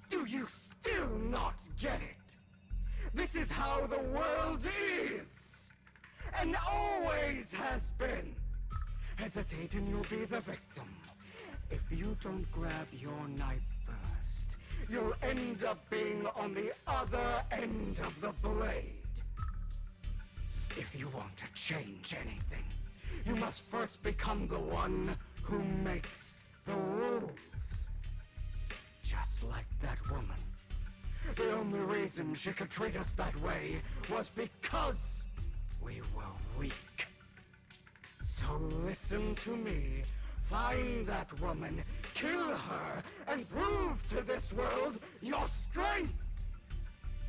Do you still not get it? This is how the world is, and always has been. Hesitate and you'll be the victim. If you don't grab your knife first, you'll end up being on the other end of the blade. If you want to change anything, you must first become the one who makes the rules. Just like that woman. The only reason she could treat us that way was because we were weak. So listen to me. Find that woman, kill her, and prove to this world your strength.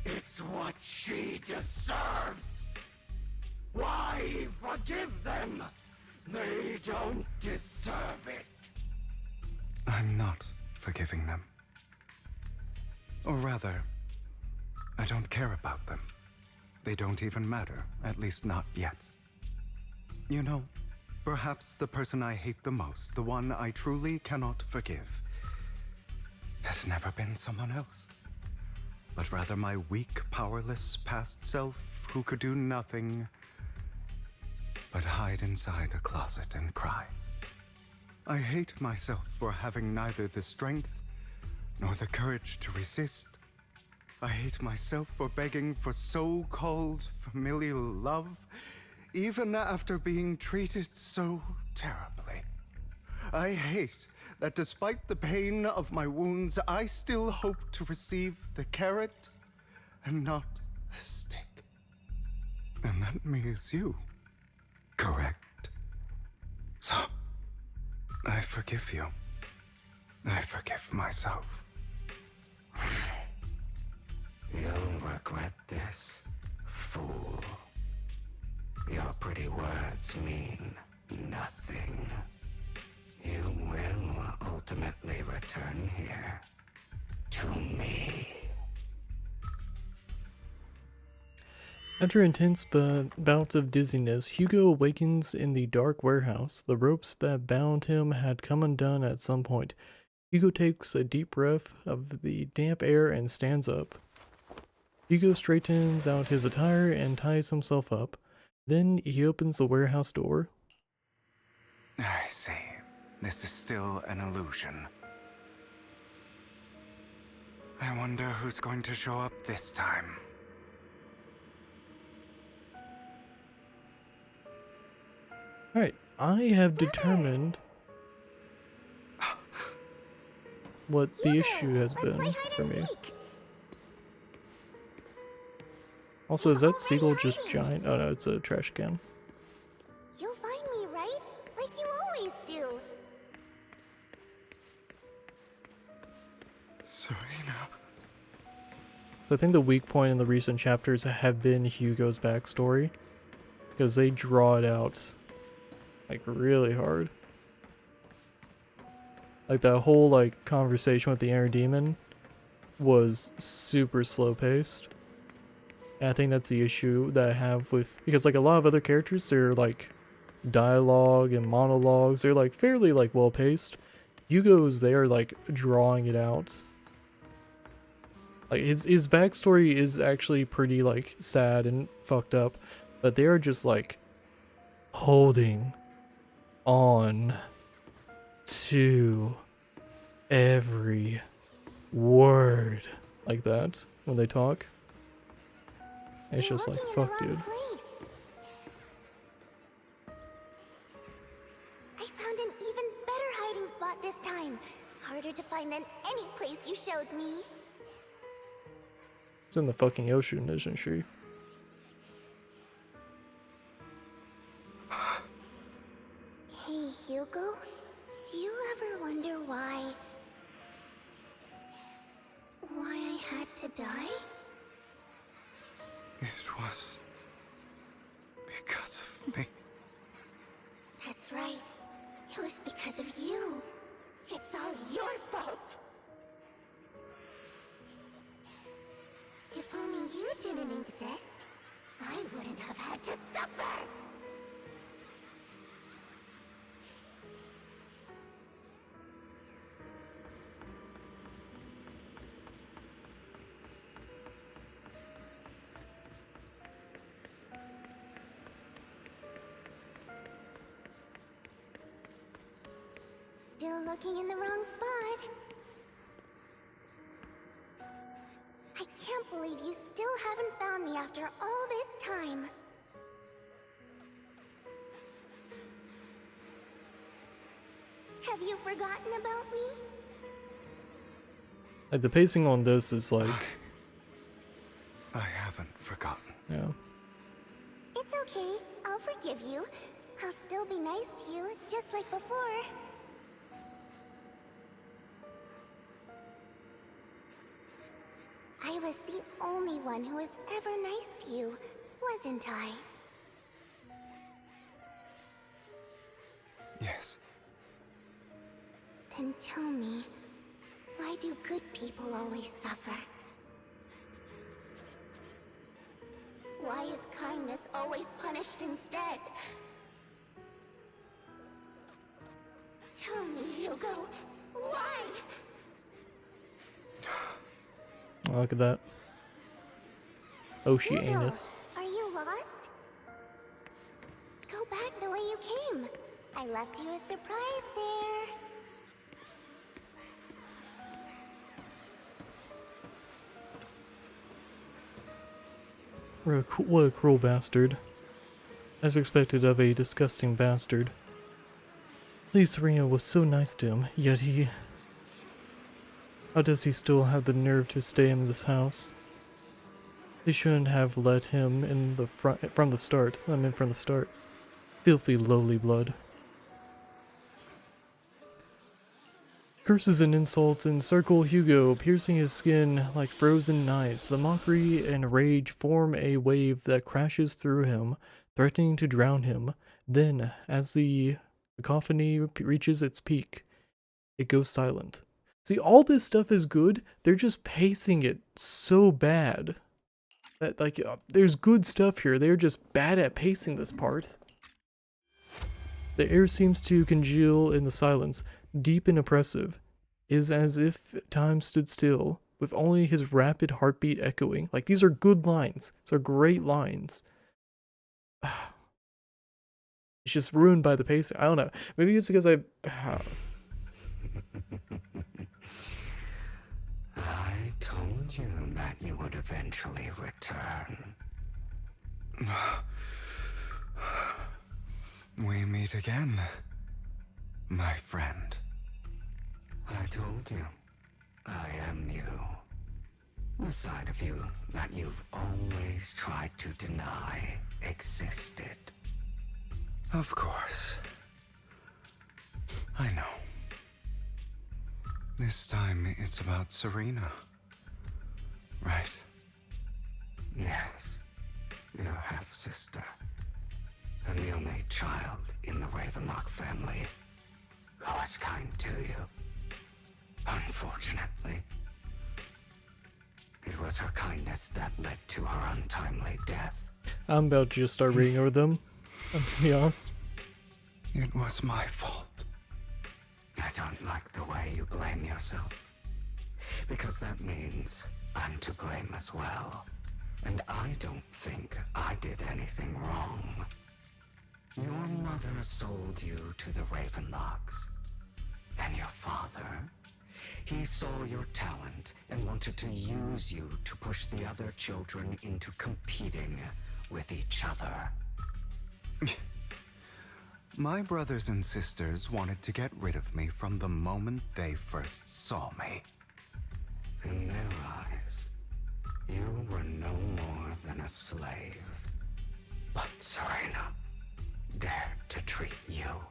It's what she deserves. Why forgive them. They don't deserve it. I'm not forgiving them. Or rather, I don't care about them. They don't even matter, at least not yet. You know, perhaps the person I hate the most, the one I truly cannot forgive, has never been someone else, but rather my weak, powerless past self who could do nothing but hide inside a closet and cry. I hate myself for having neither the strength nor the courage to resist. I hate myself for begging for so-called familial love, even after being treated so terribly. I hate that despite the pain of my wounds, I still hope to receive the carrot and not the stick. And that means you, correct? So, I forgive you. I forgive myself. You'll regret this, fool. Your pretty words mean nothing. You will ultimately return here to me. After intense bouts of dizziness, Hugo awakens in the dark warehouse. The ropes that bound him had come undone at some point. Hugo takes a deep breath of the damp air and stands up. Hugo straightens out his attire and ties himself up. Then he opens the warehouse door. I see. This is still an illusion. I wonder who's going to show up this time. Alright, I have determined what the issue has been for me. Also, is that seagull just giant? Oh no, it's a trash can. You'll find me, right? Like you always do. Serena. So I think the weak point in the recent chapters have been Hugo's backstory, because they draw it out like really hard. Like that whole like conversation with the inner demon was super slow paced. And I think that's the issue that I have with, because like a lot of other characters, they're like dialogue and monologues, they're like fairly like well paced. Hugo's there like drawing it out. Like his backstory is actually pretty like sad and fucked up, but they are just like holding on to every word like that when they talk. It's just like, fuck, dude. I found an even better hiding spot this time. Harder to find than any place you showed me. It's in the fucking ocean, isn't she? Hey, Hugo. Do you ever wonder why I had to die? It was because of me. That's right. It was because of you. It's all your fault. If only you didn't exist, I wouldn't have had to suffer. Still looking in the wrong spot. I can't believe you still haven't found me after all this time. Have you forgotten about me? Like the pacing on this is like, I haven't forgotten. yeah. It's okay. I'll forgive you. I'll still be nice to you, just like before. I was the only one who was ever nice to you, wasn't I? And tell me, why do good people always suffer? Why is kindness always punished instead? Tell me, Hugo, why? Oh, look at that. Oceanus. Are you lost? Go back the way you came. I left you a surprise there. What a cruel bastard. As expected of a disgusting bastard. At least Serena was so nice to him, yet he... How does he still have the nerve to stay in this house? They shouldn't have let him in the front from the start. Filthy lowly blood. Curses and insults encircle Hugo, piercing his skin like frozen knives. The mockery and rage form a wave that crashes through him, threatening to drown him. Then, as the cacophony reaches its peak, it goes silent. See, all this stuff is good, they're just pacing it so bad. That, like, there's good stuff here, they're just bad at pacing this part. The air seems to congeal in the silence, deep and oppressive. It is as if time stood still, with only his rapid heartbeat echoing. Like, these are good lines. These are great lines. It's just ruined by the pacing. I don't know. Maybe it's because I told you that you would eventually return. We meet again, my friend. I told you, I am you. The side of you that you've always tried to deny existed. Of course. I know. This time it's about Serena. Right? Yes. Your half-sister. And the only child in the Ravenlock family who was kind to you. Unfortunately, it was her kindness that led to her untimely death. I'm about to just start reading over them. I'm gonna be honest. It was my fault. I don't like the way you blame yourself. Because that means I'm to blame as well. And I don't think I did anything wrong. Your mother sold you to the Ravenlocks. And your father, he saw your talent and wanted to use you to push the other children into competing with each other. My brothers and sisters wanted to get rid of me from the moment they first saw me. In their eyes, you were no more than a slave. But Serena dared to treat you,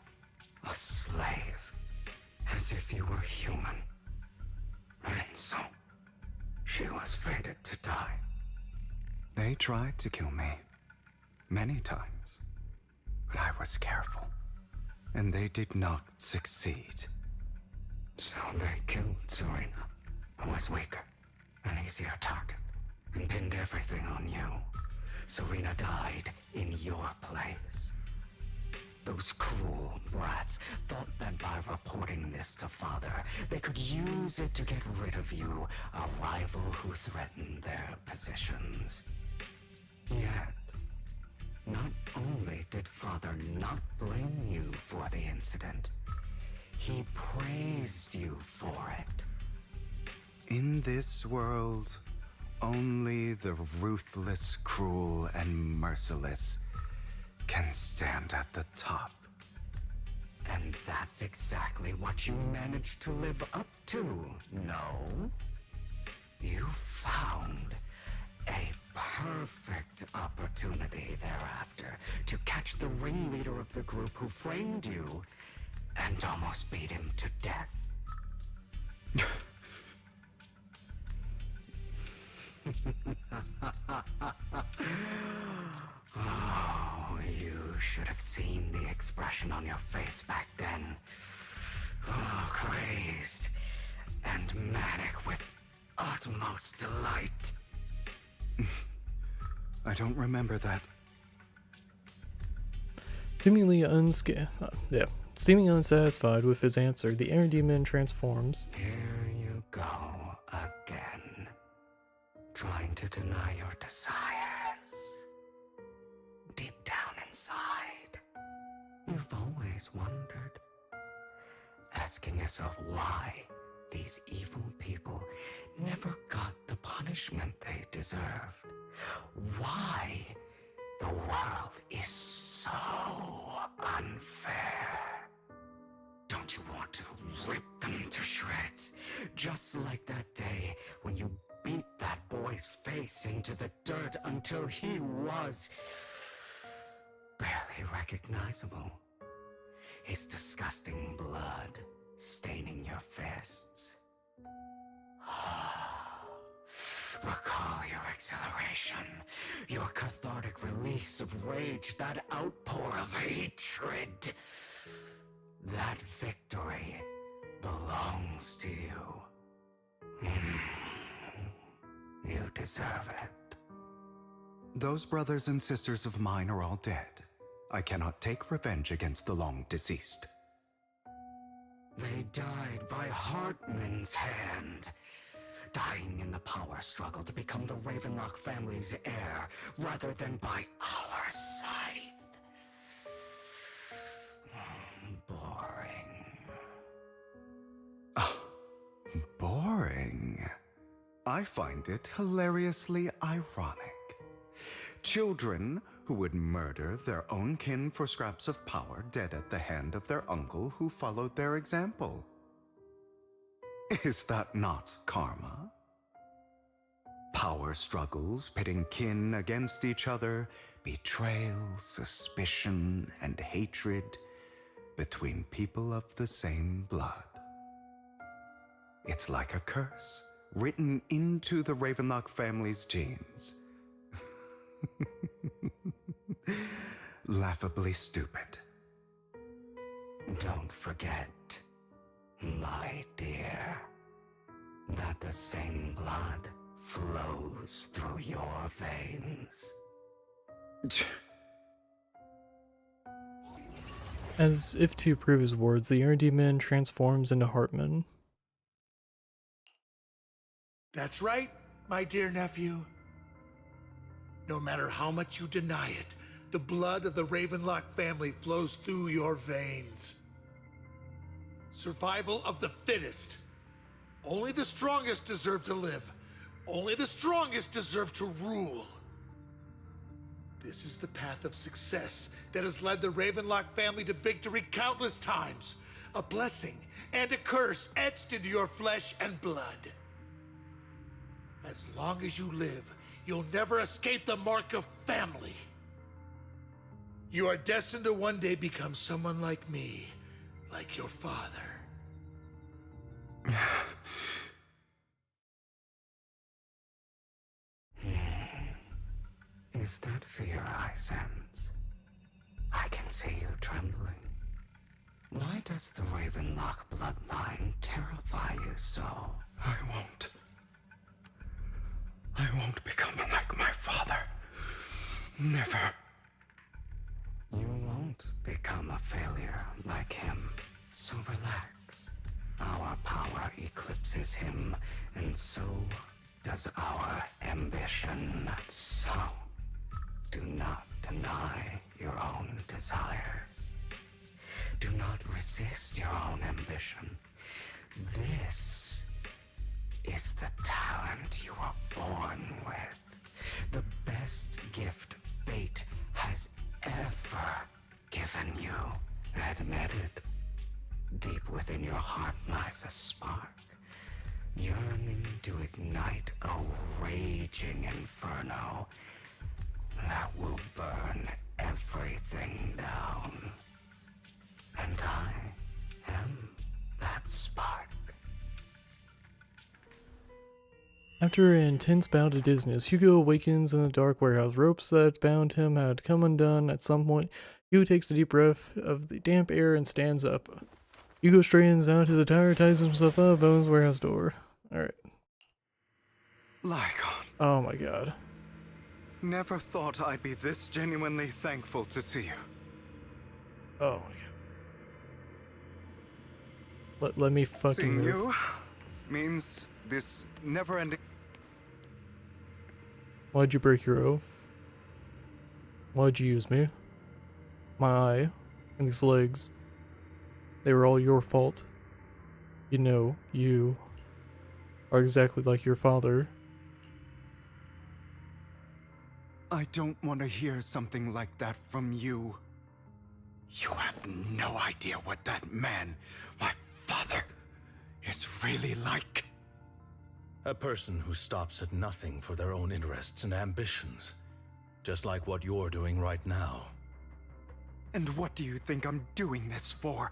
a slave, as if you were human. And so, she was fated to die. They tried to kill me many times, but I was careful, and they did not succeed. So they killed Serena, who was weaker, an easier target, and pinned everything on you. Serena died in your place. Those cruel brats thought that by reporting this to Father, they could use it to get rid of you, a rival who threatened their positions. Yet, not only did Father not blame you for the incident, he praised you for it. In this world, only the ruthless, cruel, and merciless can stand at the top. And that's exactly what you managed to live up to, no? You found a perfect opportunity thereafter to catch the ringleader of the group who framed you and almost beat him to death. Oh, you should have seen the expression on your face back then. crazed and manic with utmost delight. I don't remember that. Seemingly unsatisfied with his answer, the air demon transforms. Here you go again, trying to deny your desires. Deep down inside, you've always wondered, asking yourself why these evil people never got the punishment they deserved. Why the world is so unfair. Don't you want to rip them to shreds? Just like that day when you beat that boy's face into the dirt until he was barely recognizable. His disgusting blood staining your fists. Recall your exhilaration, your cathartic release of rage, that outpour of hatred. That victory belongs to you. You deserve it. Those brothers and sisters of mine are all dead. I cannot take revenge against the long deceased. They died by Hartman's hand, dying in the power struggle to become the Ravenlock family's heir, rather than by our scythe. Boring. Boring. I find it hilariously ironic. Children who would murder their own kin for scraps of power dead at the hand of their uncle who followed their example. Is that not karma? Power struggles pitting kin against each other, betrayal, suspicion, and hatred between people of the same blood. It's like a curse written into the Ravenlock family's genes. Laughably stupid. Don't forget, my dear, that the same blood flows through your veins. As if to prove his words, the air demon transforms into Hartman. That's right, my dear nephew. No matter how much you deny it, the blood of the Ravenlock family flows through your veins. Survival of the fittest. Only the strongest deserve to live. Only the strongest deserve to rule. This is the path of success that has led the Ravenlock family to victory countless times. A blessing and a curse etched into your flesh and blood. As long as you live, you'll never escape the mark of family. You are destined to one day become someone like me, like your father. Is that fear I sense? I can see you trembling. Why does the Ravenlock bloodline terrify you so? I won't become like my father. Never. You won't become a failure like him, so relax. Our power eclipses him, and so does our ambition. So, do not deny your own desires. Do not resist your own ambition. This is the talent you were born with. The best gift fate has ever given you. Admit it. Deep within your heart lies a spark, yearning to ignite a raging inferno that will burn everything down. And I am that spark. After an intense bout of dizziness, Hugo awakens in the dark warehouse. Ropes that bound him had come undone. At some point, Hugo takes a deep breath of the damp air and stands up. Hugo straightens out his attire, ties himself up, opens the warehouse door. Alright. Lycon. Oh my god. Never thought I'd be this genuinely thankful to see you. Oh my god. Let me fucking Seeing move. you means this never-ending... Why'd you break your oath? Why'd you use me? My eye and these legs. They were all your fault. You know, you are exactly like your father. I don't want to hear something like that from you. You have no idea what that man, my father, is really like. A person who stops at nothing for their own interests and ambitions. Just like what you're doing right now. And what do you think I'm doing this for?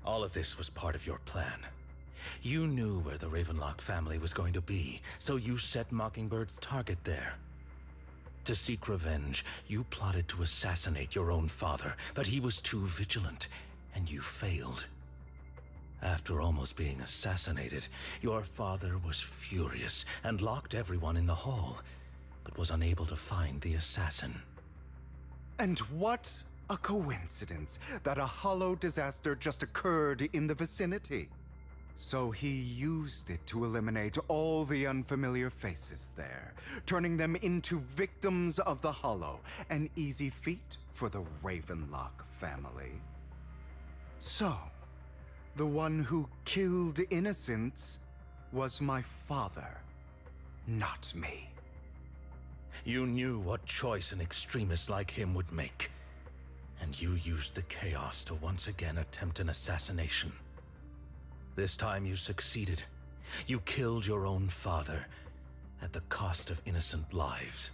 All of this was part of your plan. You knew where the Ravenlock family was going to be, so you set Mockingbird's target there. To seek revenge, you plotted to assassinate your own father, but he was too vigilant, and you failed. After almost being assassinated, your father was furious and locked everyone in the hall, but was unable to find the assassin. And what a coincidence that a hollow disaster just occurred in the vicinity. So he used it to eliminate all the unfamiliar faces there, turning them into victims of the hollow, an easy feat for the Ravenlock family. So, the one who killed innocents was my father, not me. You knew what choice an extremist like him would make, and you used the chaos to once again attempt an assassination. This time you succeeded. You killed your own father, at the cost of innocent lives.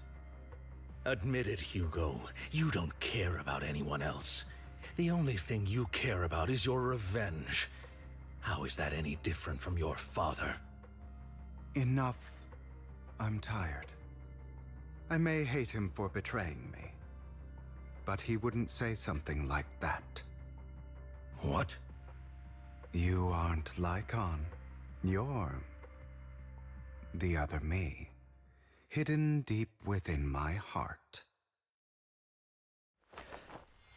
Admit it, Hugo. You don't care about anyone else. The only thing you care about is your revenge. How is that any different from your father? Enough. I'm tired. I may hate him for betraying me, but he wouldn't say something like that. What? You aren't Lycon. You're the other me, hidden deep within my heart.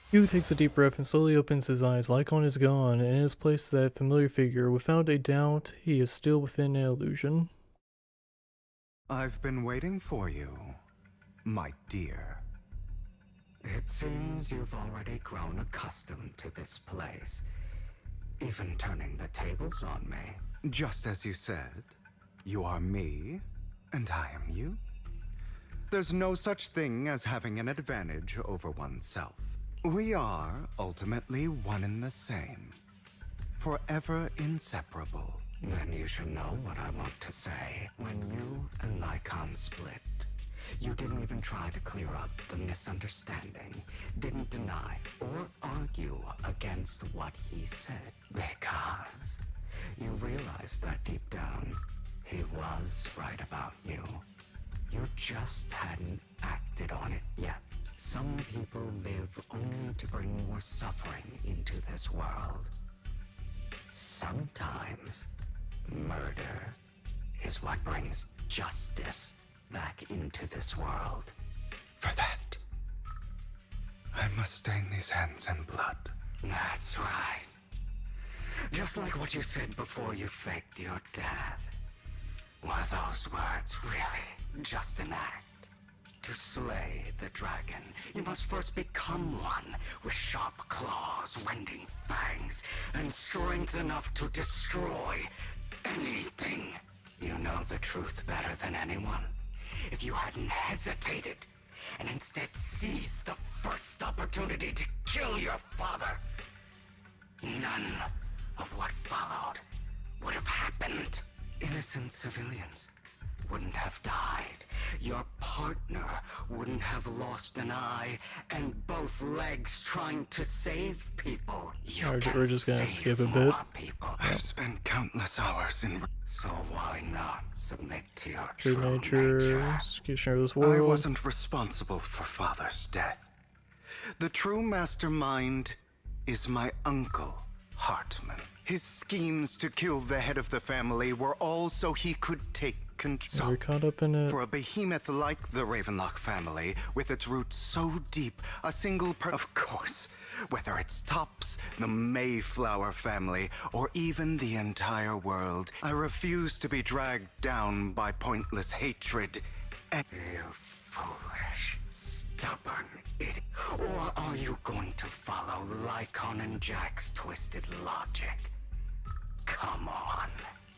Hugo takes a deep breath and slowly opens his eyes. Lycon is gone, and in his place that familiar figure. Without a doubt, he is still within an illusion. I've been waiting for you, my dear. It seems you've already grown accustomed to this place, even turning the tables on me. Just as you said, you are me, and I am you. There's no such thing as having an advantage over oneself. We are ultimately one and the same, forever inseparable. Then you should know what I want to say. When you and Lycon split, you didn't even try to clear up the misunderstanding, didn't deny or argue against what he said, because you realized that deep down, he was right about you. You just hadn't acted on it yet. Some people live only to bring more suffering into this world. Sometimes, murder is what brings justice back into this world. For that, I must stain these hands in blood. That's right. Just like what you said before you faked your death. Were those words really just an act? To slay the dragon, you must first become one with sharp claws, rending fangs, and strength enough to destroy anything. You know the truth better than anyone. If you hadn't hesitated, and instead seized the first opportunity to kill your father, none of what followed would have happened. Innocent civilians wouldn't have died. Your partner wouldn't have lost an eye and both legs trying to save people. Alright, we're just gonna skip a bit. I've spent countless hours in... So why not submit to your True nature, executioner of this world. I wasn't responsible for Father's death. The true mastermind is my uncle, Hartman. His schemes to kill the head of the family were all so he could take control. We're caught up in it. For a behemoth like the Ravenlock family, with its roots so deep, a single of course, whether it's Tops, the Mayflower family, or even the entire world, I refuse to be dragged down by pointless hatred and... You foolish, stubborn idiot. Or are you going to follow Lycon and Jack's twisted logic? Come on.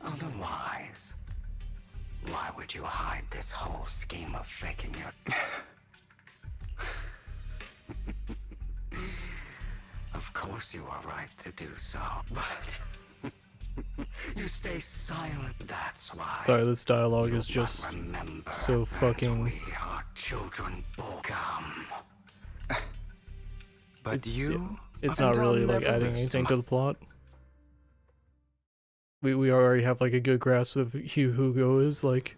Otherwise, why would you hide this whole scheme of faking your... Of course you are right to do so, but you stay silent, that's why. Sorry, this dialogue is just so fucking... We are children come. But it's not really like adding anything to the plot. We already have like a good grasp of who Hugo is, like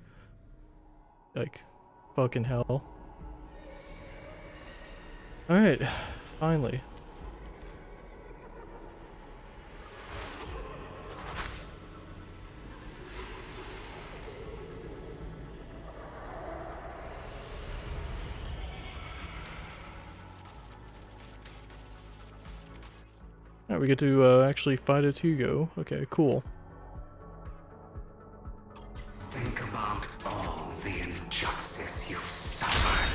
fucking hell. Alright, finally. Alright, we get to actually fight as Hugo. Okay, cool. Think about all the injustice you've suffered.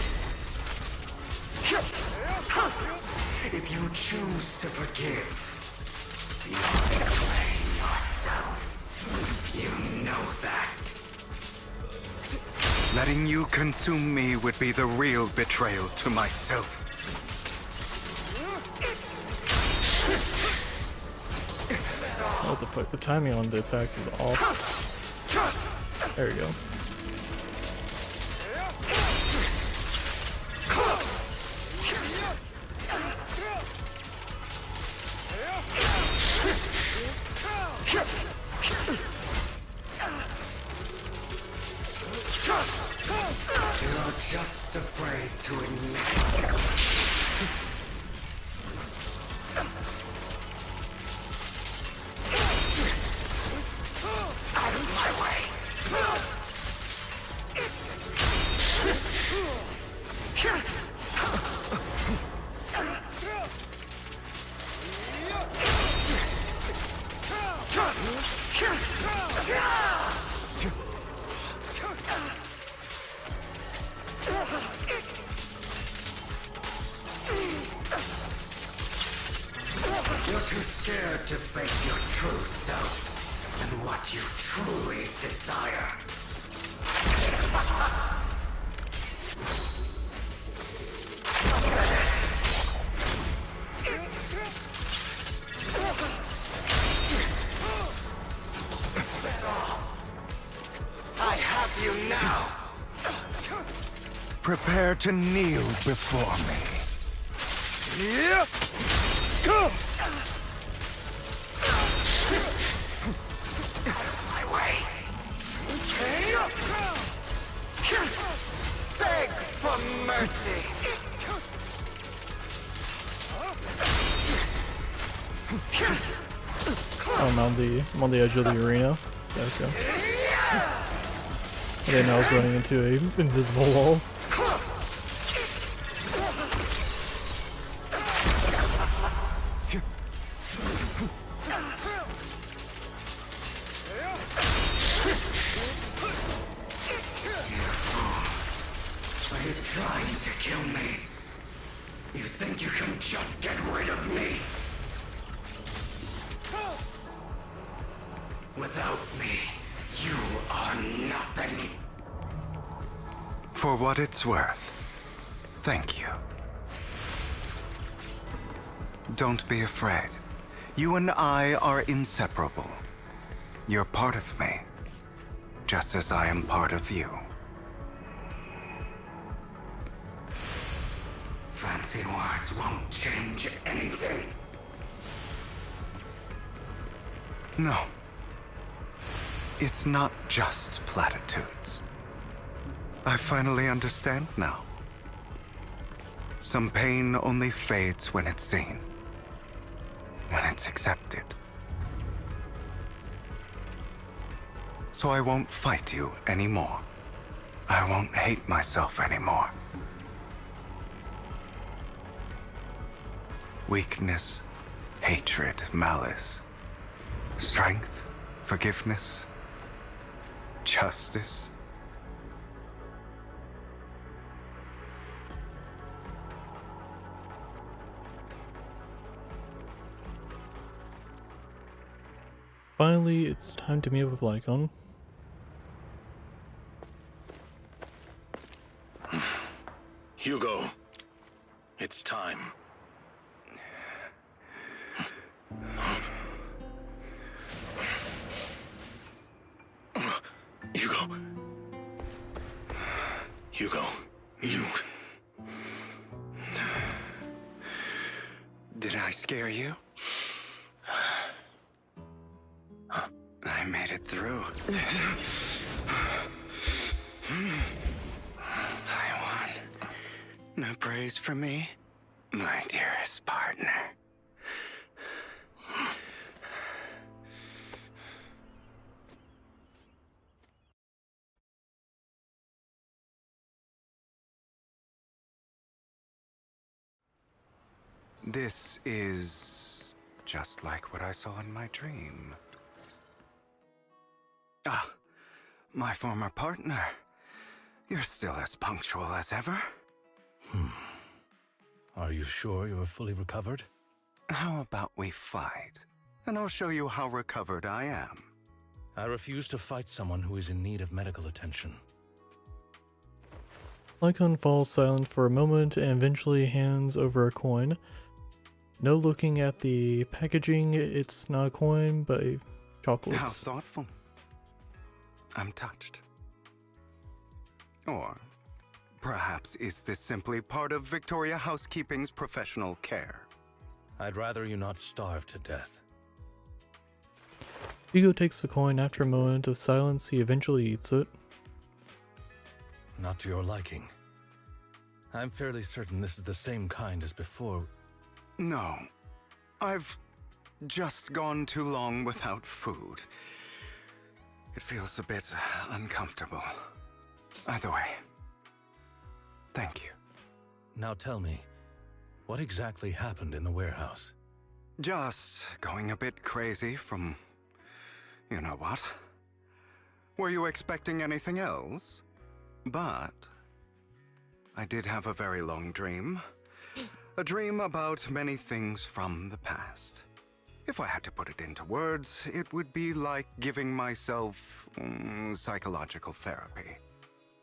If you choose to forgive, you're betraying yourself. You know that. Letting you consume me would be the real betrayal to myself. What the fuck? The timing on the attacks is awful. There we go. You're just afraid to admit it. Out of my way! You're too scared to face your true self and what you truly desire. I have you now. Prepare to kneel before me. Yeah. Go. My way. Beg for mercy. I'm on the edge of the arena. Okay. I didn't know I was running into a invisible wall. Are you trying to kill me? You think you can just get rid of me? Without me, you are nothing. For what it's worth, thank you. Don't be afraid. You and I are inseparable. You're part of me, just as I am part of you. Fancy words won't change anything. No. It's not just platitudes. I finally understand now. Some pain only fades when it's seen. when it's accepted. So I won't fight you anymore. I won't hate myself anymore. Weakness, hatred, malice, strength, forgiveness, justice. Finally, it's time to meet up with Lycon. Hugo, it's time. Hugo. Hugo, you... Did I scare you? I made it through. I won. No praise for me, my dearest partner. This is just like what I saw in my dream. Ah, my former partner. You're still as punctual as ever. Are you sure you are fully recovered? How about we fight, and I'll show you how recovered I am. I refuse to fight someone who is in need of medical attention. Lycon falls silent for a moment and eventually hands over a coin. No looking at the packaging, it's not a coin, but chocolates. How thoughtful. I'm touched. Or perhaps is this simply part of Victoria Housekeeping's professional care? I'd rather you not starve to death. Hugo takes the coin. After a moment of silence, he eventually eats it. Not to your liking. I'm fairly certain this is the same kind as before. No. I've just gone too long without food. It feels a bit uncomfortable. Either way, thank you. Now tell me, what exactly happened in the warehouse? Just going a bit crazy from... you know what? Were you expecting anything else? But... I did have a very long dream. A dream about many things from the past. If I had to put it into words, it would be like giving myself psychological therapy.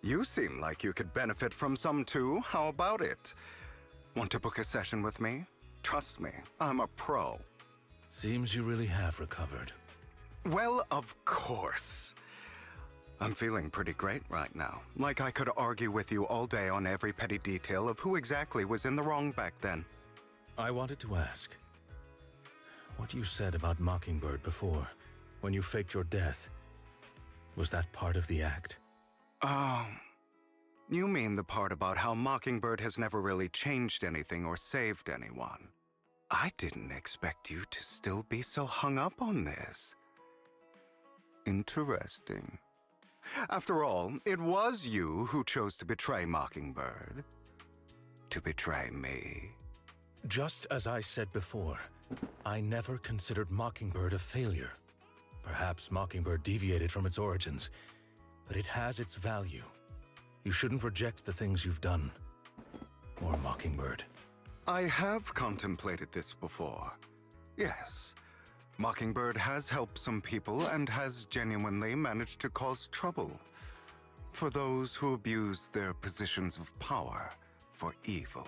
You seem like you could benefit from some too. How about it? Want to book a session with me? Trust me, I'm a pro. Seems you really have recovered. Well, of course. I'm feeling pretty great right now. Like I could argue with you all day on every petty detail of who exactly was in the wrong back then. I wanted to ask, what you said about Mockingbird before, when you faked your death, was that part of the act? Oh, you mean the part about how Mockingbird has never really changed anything or saved anyone. I didn't expect you to still be so hung up on this. Interesting. After all, it was you who chose to betray Mockingbird. To betray me. Just as I said before, I never considered Mockingbird a failure. Perhaps Mockingbird deviated from its origins, but it has its value. You shouldn't reject the things you've done. Or Mockingbird. I have contemplated this before. Yes. Mockingbird has helped some people and has genuinely managed to cause trouble for those who abuse their positions of power for evil.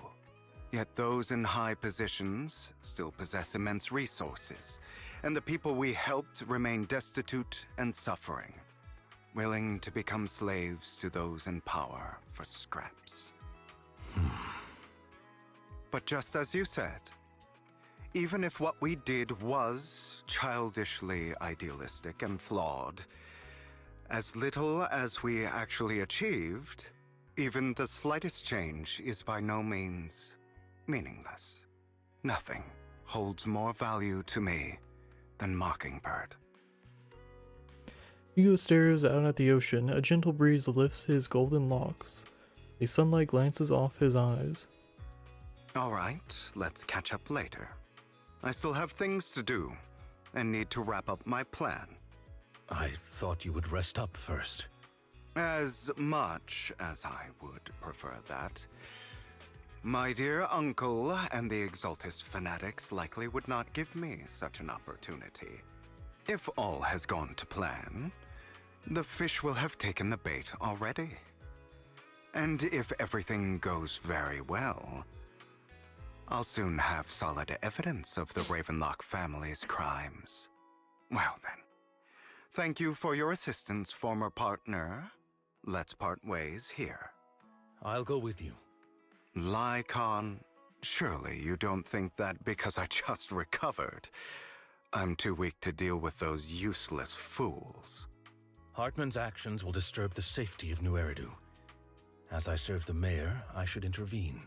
Yet those in high positions still possess immense resources, and the people we helped remain destitute and suffering, willing to become slaves to those in power for scraps. But just as you said, even if what we did was childishly idealistic and flawed, as little as we actually achieved, even the slightest change is by no means meaningless. Nothing holds more value to me than Mockingbird. Hugo stares out at the ocean. A gentle breeze lifts his golden locks. The sunlight glances off his eyes. All right, let's catch up later. I still have things to do and need to wrap up my plan. I thought you would rest up first. As much as I would prefer that. My dear uncle and the Exaltist fanatics likely would not give me such an opportunity. If all has gone to plan, the fish will have taken the bait already. And if everything goes very well, I'll soon have solid evidence of the Ravenlock family's crimes. Well then, thank you for your assistance, former partner. Let's part ways here. I'll go with you. Lycon, surely you don't think that because I just recovered, I'm too weak to deal with those useless fools. Hartman's actions will disturb the safety of New Eridu. As I serve the mayor, I should intervene.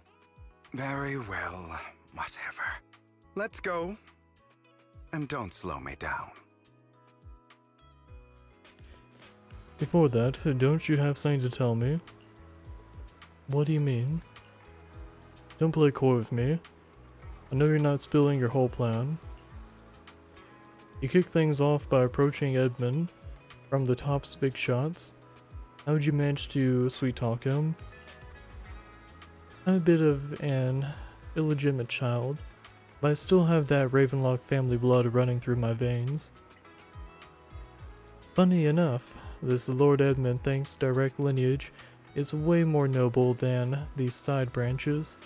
Very well, whatever. Let's go. And don't slow me down. Before that, don't you have something to tell me? What do you mean? Don't play coy with me. I know you're not spilling your whole plan. You kick things off by approaching Edmund from the top's big shots. How'd you manage to sweet talk him? I'm a bit of an illegitimate child, but I still have that Ravenlock family blood running through my veins. Funny enough, this Lord Edmund Thank's direct lineage is way more noble than these side branches,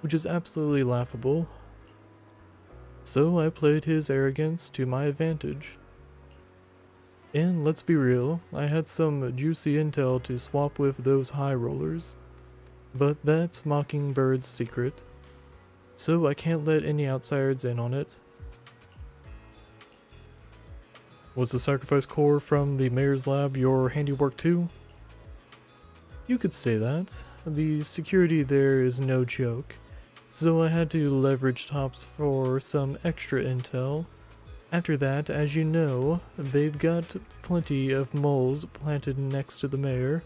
which is absolutely laughable. So I played his arrogance to my advantage. And let's be real, I had some juicy intel to swap with those high rollers. But that's Mockingbird's secret, so I can't let any outsiders in on it. Was the sacrifice core from the mayor's lab your handiwork too? You could say that. The security there is no joke, so I had to leverage Tops for some extra intel. After that, as you know, they've got plenty of moles planted next to the mayor.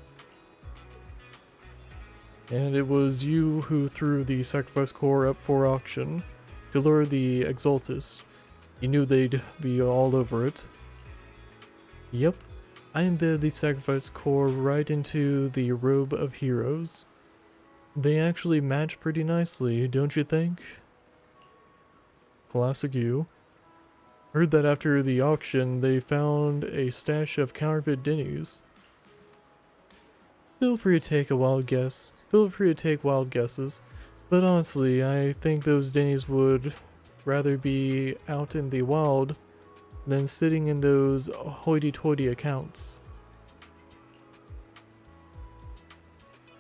And it was you who threw the sacrifice core up for auction to lure the Exaltists. You knew they'd be all over it. Yep, I embedded the sacrifice core right into the robe of heroes. They actually match pretty nicely, don't you think? Classic you. Heard that after the auction, they found a stash of counterfeit Denny's. Feel free to take a wild guess. Feel free to take wild guesses, but honestly, I think those Denny's would rather be out in the wild than sitting in those hoity-toity accounts.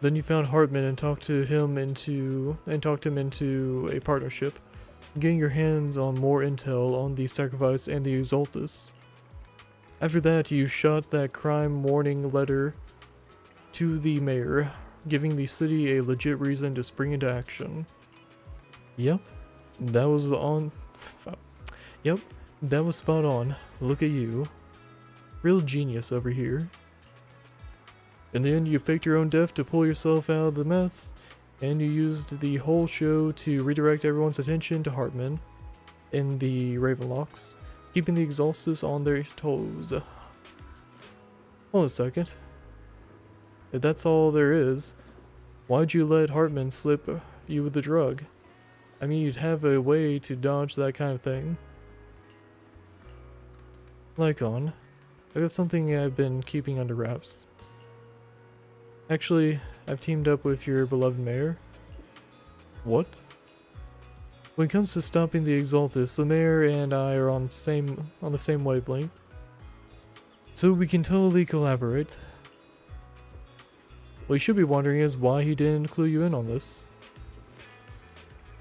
Then you found Hartman and talked him into a partnership, getting your hands on more intel on the sacrifice and the Exaltus. After that, you shot that crime warning letter to the mayor, giving the city a legit reason to spring into action. Yep, that was spot on. Look at you. Real genius over here. In the end, you faked your own death to pull yourself out of the mess, and you used the whole show to redirect everyone's attention to Hartman in the Ravenlocks, keeping the Exaltus on their toes. Hold on a second. If that's all there is, why'd you let Hartman slip you with the drug? I mean, you'd have a way to dodge that kind of thing. Lycon, I got something I've been keeping under wraps. Actually, I've teamed up with your beloved mayor. What? When it comes to stopping the Exaltus, the mayor and I are on the same wavelength. So we can totally collaborate. What you should be wondering is why he didn't clue you in on this.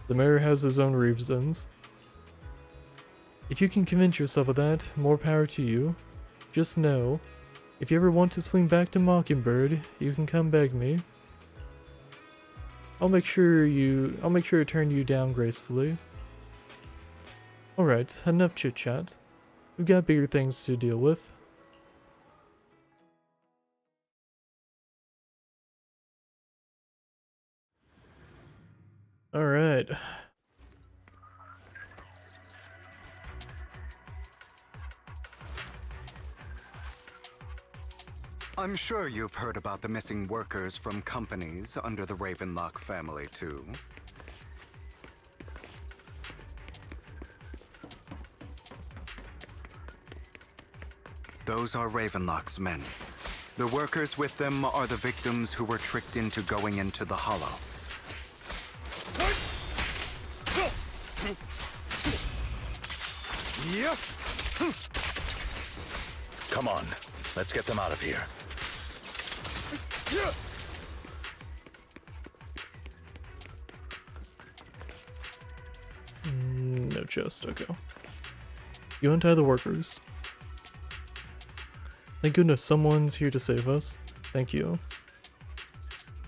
The mayor has his own reasons. If you can convince yourself of that, more power to you. Just know, if you ever want to swing back to Mockingbird, you can come beg me. I'll make sure to turn you down gracefully. Alright, enough chit chat. We've got bigger things to deal with. Alright. I'm sure you've heard about the missing workers from companies under the Ravenlock family, too. Those are Ravenlock's men. The workers with them are the victims who were tricked into going into the Hollow. Come on, let's get them out of here. No chest, okay. You untie the workers. Thank goodness someone's here to save us. Thank you.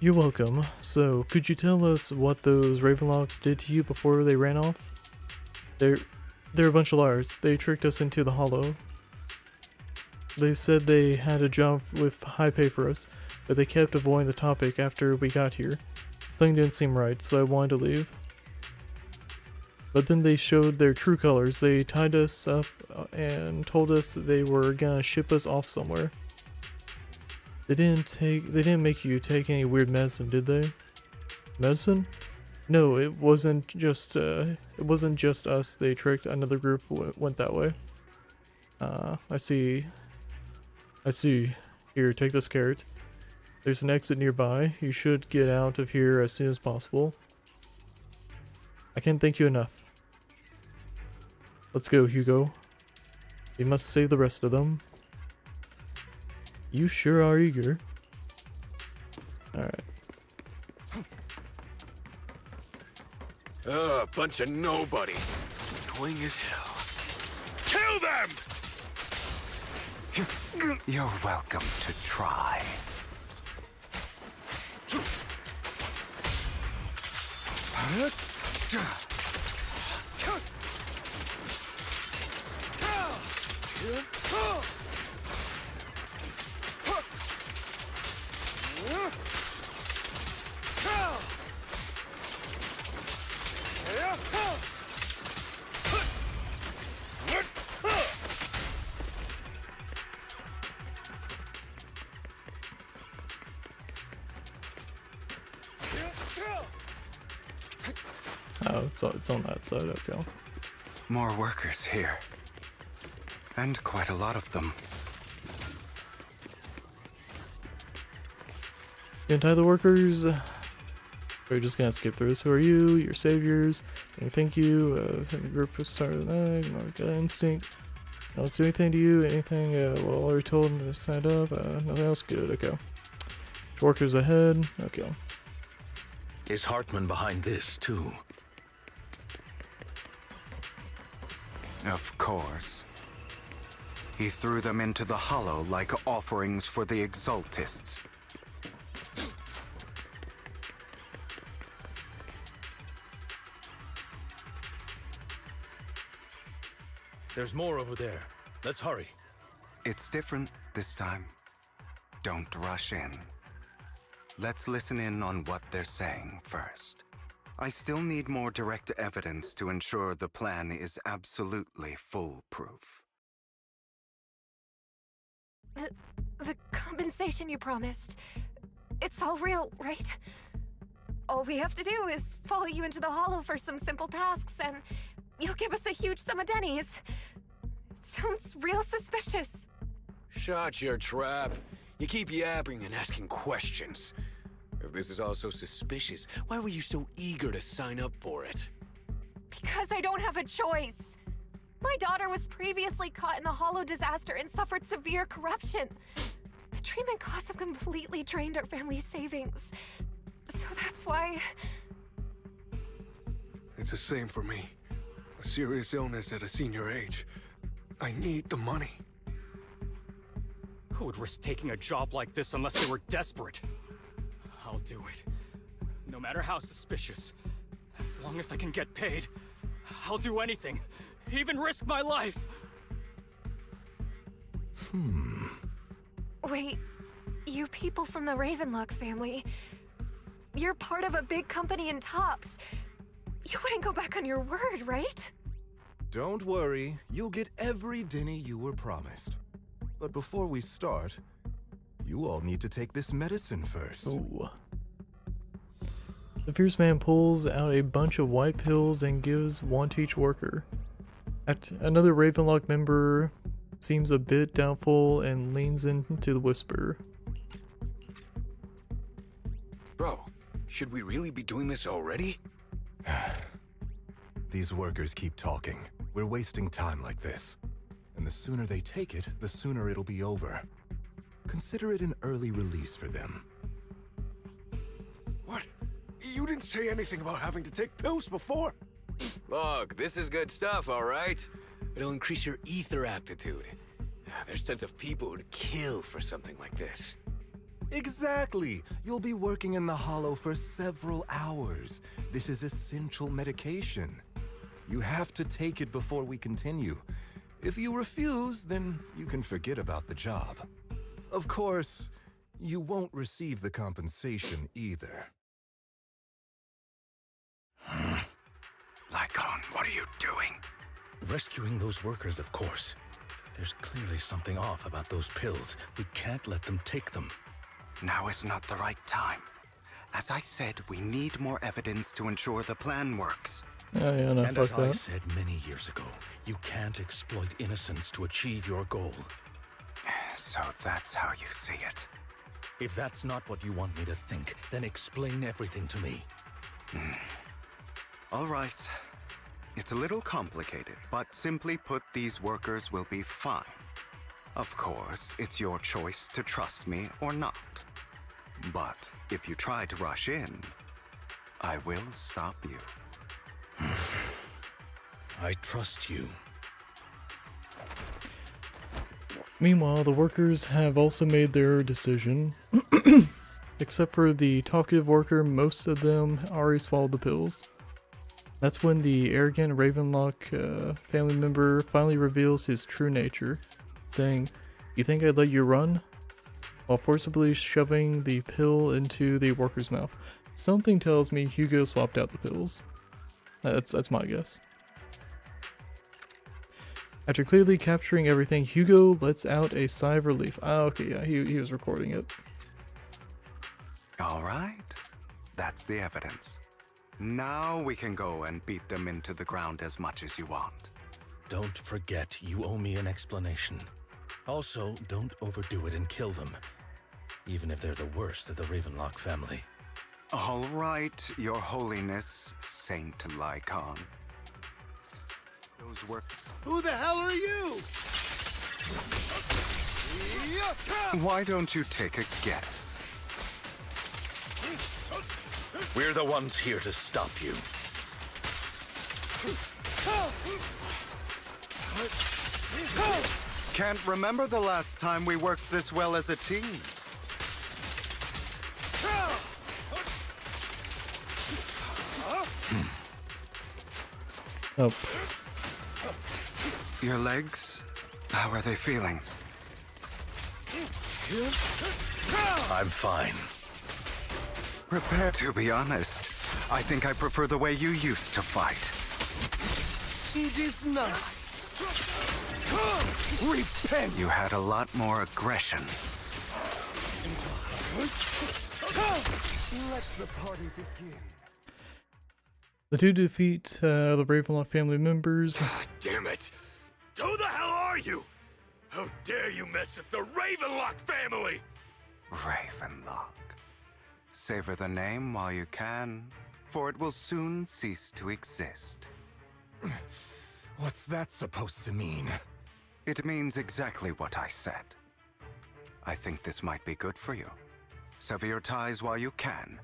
You're welcome. So, could you tell us what those Ravenlocks did to you before they ran off? They're a bunch of liars. They tricked us into the Hollow. They said they had a job with high pay for us, but they kept avoiding the topic after we got here. Something didn't seem right, so I wanted to leave. But then they showed their true colors. They tied us up and told us that they were gonna ship us off somewhere. They didn't make you take any weird medicine, did they? Medicine? No, it wasn't just us. They tricked. Another group went that way. I see. Here, take this carrot. There's an exit nearby. You should get out of here as soon as possible. I can't thank you enough. Let's go, Hugo. We must save the rest of them. You sure are eager. Alright. Bunch of nobodies. Annoying as hell. Kill them! You're welcome to try. Oh, it's on that side, okay. More workers here. And quite a lot of them. You untie the workers. We're just gonna skip through this. Who are you? Your saviors. Thank you. Group started that. Mark instinct. No, let's do anything to you. Anything? Well, already told them to sign up. Nothing else. Good. Okay. Workers ahead. Okay. Is Hartman behind this, too? Of course. He threw them into the Hollow like offerings for the Exaltists. There's more over there. Let's hurry. It's different this time. Don't rush in. Let's listen in on what they're saying first. I still need more direct evidence to ensure the plan is absolutely foolproof. The compensation you promised. It's all real, right? All we have to do is follow you into the Hollow for some simple tasks, and you'll give us a huge sum of dennies. It sounds real suspicious. Shut your trap. You keep yapping and asking questions. If this is all so suspicious, why were you so eager to sign up for it? Because I don't have a choice. My daughter was previously caught in the Hollow disaster and suffered severe corruption. The treatment costs have completely drained our family's savings. So that's why... It's the same for me. A serious illness at a senior age. I need the money. Who would risk taking a job like this unless they were desperate? I'll do it. No matter how suspicious. As long as I can get paid, I'll do anything. even risk my life. Wait, you people from the Ravenlock family, you're part of a big company in Tops. You wouldn't go back on your word, right? Don't worry, you'll get every Denny you were promised. But before we start, you all need to take this medicine first. Ooh. The fierce man pulls out a bunch of white pills and gives one to each worker. Another Ravenlock member seems a bit doubtful and leans into the whisper. Bro, should we really be doing this already? These workers keep talking. We're wasting time like this. And the sooner they take it, the sooner it'll be over. Consider it an early release for them. What? You didn't say anything about having to take pills before. Look, this is good stuff, all right? It'll increase your ether aptitude. There's tons of people who'd kill for something like this. Exactly! You'll be working in the Hollow for several hours. This is essential medication. You have to take it before we continue. If you refuse, then you can forget about the job. Of course, you won't receive the compensation either. Lycon, what are you doing? Rescuing those workers, of course. There's clearly something off about those pills. We can't let them take them. Now is not the right time. As I said, we need more evidence to ensure the plan works. Yeah, no, and fuck as I that. said many years ago, you can't exploit innocence to achieve your goal. So that's how you see it. If that's not what you want me to think, then explain everything to me. All right. It's a little complicated, but simply put, these workers will be fine. Of course, it's your choice to trust me or not. But if you try to rush in, I will stop you. I trust you. Meanwhile, the workers have also made their decision. Except for the talkative worker, most of them already swallowed the pills. That's when the arrogant Ravenlock family member finally reveals his true nature, saying, "You think I'd let you run?" while forcibly shoving the pill into the worker's mouth. Something tells me Hugo swapped out the pills. That's my guess. After clearly capturing everything, Hugo lets out a sigh of relief. Ah, okay, yeah, he was recording it. All right. That's the evidence. Now we can go and beat them into the ground as much as you want. Don't forget, you owe me an explanation. Also, don't overdo it and kill them. Even if they're the worst of the Ravenlock family. All right, Your Holiness, Saint Lycon. Those were... Who the hell are you? Why don't you take a guess? We're the ones here to stop you. Can't remember the last time we worked this well as a team. Oh. Your legs? How are they feeling? I'm fine. Prepare. To be honest, I think I prefer the way you used to fight. It is not. Repent! You had a lot more aggression. Let the party begin. The two defeat the Ravenlock family members. Damn it! Who the hell are you? How dare you mess with the Ravenlock family? Ravenlock. Savor the name while you can, for it will soon cease to exist. What's that supposed to mean? It means exactly what I said. I think this might be good for you. Sever your ties while you can.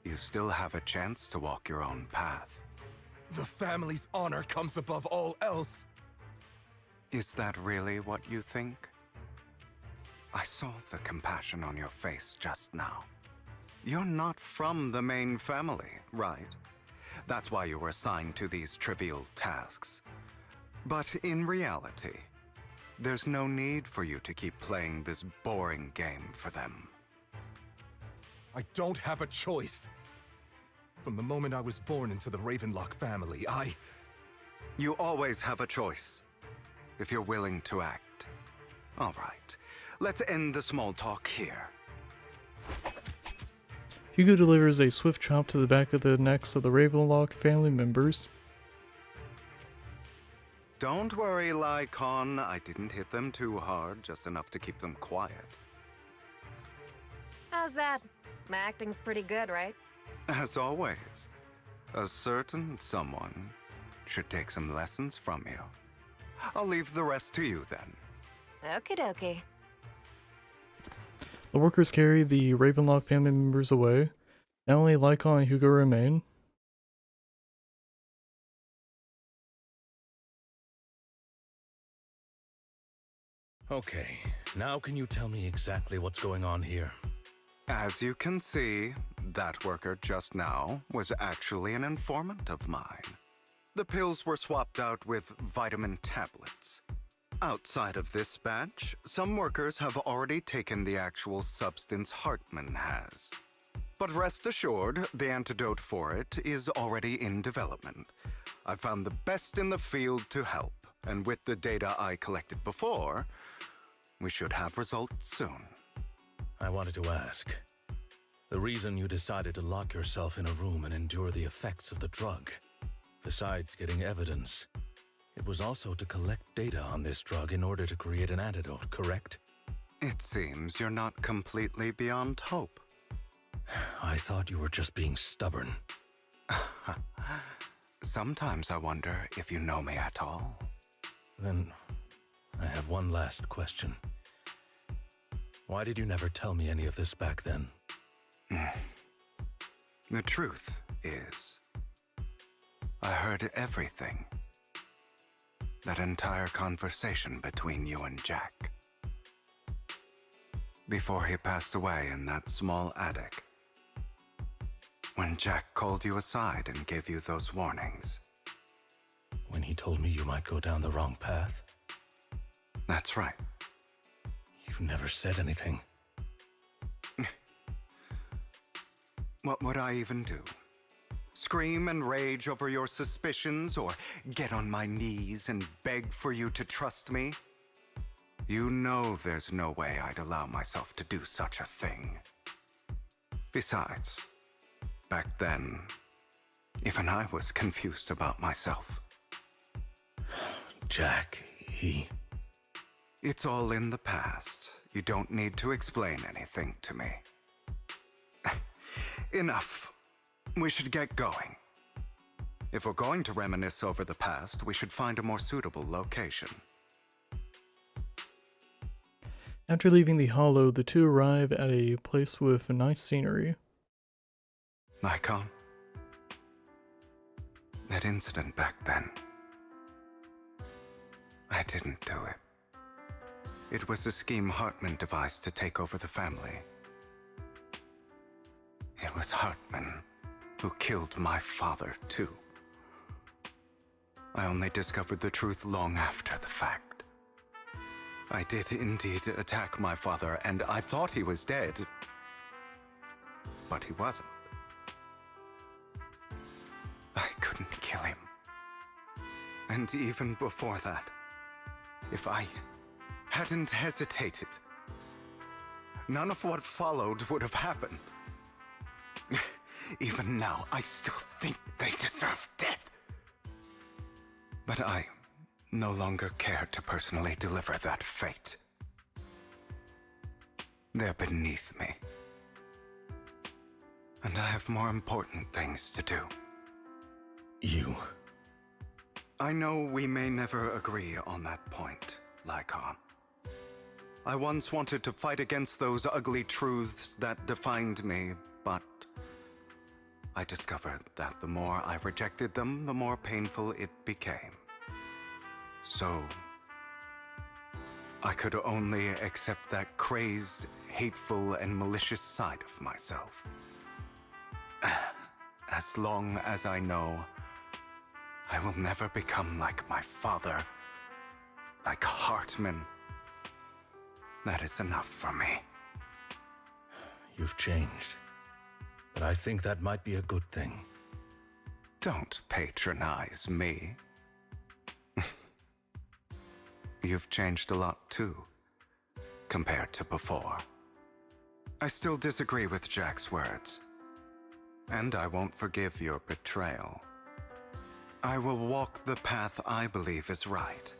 You still have a chance to walk your own path. The family's honor comes above all else. Is that really what you think? I saw the compassion on your face just now. You're not from the main family, right? That's why you were assigned to these trivial tasks. But in reality, there's no need for you to keep playing this boring game for them. I don't have a choice. From the moment I was born into the Ravenlock family, You always have a choice, if you're willing to act. All right, let's end the small talk here. Hugo delivers a swift chop to the back of the necks of the Ravenlock family members. Don't worry, Lycon. I didn't hit them too hard, just enough to keep them quiet. How's that? My acting's pretty good, right? As always, a certain someone should take some lessons from you. I'll leave the rest to you then. Okie dokie. The workers carry the Ravenlock family members away. Now only Lycon and Hugo remain. Okay, now can you tell me exactly what's going on here? As you can see, that worker just now was actually an informant of mine. The pills were swapped out with vitamin tablets. Outside of this batch, some workers have already taken the actual substance Hartman has. But rest assured, the antidote for it is already in development. I found the best in the field to help, and with the data I collected before, we should have results soon. I wanted to ask. The reason you decided to lock yourself in a room and endure the effects of the drug, besides getting evidence, it was also to collect data on this drug in order to create an antidote, correct? It seems you're not completely beyond hope. I thought you were just being stubborn. Sometimes I wonder if you know me at all. Then, I have one last question. Why did you never tell me any of this back then? The truth is, I heard everything. That entire conversation between you and Jack. Before he passed away in that small attic. When Jack called you aside and gave you those warnings. When he told me you might go down the wrong path? That's right. You never said anything. What would I even do? Scream and rage over your suspicions, or get on my knees and beg for you to trust me? You know there's no way I'd allow myself to do such a thing. Besides, back then, even I was confused about myself. Jack, he... It's all in the past. You don't need to explain anything to me. Enough. We should get going. If we're going to reminisce over the past, we should find a more suitable location. After leaving the hollow, the two arrive at a place with nice scenery. Lycon, that incident back then, I didn't do it. It was a scheme Hartman devised to take over the family. It was Hartman who killed my father, too. I only discovered the truth long after the fact. I did indeed attack my father, and I thought he was dead. But he wasn't. I couldn't kill him. And even before that, if I hadn't hesitated, none of what followed would have happened. Even now, I still think they deserve death. But I no longer care to personally deliver that fate. They're beneath me. And I have more important things to do. You... I know we may never agree on that point, Lycon. I once wanted to fight against those ugly truths that defined me, but I discovered that the more I rejected them, the more painful it became. So, I could only accept that crazed, hateful, and malicious side of myself. As long as I know I will never become like my father, like Hartman. That is enough for me. You've changed, but I think that might be a good thing. Don't patronize me. You've changed a lot too, compared to before. I still disagree with Jack's words, and I won't forgive your betrayal. I will walk the path I believe is right,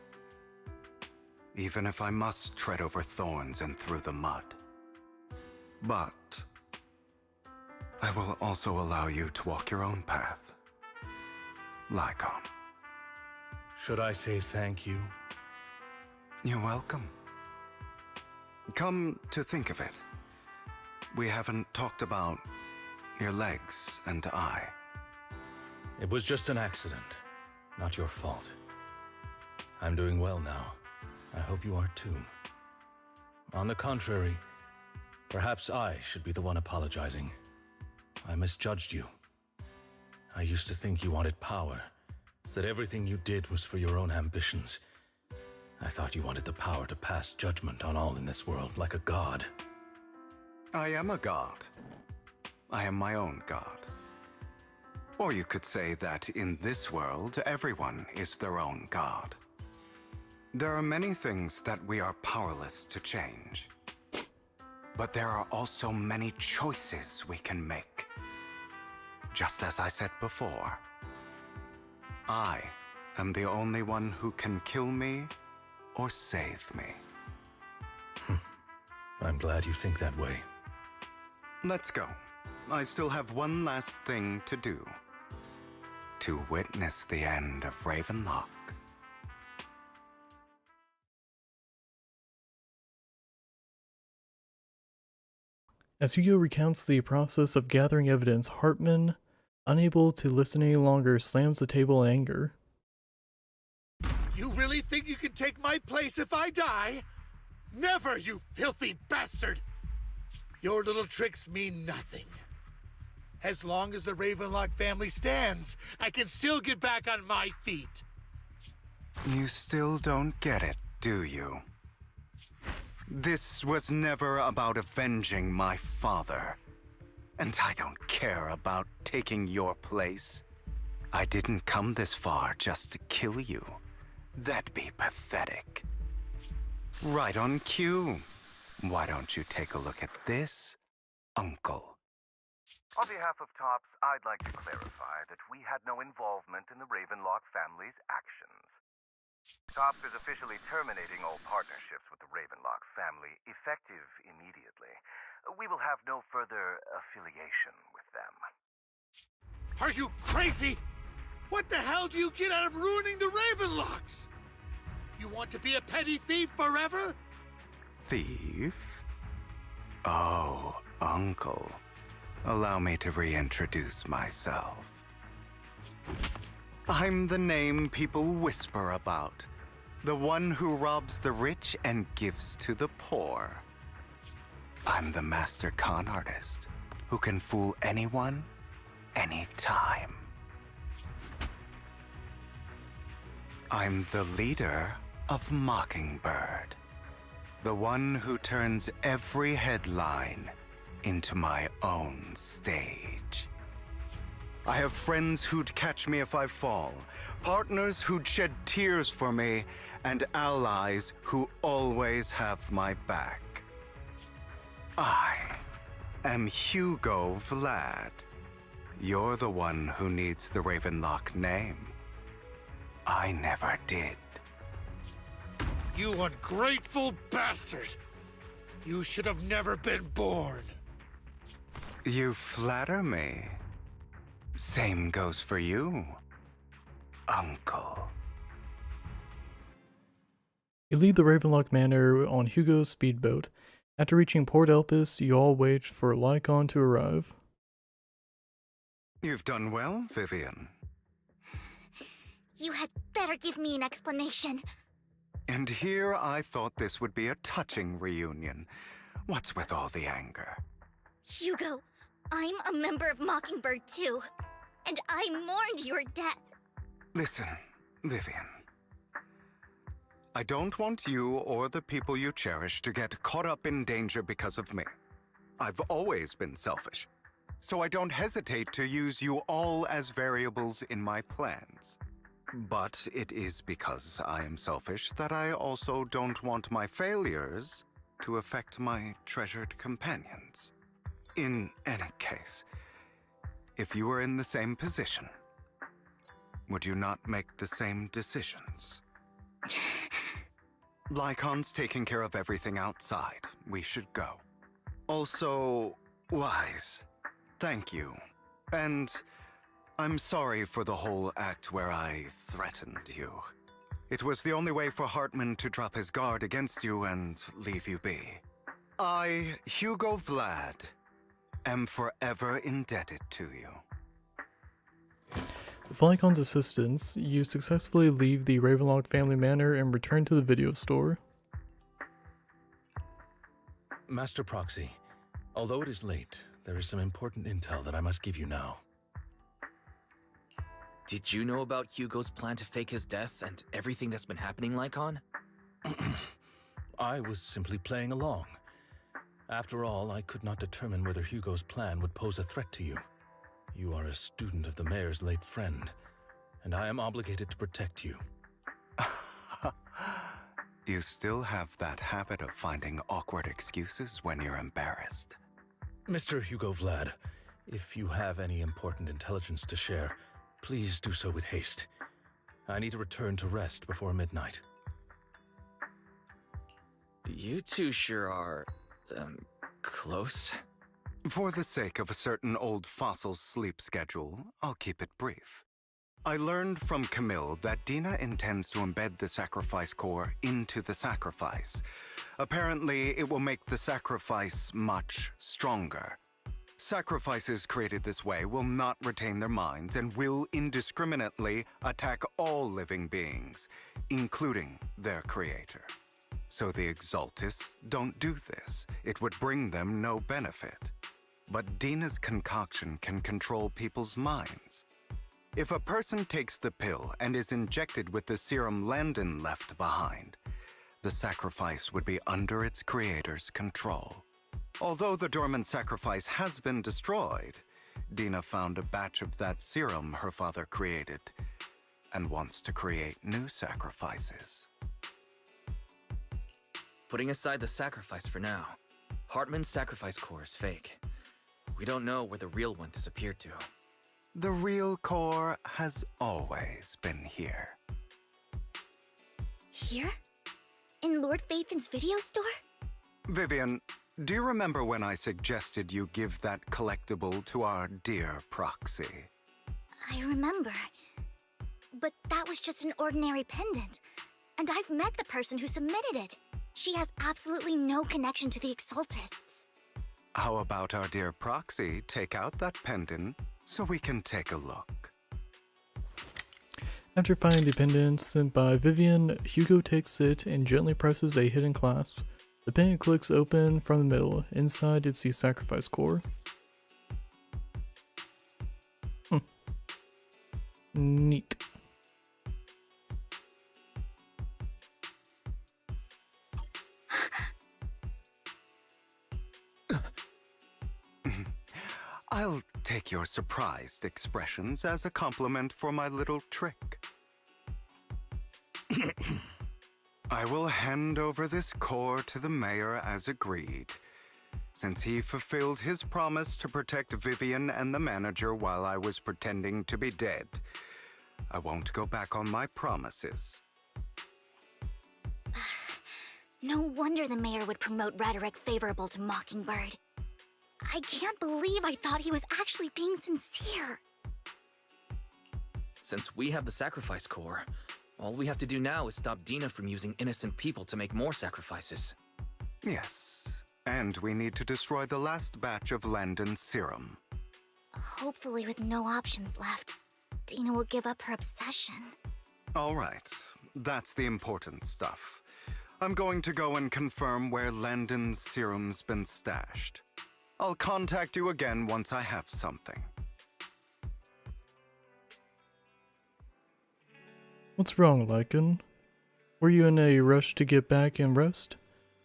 even if I must tread over thorns and through the mud. But I will also allow you to walk your own path, Lycon. Should I say thank you? You're welcome. Come to think of it, we haven't talked about your legs and eye. It was just an accident, not your fault. I'm doing well now. I hope you are too. On the contrary, perhaps I should be the one apologizing. I misjudged you. I used to think you wanted power, that everything you did was for your own ambitions. I thought you wanted the power to pass judgment on all in this world like a god. I am a god. I am my own god. Or you could say that in this world, everyone is their own god. There are many things that we are powerless to change. But there are also many choices we can make. Just as I said before, I am the only one who can kill me or save me. I'm glad you think that way. Let's go. I still have one last thing to do. To witness the end of Ravenlock. As Hugo recounts the process of gathering evidence, Hartman, unable to listen any longer, slams the table in anger. You really think you can take my place if I die? Never, you filthy bastard! Your little tricks mean nothing. As long as the Ravenlock family stands, I can still get back on my feet. You still don't get it, do you? This was never about avenging my father. And I don't care about taking your place. I didn't come this far just to kill you. That'd be pathetic. Right on cue. Why don't you take a look at this, Uncle? On behalf of TOPS, I'd like to clarify that we had no involvement in the Ravenlock family's actions. TOPS is officially terminating all partnerships with the Ravenlock family, effective immediately. We will have no further affiliation with them. Are you crazy? What the hell do you get out of ruining the Ravenlocks? You want to be a petty thief forever? Thief? Oh, Uncle. Allow me to reintroduce myself. I'm the name people whisper about. The one who robs the rich and gives to the poor. I'm the master con artist who can fool anyone, anytime. I'm the leader of Mockingbird. The one who turns every headline into my own stage. I have friends who'd catch me if I fall, partners who'd shed tears for me, and allies who always have my back. I am Hugo Vlad. You're the one who needs the Ravenlock name. I never did. You ungrateful bastard! You should have never been born. You flatter me. Same goes for you, Uncle. You leave the Ravenlock Manor on Hugo's speedboat. After reaching Port Elpis, you all wait for Lycon to arrive. You've done well, Vivian. You had better give me an explanation. And here I thought this would be a touching reunion. What's with all the anger? Hugo, I'm a member of Mockingbird too. And I mourned your death. Listen, Vivian. I don't want you or the people you cherish to get caught up in danger because of me. I've always been selfish, so I don't hesitate to use you all as variables in my plans. But it is because I am selfish that I also don't want my failures to affect my treasured companions. In any case, if you were in the same position, would you not make the same decisions? Lycon's taking care of everything outside. We should go. Also, Wise, thank you. And I'm sorry for the whole act where I threatened you. It was the only way for Hartman to drop his guard against you and leave you be. I, Hugo Vlad, am forever indebted to you. With Lycon's assistance, you successfully leave the Ravenlock family manor and return to the video store. Master Proxy, although it is late, there is some important intel that I must give you now. Did you know about Hugo's plan to fake his death and everything that's been happening, Lycon? I was simply playing along. After all, I could not determine whether Hugo's plan would pose a threat to you. You are a student of the mayor's late friend, and I am obligated to protect you. You still have that habit of finding awkward excuses when you're embarrassed. Mr. Hugo Vlad, if you have any important intelligence to share, please do so with haste. I need to return to rest before midnight. You two sure are, close. For the sake of a certain old fossil's sleep schedule, I'll keep it brief. I learned from Camille that Dina intends to embed the sacrifice core into the sacrifice. Apparently, it will make the sacrifice much stronger. Sacrifices created this way will not retain their minds and will indiscriminately attack all living beings, including their creator. So the Exaltists don't do this. It would bring them no benefit. But Dina's concoction can control people's minds. If a person takes the pill and is injected with the serum Landon left behind, the sacrifice would be under its creator's control. Although the dormant sacrifice has been destroyed, Dina found a batch of that serum her father created and wants to create new sacrifices. Putting aside the sacrifice for now, Hartman's sacrifice core is fake. We don't know where the real one disappeared to. The real core has always been here. Here? In Lord Phaethon's video store? Vivian, do you remember when I suggested you give that collectible to our dear Proxy? I remember. But that was just an ordinary pendant. And I've met the person who submitted it. She has absolutely no connection to the Exaltists. How about our dear Proxy take out that pendant so we can take a look? After finding the pendant sent by Vivian, Hugo takes it and gently presses a hidden clasp. The pendant clicks open from the middle. Inside, it's the sacrifice core. Neat. I'll take your surprised expressions as a compliment for my little trick. I will hand over this core to the mayor as agreed. Since he fulfilled his promise to protect Vivian and the manager while I was pretending to be dead, I won't go back on my promises. No wonder the mayor would promote rhetoric favorable to Mockingbird. I can't believe I thought he was actually being sincere. Since we have the sacrifice core, all we have to do now is stop Dina from using innocent people to make more sacrifices. Yes, and we need to destroy the last batch of Landon's serum. Hopefully with no options left, Dina will give up her obsession. All right, that's the important stuff. I'm going to go and confirm where Landon's serum's been stashed. I'll contact you again once I have something. What's wrong, Lycan? Were you in a rush to get back and rest?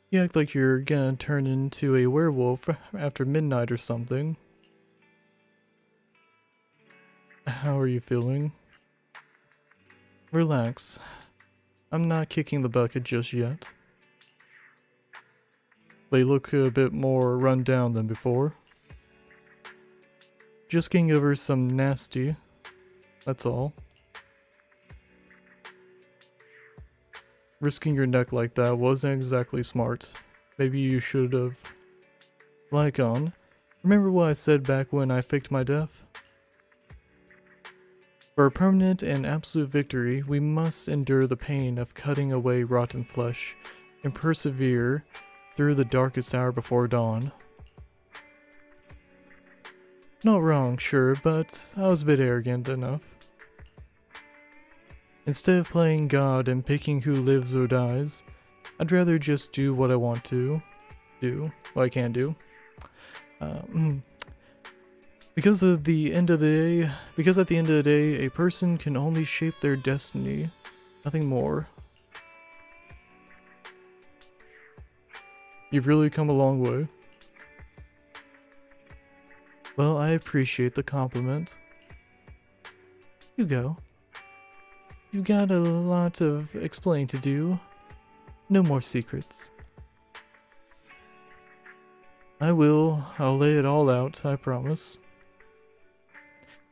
You act like you're gonna turn into a werewolf after midnight or something. How are you feeling? Relax. I'm not kicking the bucket just yet. They look a bit more run down than before. Just getting over some nasty, that's all. Risking your neck like that wasn't exactly smart. Maybe you should have. Lycan, remember what I said back when I faked my death? For a permanent and absolute victory, we must endure the pain of cutting away rotten flesh and persevere through the darkest hour before dawn. Not wrong, sure, but I was a bit arrogant enough. Instead of playing God and picking who lives or dies, I'd rather just do what I want to do, what I can do. Because at the end of the day, a person can only shape their destiny, nothing more. You've really come a long way. Well, I appreciate the compliment. Hugo, you've got a lot of explaining to do. No more secrets. I will. I'll lay it all out, I promise.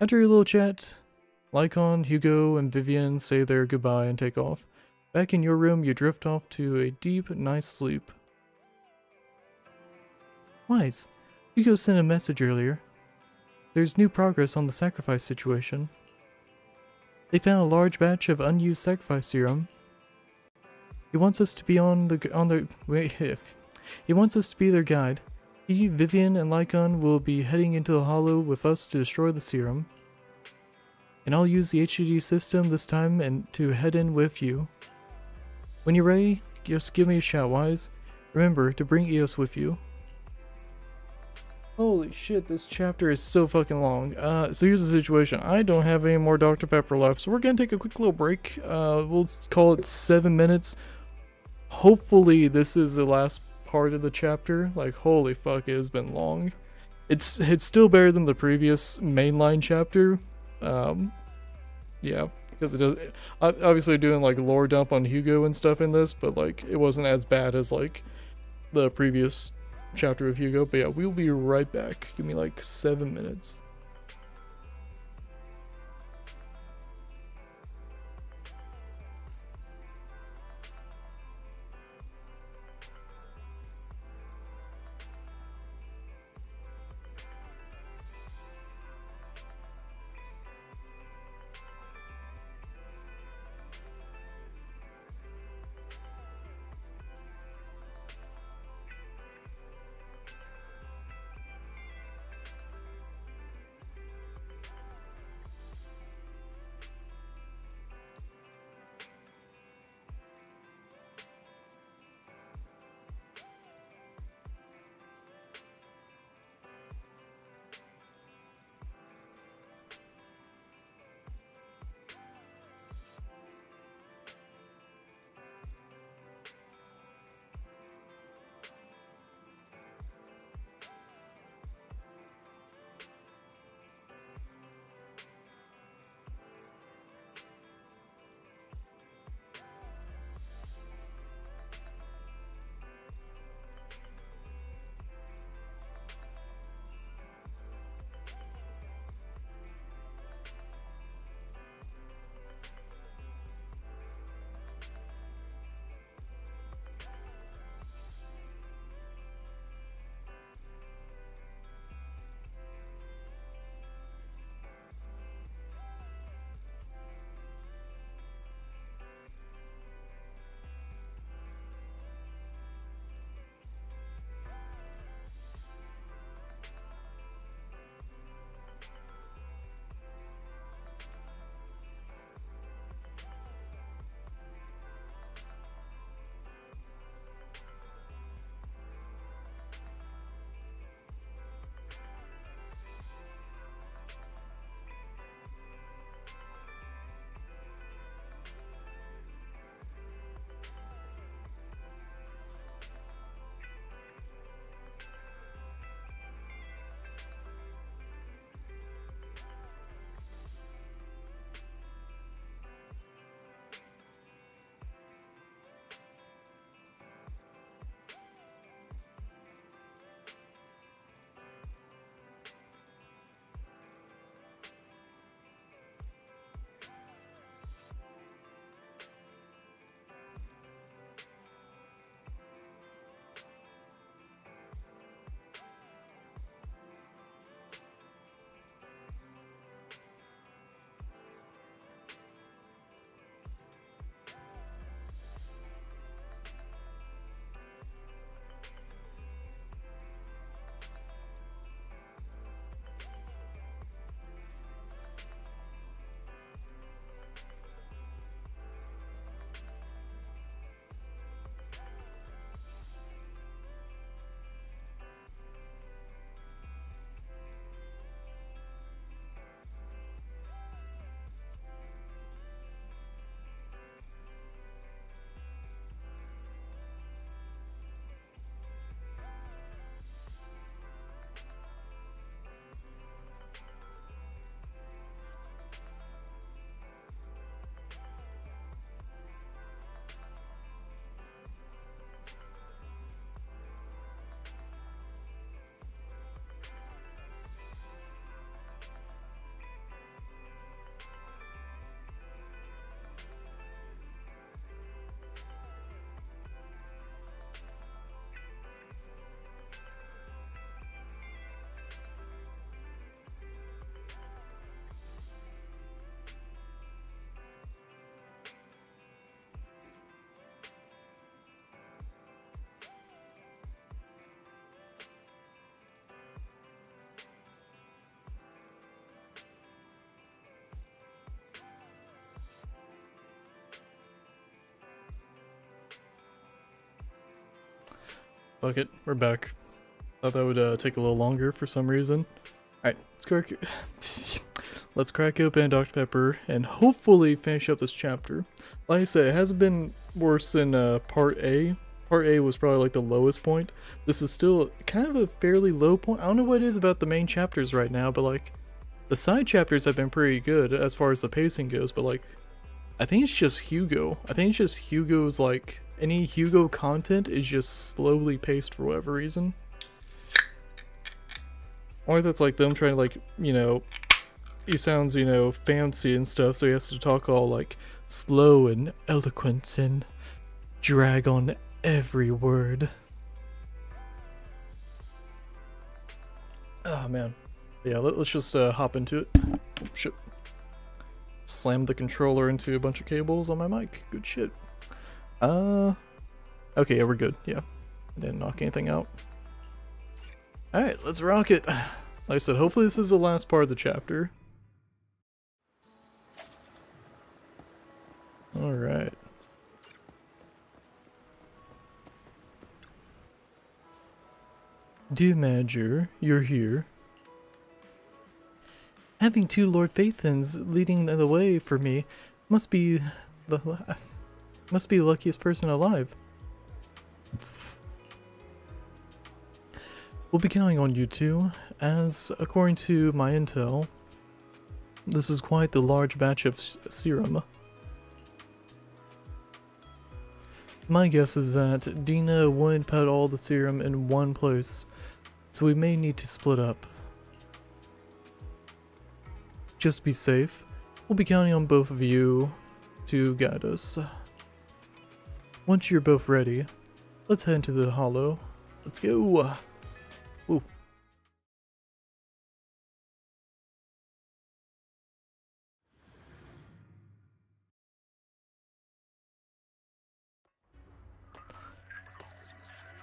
After a little chat, Lycan, Hugo, and Vivian say their goodbye and take off. Back in your room, you drift off to a deep, nice sleep. Wise, Hugo sent a message earlier. There's new progress on the sacrifice situation. They found a large batch of unused sacrifice serum. He wants us to be He wants us to be their guide. He, Vivian, and Lycan will be heading into the Hollow with us to destroy the serum. And I'll use the HUD system this time and to head in with you. When you're ready, just give me a shout, Wise. Remember to bring EOS with you. Holy shit, this chapter is so fucking long. So here's the situation. I don't have any more Dr. Pepper left, so we're gonna take a quick little break. We'll call it 7 minutes. Hopefully this is the last part of the chapter. Like, holy fuck, it has been long. It's still better than the previous mainline chapter. Yeah, because it does. Obviously doing like lore dump on Hugo and stuff in this, but like it wasn't as bad as like the previous chapter of Hugo. But yeah, we'll be right back. Give me like 7 minutes. Fuck it, we're back. Thought that would take a little longer for some reason. Alright, let's crack open Dr. Pepper and hopefully finish up this chapter. Like I said, it hasn't been worse than Part A. Part A was probably like the lowest point. This is still kind of a fairly low point. I don't know what it is about the main chapters right now, but like the side chapters have been pretty good as far as the pacing goes, but like I think it's just Hugo. I think it's just Hugo's, like, any Hugo content is just slowly paced for whatever reason. Or that's like them trying to, like, you know, he sounds, you know, fancy and stuff, so he has to talk all like slow and eloquent and drag on every word. Oh man. Yeah, let's just hop into it. Oh, shit. Slammed the controller into a bunch of cables on my mic. Good shit. Okay, yeah, we're good. Yeah. Didn't knock anything out. Alright, let's rock it. Like I said, hopefully this is the last part of the chapter. Alright. Dear Manager, you're here. Having two Lord Phaethons leading the way for me must be the luckiest person alive. We'll be counting on you two, as according to my intel, this is quite the large batch of serum. My guess is that Dina wouldn't put all the serum in one place, so we may need to split up. Just be safe. We'll be counting on both of you to guide us. Once you're both ready, let's head into the hollow. Let's go! Ooh.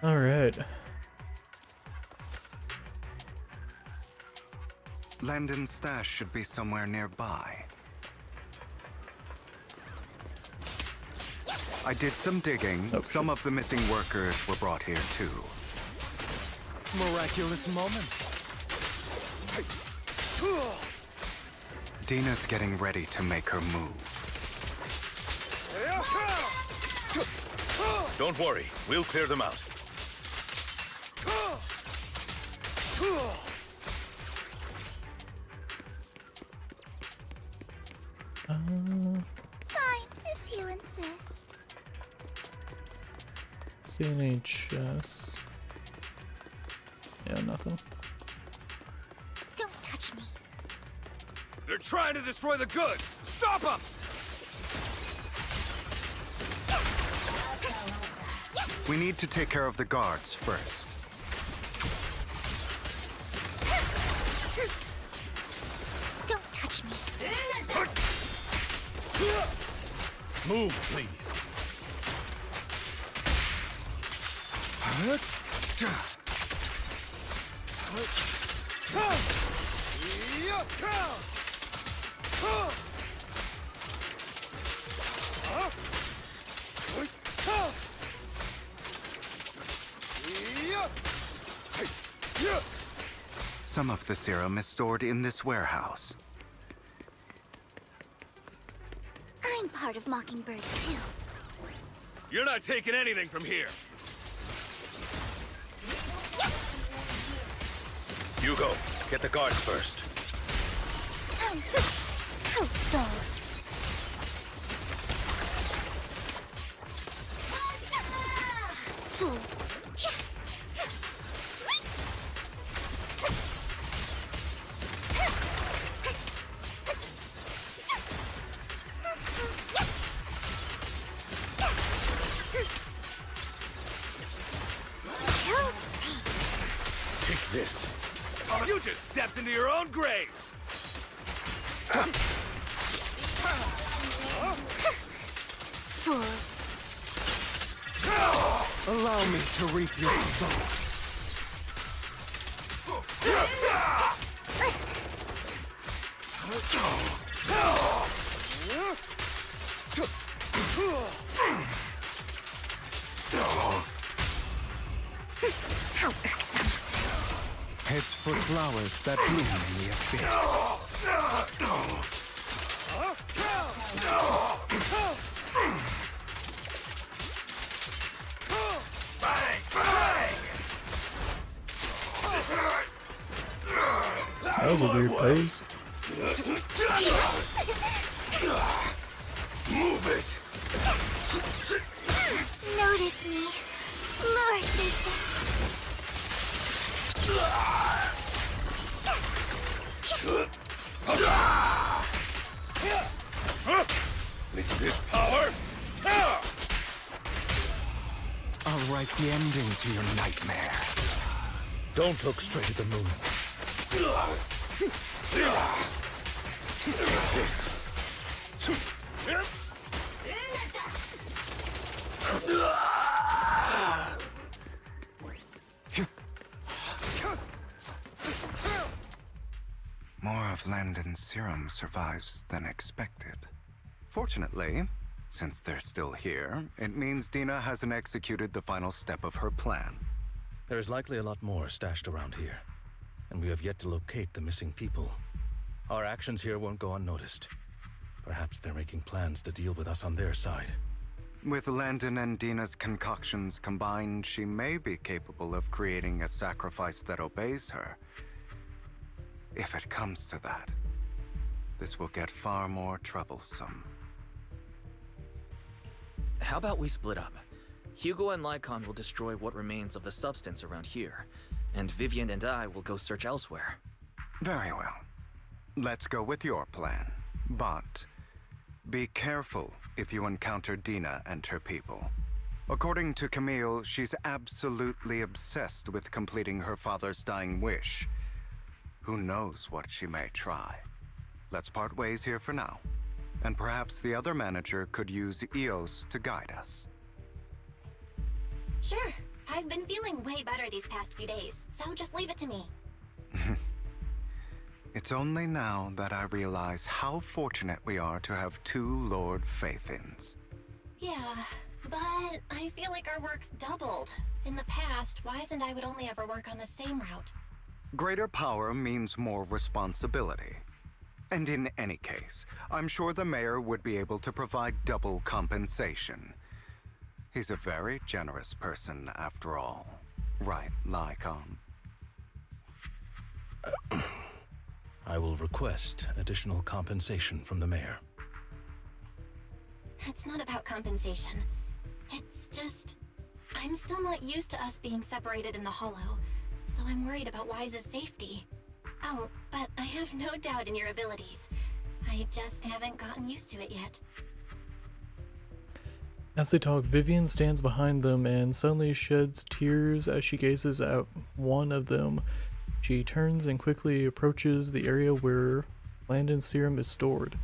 Alright. Landon's stash should be somewhere nearby. I did some digging. Oh, some of the missing workers were brought here too. Miraculous moment. Dina's getting ready to make her move. Don't worry, we'll clear them out. Fine, if you insist. See any chests? Yeah, nothing. Don't touch me. They're trying to destroy the goods! Stop them! We need to take care of the guards first. Don't touch me. Move, please. Some of the serum is stored in this warehouse. I'm part of Mockingbird too. You're not taking anything from here! Hugo, get the guards first. Oh, dog. Fool. Take this. You just stepped into your own graves! Fools. Allow me to reap your soul. for flowers that bloom in the abyss. That was a weird pose. Move it! Notice me, Lord Nathan. With this power, I'll write the ending to your nightmare. Don't look straight at the moon. this. More of Landon's serum survives than expected. Fortunately, since they're still here, it means Dina hasn't executed the final step of her plan. There's likely a lot more stashed around here, and we have yet to locate the missing people. Our actions here won't go unnoticed. Perhaps they're making plans to deal with us on their side. With Landon and Dina's concoctions combined, she may be capable of creating a sacrifice that obeys her. If it comes to that, this will get far more troublesome. How about we split up? Hugo and Lycon will destroy what remains of the substance around here, and Vivian and I will go search elsewhere. Very well. Let's go with your plan. But be careful if you encounter Dina and her people. According to Camille, she's absolutely obsessed with completing her father's dying wish. Who knows what she may try? Let's part ways here for now. And perhaps the other manager could use EOS to guide us. Sure. I've been feeling way better these past few days, so just leave it to me. It's only now that I realize how fortunate we are to have two Lord Faithins. Yeah, but I feel like our work's doubled. In the past, Wise and I would only ever work on the same route. Greater power means more responsibility. And in any case, I'm sure the mayor would be able to provide double compensation. He's a very generous person, after all. Right, Lycon? I will request additional compensation from the mayor. It's not about compensation. It's just... I'm still not used to us being separated in the Hollow, so I'm worried about Wise's safety. Oh, but I have no doubt in your abilities. I just haven't gotten used to it yet. As they talk, Vivian stands behind them and suddenly sheds tears as she gazes at one of them. She turns and quickly approaches the area where Landon's serum is stored.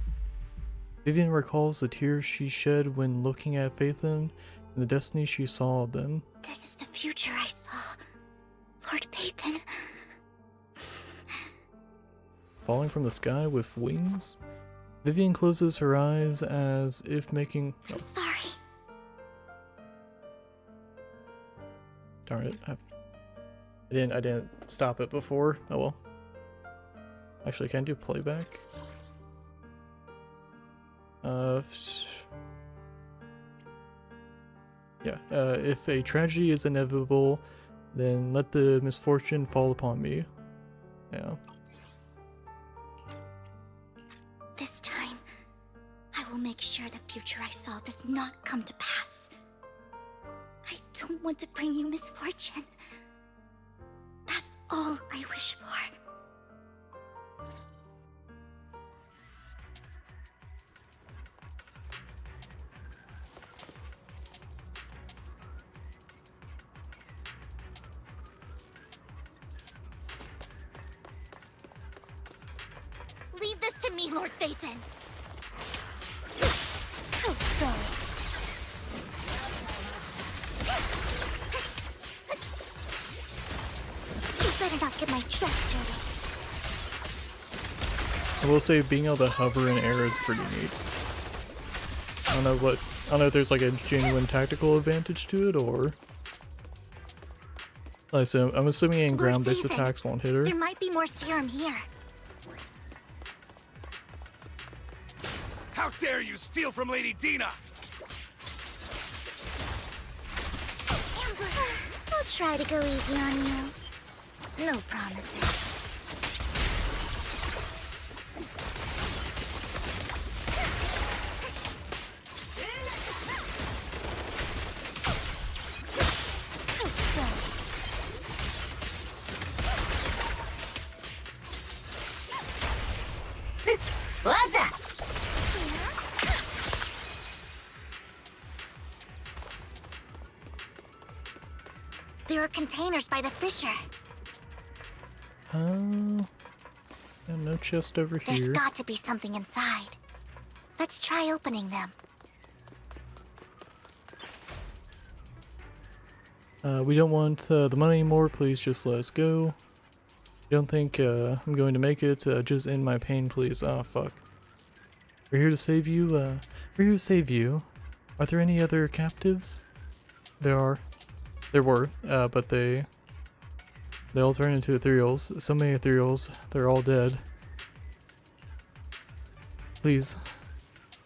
Vivian recalls the tears she shed when looking at Phaethon and the destiny she saw then. This is the future I saw. Lord Phaethon. Falling from the sky with wings? Vivian closes her eyes as if making... I'm sorry. Darn it. I didn't stop it before. Oh well. Actually, can I do playback? Yeah. If a tragedy is inevitable, then let the misfortune fall upon me. Yeah. This time, I will make sure the future I saw does not come to pass. I don't want to bring you misfortune. That's all I wish for. Leave this to me, Lord Phaethon. Oh, go. You better not get my dress dirty. I will say being able to hover in air is pretty neat. I don't know if there's like a genuine tactical advantage to it or... So I'm assuming Lord ground-based Nathan, attacks won't hit her. There might be more serum here. How dare you steal from Lady Dina! I'll try to go easy on you. No promises. What's up? There are containers by the fissure. No chest over There's here. got to be something inside. Let's try opening them. We don't want the money anymore. Please just let us go. I don't think I'm going to make it. Just end my pain, please. Oh, fuck. We're here to save you. We're here to save you. Are there any other captives? There are. There were, but they all turned into ethereals. So many ethereals. They're all dead. Please,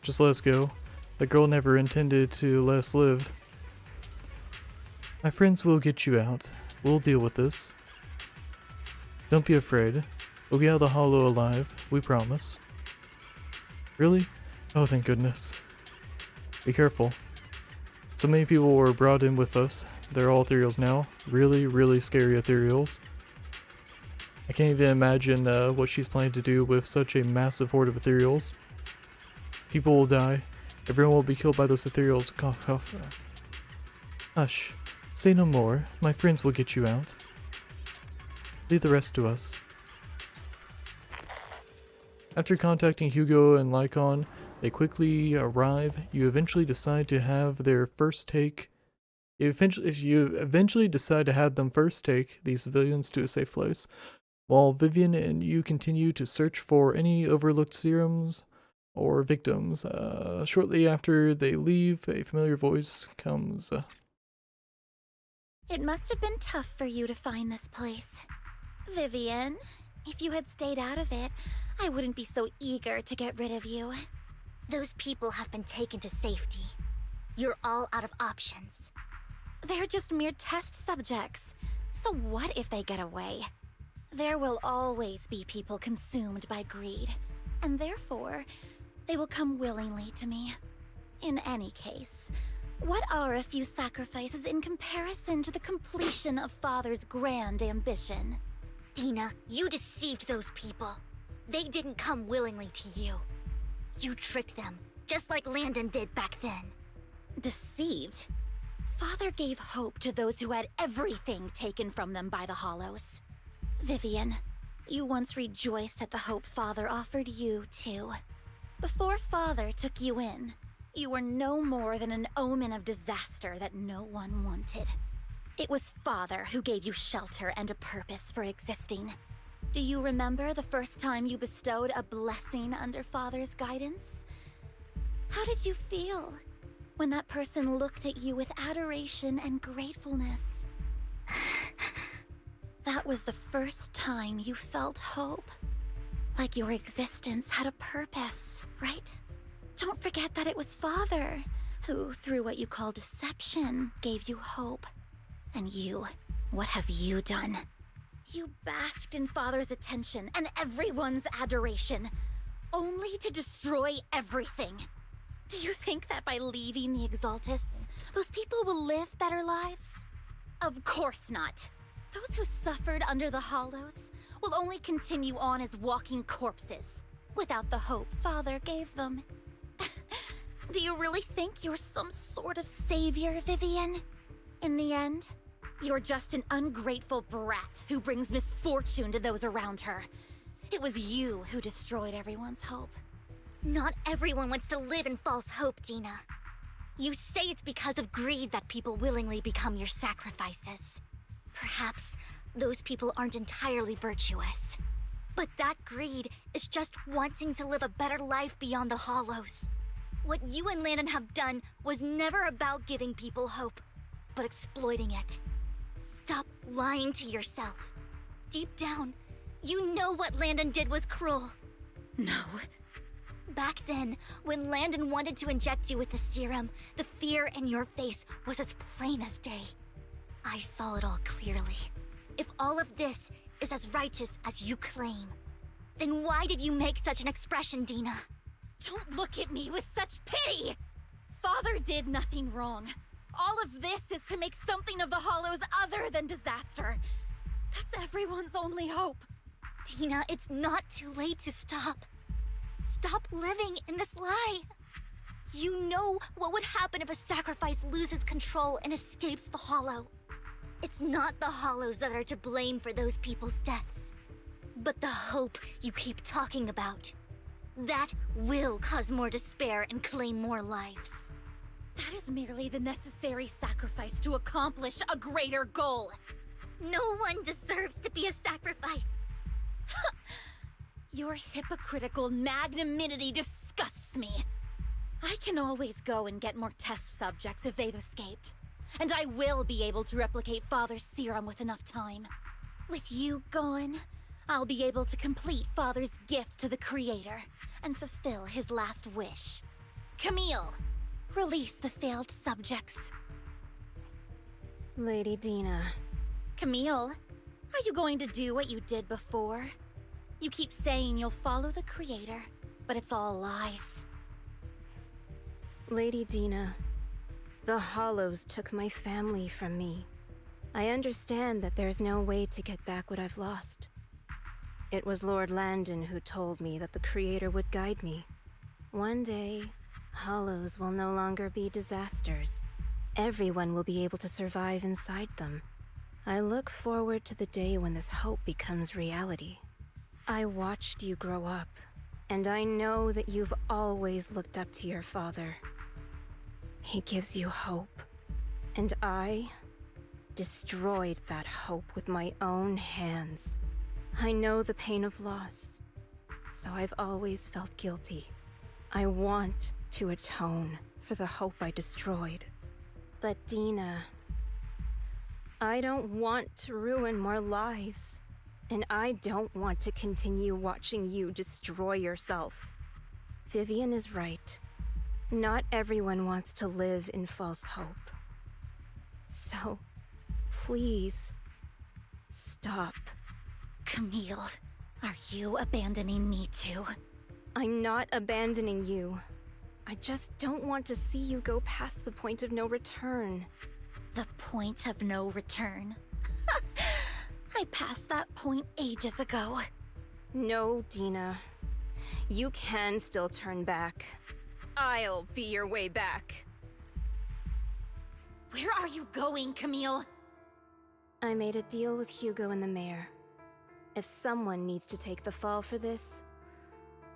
just let us go. The girl never intended to let us live. My friends will get you out. We'll deal with this. Don't be afraid. We'll get out of the hollow alive. We promise. Really? Oh, thank goodness. Be careful. So many people were brought in with us. They're all ethereals now. Really, really scary ethereals. I can't even imagine what she's planning to do with such a massive horde of ethereals. People will die. Everyone will be killed by those ethereals. Cough, cough. Hush. Say no more. My friends will get you out. Leave the rest to us. After contacting Hugo and Lycon, they quickly arrive. You eventually decide to have their first take. If you eventually decide to have them first take these civilians to a safe place, while Vivian and you continue to search for any overlooked serums or victims. Shortly after they leave, a familiar voice comes. It must have been tough for you to find this place. Vivian, if you had stayed out of it, I wouldn't be so eager to get rid of you. Those people have been taken to safety. You're all out of options. They're just mere test subjects. So what if they get away? There will always be people consumed by greed, and therefore, they will come willingly to me. In any case, what are a few sacrifices in comparison to the completion of Father's grand ambition? Dina, you deceived those people. They didn't come willingly to you. You tricked them, just like Landon did back then. Deceived? Father gave hope to those who had everything taken from them by the Hollows. Vivian, you once rejoiced at the hope Father offered you, too. Before Father took you in, you were no more than an omen of disaster that no one wanted. It was Father who gave you shelter and a purpose for existing. Do you remember the first time you bestowed a blessing under Father's guidance? How did you feel when that person looked at you with adoration and gratefulness? That was the first time you felt hope. Like your existence had a purpose, right? Don't forget that it was Father who, through what you call deception, gave you hope. And you, what have you done? You basked in Father's attention and everyone's adoration, only to destroy everything. Do you think that by leaving the Exaltists, those people will live better lives? Of course not. Those who suffered under the Hollows will only continue on as walking corpses, without the hope Father gave them. Do you really think you're some sort of savior, Vivian? In the end, you're just an ungrateful brat who brings misfortune to those around her. It was you who destroyed everyone's hope. Not everyone wants to live in false hope, Dina. You say it's because of greed that people willingly become your sacrifices. Perhaps those people aren't entirely virtuous. But that greed is just wanting to live a better life beyond the Hollows. What you and Landon have done was never about giving people hope, but exploiting it. Stop lying to yourself. Deep down, you know what Landon did was cruel. No. Back then, when Landon wanted to inject you with the serum, the fear in your face was as plain as day. I saw it all clearly. If all of this is as righteous as you claim, then why did you make such an expression, Dina? Don't look at me with such pity! Father did nothing wrong. All of this is to make something of the Hollows other than disaster. That's everyone's only hope. Dina, it's not too late to stop. Stop living in this lie. You know what would happen if a sacrifice loses control and escapes the Hollow. It's not the Hollows that are to blame for those people's deaths, but the hope you keep talking about. That will cause more despair and claim more lives. That is merely the necessary sacrifice to accomplish a greater goal. No one deserves to be a sacrifice. Your hypocritical magnanimity disgusts me. I can always go and get more test subjects if they've escaped. And I will be able to replicate Father's serum with enough time. With you gone, I'll be able to complete Father's gift to the Creator and fulfill his last wish. Camille, release the failed subjects. Lady Dina. Camille, are you going to do what you did before? You keep saying you'll follow the Creator, but it's all lies. Lady Dina, the Hollows took my family from me. I understand that there's no way to get back what I've lost. It was Lord Landon who told me that the Creator would guide me. One day, Hollows will no longer be disasters. Everyone will be able to survive inside them. I look forward to the day when this hope becomes reality. I watched you grow up, and I know that you've always looked up to your father. He gives you hope, and I destroyed that hope with my own hands. I know the pain of loss, so I've always felt guilty. I want to atone for the hope I destroyed. But Dina, I don't want to ruin more lives, and I don't want to continue watching you destroy yourself. Vivian is right. Not everyone wants to live in false hope. So, please, stop. Camille, are you abandoning me too? I'm not abandoning you. I just don't want to see you go past the point of no return. The point of no return? I passed that point ages ago. No, Dina. You can still turn back. I'll be your way back. Where are you going, Camille? I made a deal with Hugo and the mayor. If someone needs to take the fall for this,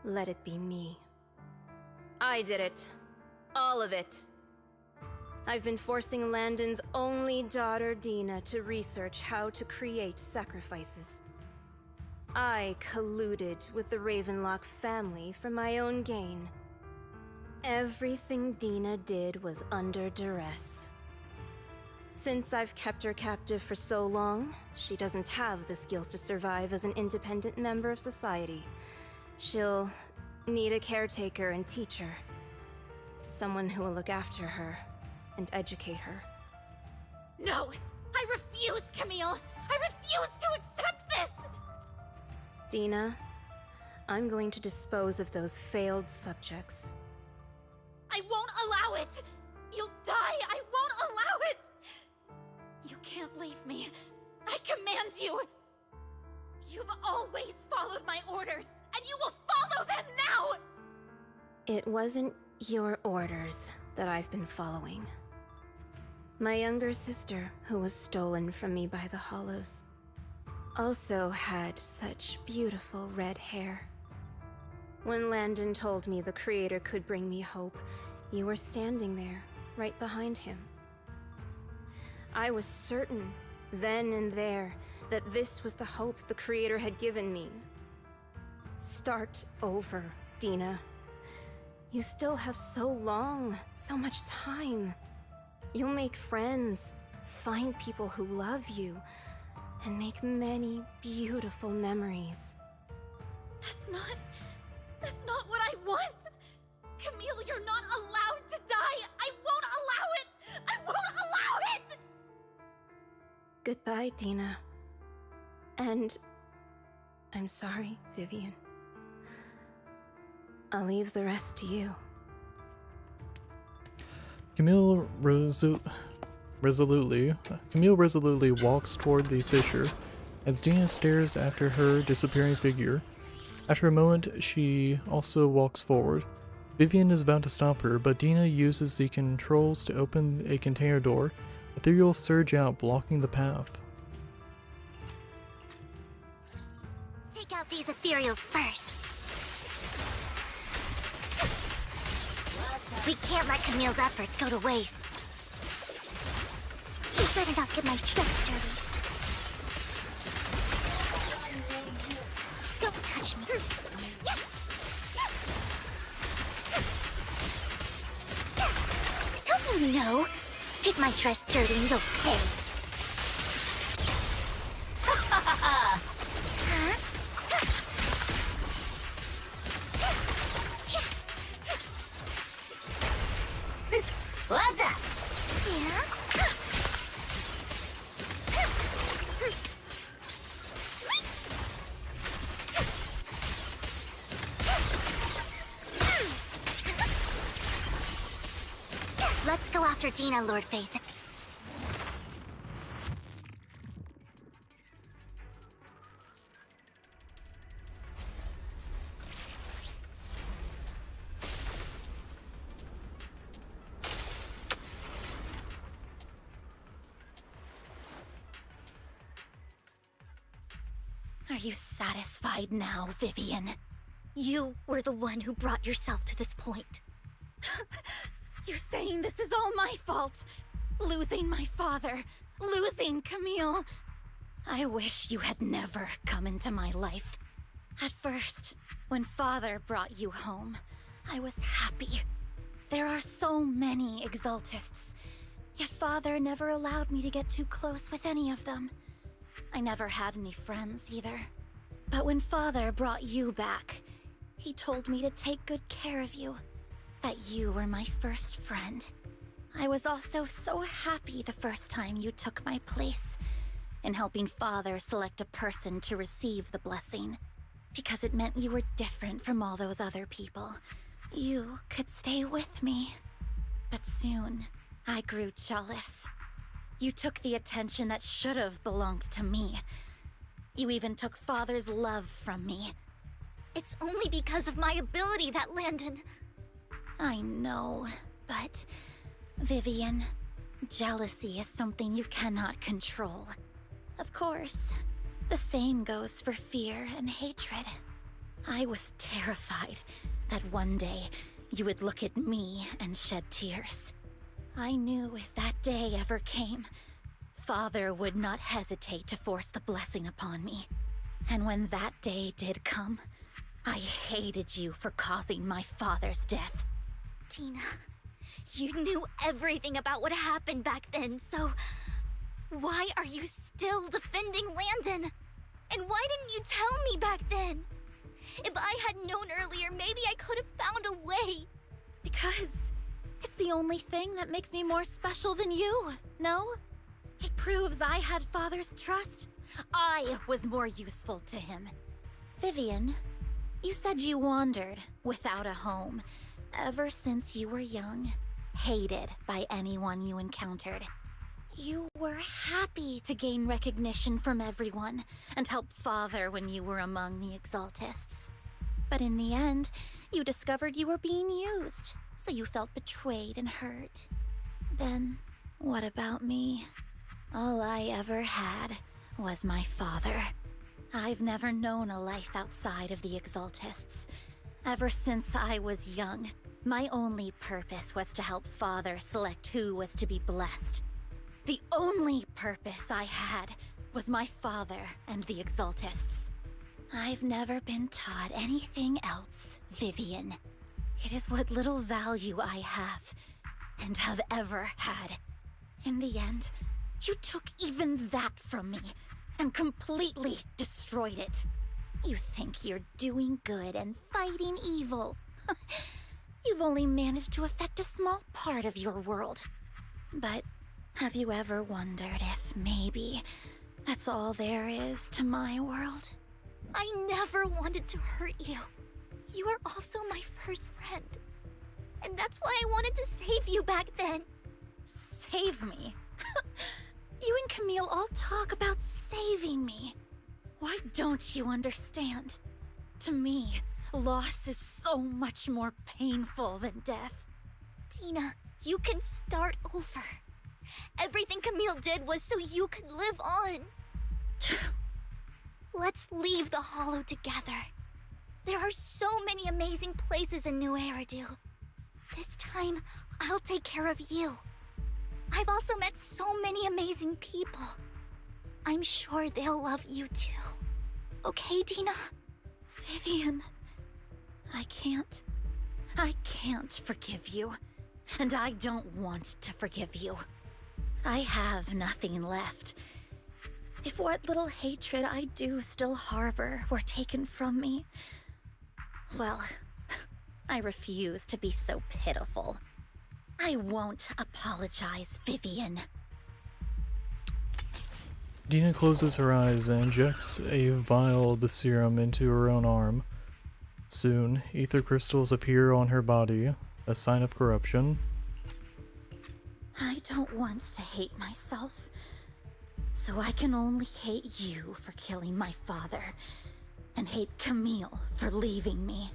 let it be me. I did it. All of it. I've been forcing Landon's only daughter, Dina, to research how to create sacrifices. I colluded with the Ravenlock family for my own gain. Everything Dina did was under duress. Since I've kept her captive for so long, she doesn't have the skills to survive as an independent member of society. She'll need a caretaker and teacher. Someone who will look after her and educate her. No! I refuse, Camille! I refuse to accept this! Dina, I'm going to dispose of those failed subjects. I won't allow it! You'll die! I won't allow it! You can't leave me. I command you! You've always followed my orders, and you will follow them now! It wasn't your orders that I've been following. My younger sister, who was stolen from me by the Hollows, also had such beautiful red hair. When Landon told me the Creator could bring me hope, you were standing there, right behind him. I was certain, then and there, that this was the hope the Creator had given me. Start over, Dina. You still have so long, so much time. You'll make friends, find people who love you, and make many beautiful memories. That's not what I want! Camille, you're not allowed to die! I won't allow it! I won't allow it! Goodbye, Dina. And I'm sorry, Vivian. I'll leave the rest to you. Camille resolutely walks toward the fissure as Dina stares after her disappearing figure. After a moment, she also walks forward. Vivian is about to stop her, but Dina uses the controls to open a container door. Ethereal surge out, blocking the path. Take out these ethereals first. We can't let Camille's efforts go to waste. You better not get my tricks dirty. Don't touch me. Don't you know? Get my dress dirty and you'll pay. What's up? Let's go after Dina, Lord Faith. Are you satisfied now, Vivian? You were the one who brought yourself to this point. You're saying this is all my fault? Losing my father, losing Camille. I wish you had never come into my life. At first, when father brought you home, I was happy. There are so many Exaltists, yet father never allowed me to get too close with any of them. I never had any friends either. But when father brought you back, he told me to take good care of you. That you were my first friend. I was also so happy the first time you took my place in helping father select a person to receive the blessing. Because it meant you were different from all those other people. You could stay with me. But soon, I grew jealous. You took the attention that should have belonged to me. You even took father's love from me. It's only because of my ability that Landon... I know, but... Vivian, jealousy is something you cannot control. Of course, the same goes for fear and hatred. I was terrified that one day you would look at me and shed tears. I knew if that day ever came, father would not hesitate to force the blessing upon me. And when that day did come, I hated you for causing my father's death. Tina, you knew everything about what happened back then, so... Why are you still defending Landon? And why didn't you tell me back then? If I had known earlier, maybe I could have found a way. Because it's the only thing that makes me more special than you, no? It proves I had father's trust. I was more useful to him. Vivian, you said you wandered without a home ever since you were young, hated by anyone you encountered. You were happy to gain recognition from everyone and help father when you were among the Exaltists. But in the end, you discovered you were being used, so you felt betrayed and hurt. Then, what about me? All I ever had was my father. I've never known a life outside of the Exaltists. Ever since I was young, my only purpose was to help father select who was to be blessed. The only purpose I had was my father and the Exaltists. I've never been taught anything else, Vivian. It is what little value I have, and have ever had. In the end, You took even that from me and completely destroyed it. You think you're doing good and fighting evil. You've only managed to affect a small part of your world. But have you ever wondered if maybe that's all there is to my world? I never wanted to hurt you. You were also my first friend. And that's why I wanted to save you back then. Save me? You and Camille all talk about saving me. Why don't you understand? To me, loss is so much more painful than death. Tina, you can start over. Everything Camille did was so you could live on. Let's leave the Hollow together. There are so many amazing places in New Eridu. This time, I'll take care of you. I've also met so many amazing people. I'm sure they'll love you too. Okay, Tina? Vivian, I can't forgive you. And I don't want to forgive you. I have nothing left. If what little hatred I do still harbor were taken from me, well, I refuse to be so pitiful. I won't apologize, Vivian. Dina closes her eyes and injects a vial of the serum into her own arm. Soon, ether crystals appear on her body, a sign of corruption. I don't want to hate myself, so I can only hate you for killing my father, and hate Camille for leaving me.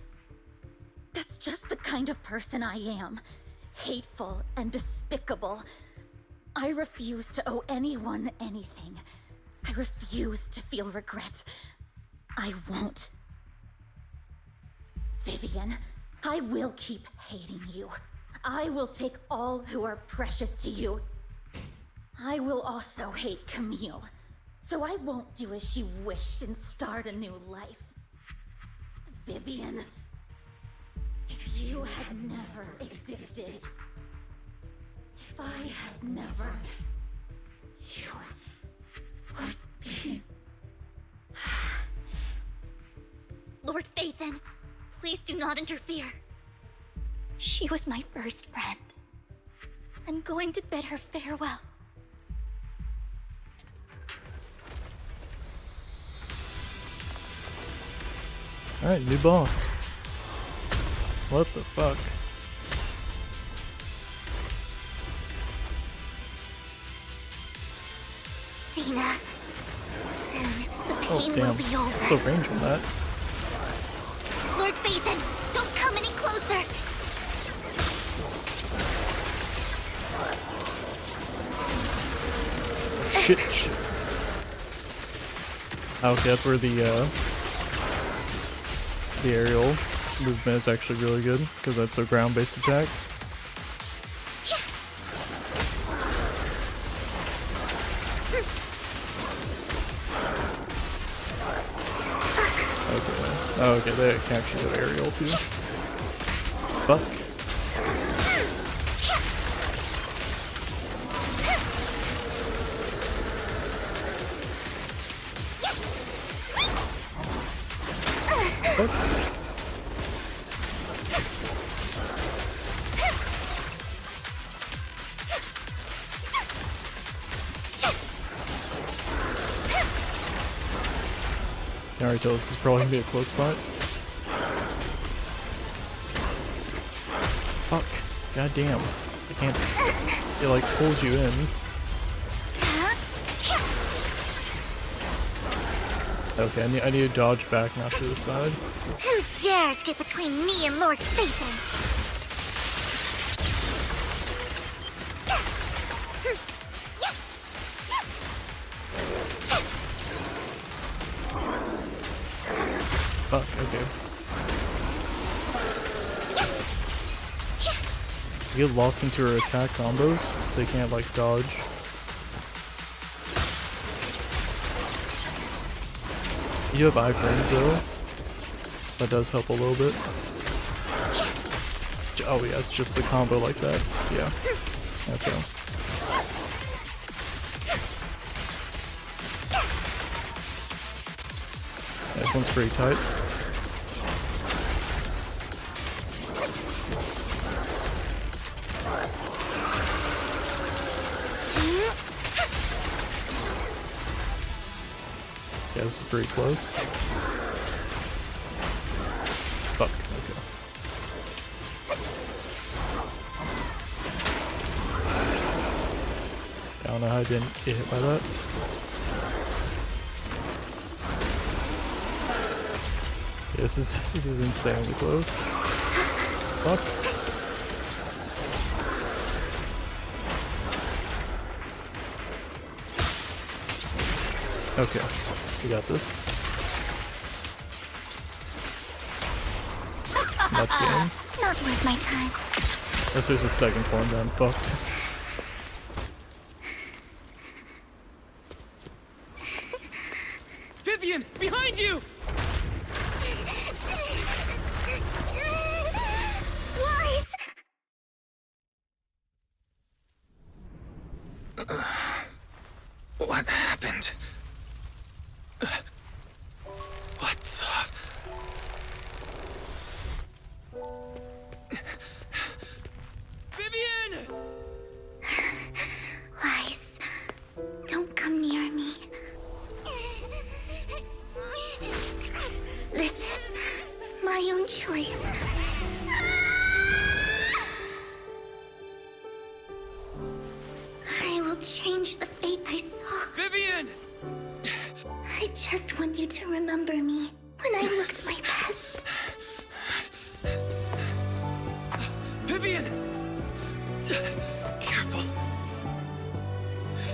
That's just the kind of person I am. Hateful and despicable. I refuse to owe anyone anything. I refuse to feel regret. I won't. Vivian, I will keep hating you. I will take all who are precious to you. I will also hate Camille, so I won't do as she wished and start a new life. Vivian, if you had never existed, if I had never, you would be... Lord Phaethon, please do not interfere. She was my first friend. I'm going to bid her farewell. Alright, new boss. What the fuck? Tina, soon the Oh pain will damn, be over. what's the range on that? Lord Phaethon, don't come any closer! Shit. Okay, that's where the aerial movement is actually really good, because that's a ground-based attack. Okay. Oh, okay, they can actually do aerial too. Fuck. Can already tell this is probably gonna be a close fight. Fuck. God damn. I can't. It like pulls you in. Okay, I need to dodge back, not to the side. Who dares get between me and Lord Phaethon? Fuck, okay. You get locked into her attack combos, so you can't like dodge. You have iframes though. That does help a little bit. Oh yeah, it's just a combo like that. Yeah. That's all. this one's pretty tight. Yeah, this is pretty close. Fuck, okay. I don't know how I didn't get hit by that. Yeah, this is insanely close. Fuck. Okay, we got this. That's game. Not worth my time. Unless there's a second one, then I'm fucked. Vivian, behind you! Wise! What happened? What the... Vivian! Wise, don't come near me. This is my own choice. I will change the fate I saw. Vivian! I just want you to remember me when I looked my best. Vivian! Careful.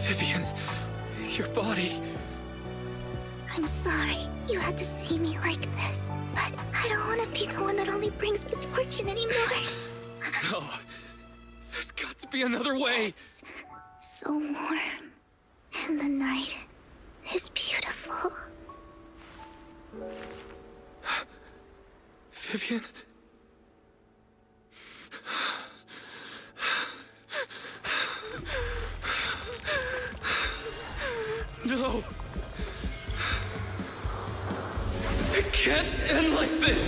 Vivian, your body... I'm sorry you had to see me like this, but I don't want to be the one that only brings misfortune anymore. No. There's got to be another way. It's so warm, and the night is beautiful. Vivian? No. It can't end like this.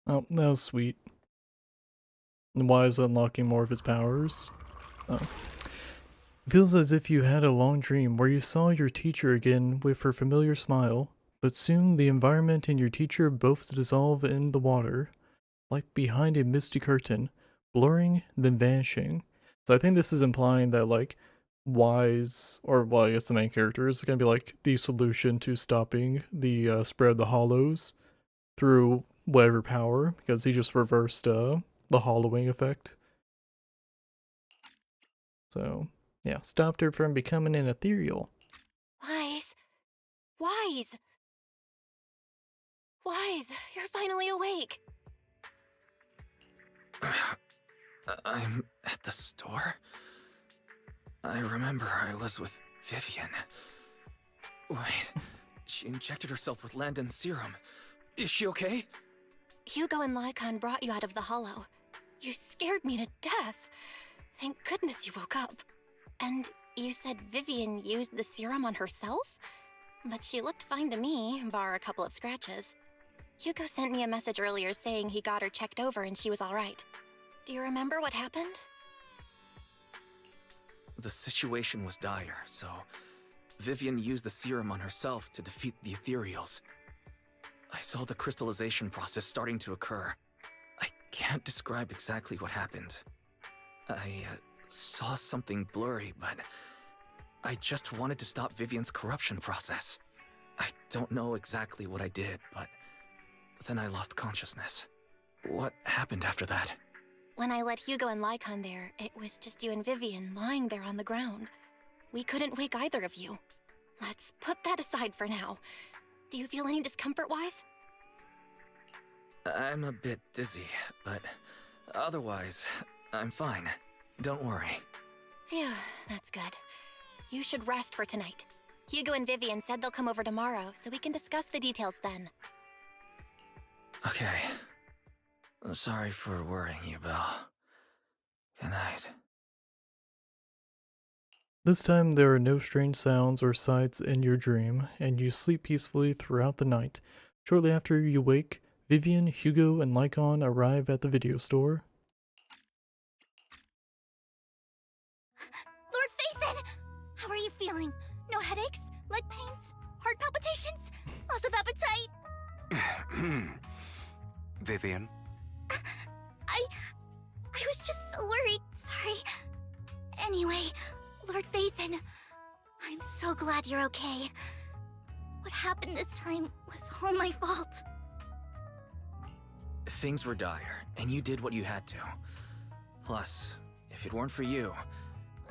Oh, that was sweet. And why is unlocking more of its powers? Oh. It feels as if you had a long dream where you saw your teacher again with her familiar smile, but soon the environment and your teacher both dissolve in the water, like behind a misty curtain, blurring, then vanishing. So I think this is implying that, like, Wise, or well, I guess the main character is going to be like the solution to stopping the spread of the hollows through whatever power, because he just reversed the hollowing effect. So, yeah, stopped her from becoming an ethereal. Wise. Wise. Wise, you're finally awake. I'm at the store? I remember I was with Vivian. Wait, she injected herself with Landon's serum. Is she okay? Hugo and Lycon brought you out of the hollow. You scared me to death. Thank goodness you woke up. And you said Vivian used the serum on herself? But she looked fine to me, bar a couple of scratches. Hugo sent me a message earlier saying he got her checked over and she was alright. Do you remember what happened? The situation was dire, so Vivian used the serum on herself to defeat the ethereals. I saw the crystallization process starting to occur. I can't describe exactly what happened. I saw something blurry, but I just wanted to stop Vivian's corruption process. I don't know exactly what I did, but then I lost consciousness. What happened after that? When I let Hugo and Lycon there, it was just you and Vivian lying there on the ground. We couldn't wake either of you. Let's put that aside for now. Do you feel any discomfort-wise? I'm a bit dizzy, but otherwise, I'm fine. Don't worry. Phew, that's good. You should rest for tonight. Hugo and Vivian said they'll come over tomorrow, so we can discuss the details then. Okay. Sorry for worrying you, Belle. Good night. This time there are no strange sounds or sights in your dream, and you sleep peacefully throughout the night. Shortly after you wake, Vivian, Hugo, and Lycon arrive at the video store. Lord Phaethon! How are you feeling? No headaches? Leg pains? Heart palpitations? Loss of appetite? Vivian? I was just so worried. Sorry. Anyway, Lord Phaethon, I'm so glad you're okay. What happened this time was all my fault. Things were dire, and you did what you had to. Plus, if it weren't for you,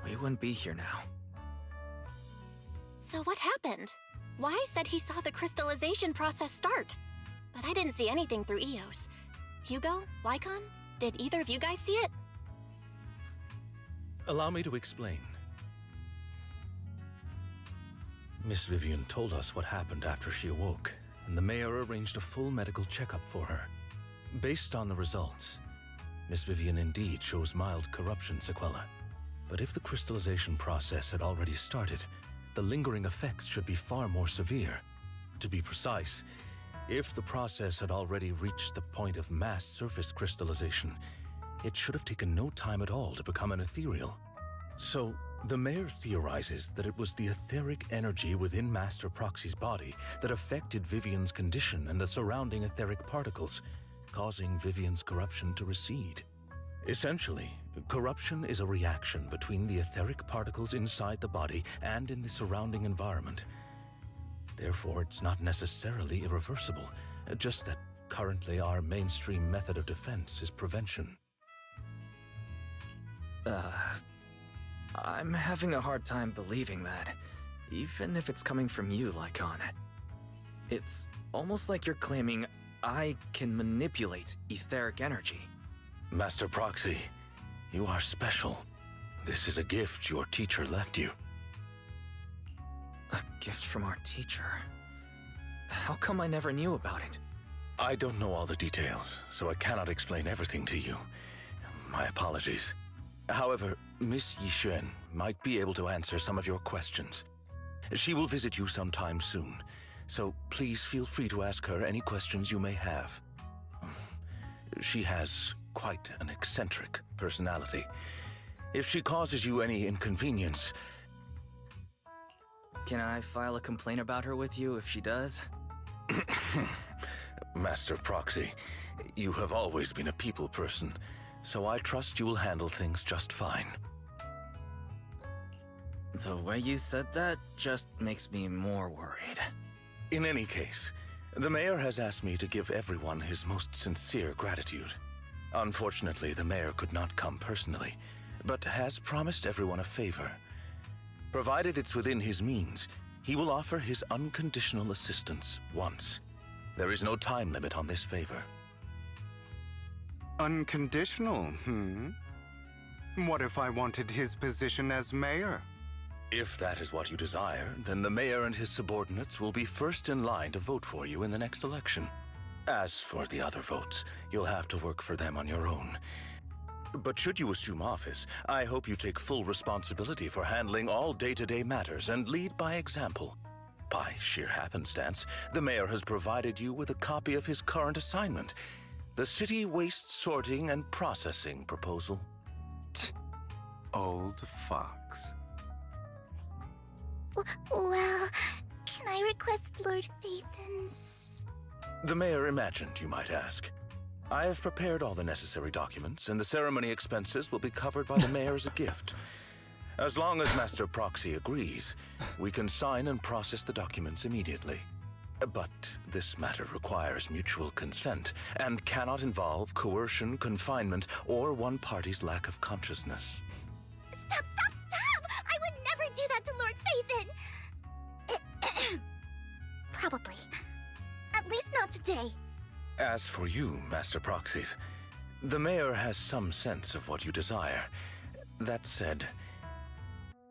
we wouldn't be here now. So what happened? Wise said he saw the crystallization process start, but I didn't see anything through EOS. Hugo? Lycon? Did either of you guys see it? Allow me to explain. Miss Vivian told us what happened after she awoke, and the mayor arranged a full medical checkup for her. Based on the results, Miss Vivian indeed shows mild corruption sequelae. But if the crystallization process had already started, the lingering effects should be far more severe. To be precise, if the process had already reached the point of mass surface crystallization, it should have taken no time at all to become an ethereal. So, the mayor theorizes that it was the etheric energy within Master Proxy's body that affected Vivian's condition and the surrounding etheric particles, causing Vivian's corruption to recede. Essentially, corruption is a reaction between the etheric particles inside the body and in the surrounding environment. Therefore, it's not necessarily irreversible, just that currently our mainstream method of defense is prevention. I'm having a hard time believing that, even if it's coming from you, Lycon. It's almost like you're claiming I can manipulate etheric energy. Master Proxy, you are special. This is a gift your teacher left you. A gift from our teacher? How come I never knew about it? I don't know all the details, so I cannot explain everything to you. My apologies. However, Miss Yixuan might be able to answer some of your questions. She will visit you sometime soon, so please feel free to ask her any questions you may have. She has quite an eccentric personality. If she causes you any inconvenience... Can I file a complaint about her with you if she does? Master Proxy, you have always been a people person, so I trust you will handle things just fine. The way you said that just makes me more worried. In any case, the mayor has asked me to give everyone his most sincere gratitude. Unfortunately, the mayor could not come personally, but has promised everyone a favor. Provided it's within his means, he will offer his unconditional assistance once. There is no time limit on this favor. Unconditional, What if I wanted his position as mayor? If that is what you desire, then the mayor and his subordinates will be first in line to vote for you in the next election. As for the other votes, you'll have to work for them on your own. But should you assume office, I hope you take full responsibility for handling all day-to-day matters and lead by example. By sheer happenstance, the mayor has provided you with a copy of his current assignment, the City Waste Sorting and Processing proposal. Old fox. Well, can I request Lord Phaethon's? The mayor imagined you might ask. I have prepared all the necessary documents, and the ceremony expenses will be covered by the mayor as a gift. As long as Master Proxy agrees, we can sign and process the documents immediately. But this matter requires mutual consent and cannot involve coercion, confinement, or one party's lack of consciousness. Stop! I would never do that to Lord Phaethon! Probably. At least not today. As for you, Master Proxies, the mayor has some sense of what you desire. That said,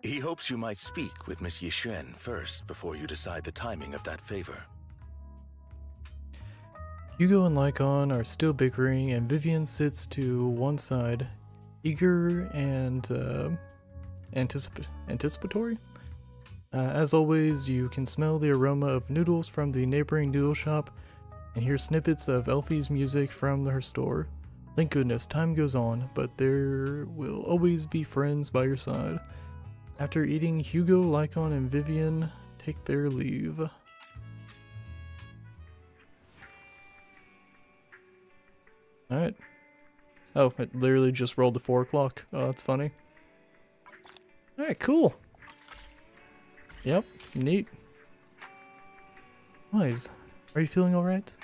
He hopes you might speak with Miss Yishen first before you decide the timing of that favor. Hugo and Lycon are still bickering, and Vivian sits to one side, eager and anticipatory. As always, you can smell the aroma of noodles from the neighboring noodle shop and hear snippets of Elfie's music from her store. Thank goodness, time goes on, but there will always be friends by your side. After eating, Hugo, Lycon, and Vivian take their leave. Alright. Oh, it literally just rolled to 4 o'clock. Oh, that's funny. Alright, cool. Yep, neat. Wise, are you feeling alright?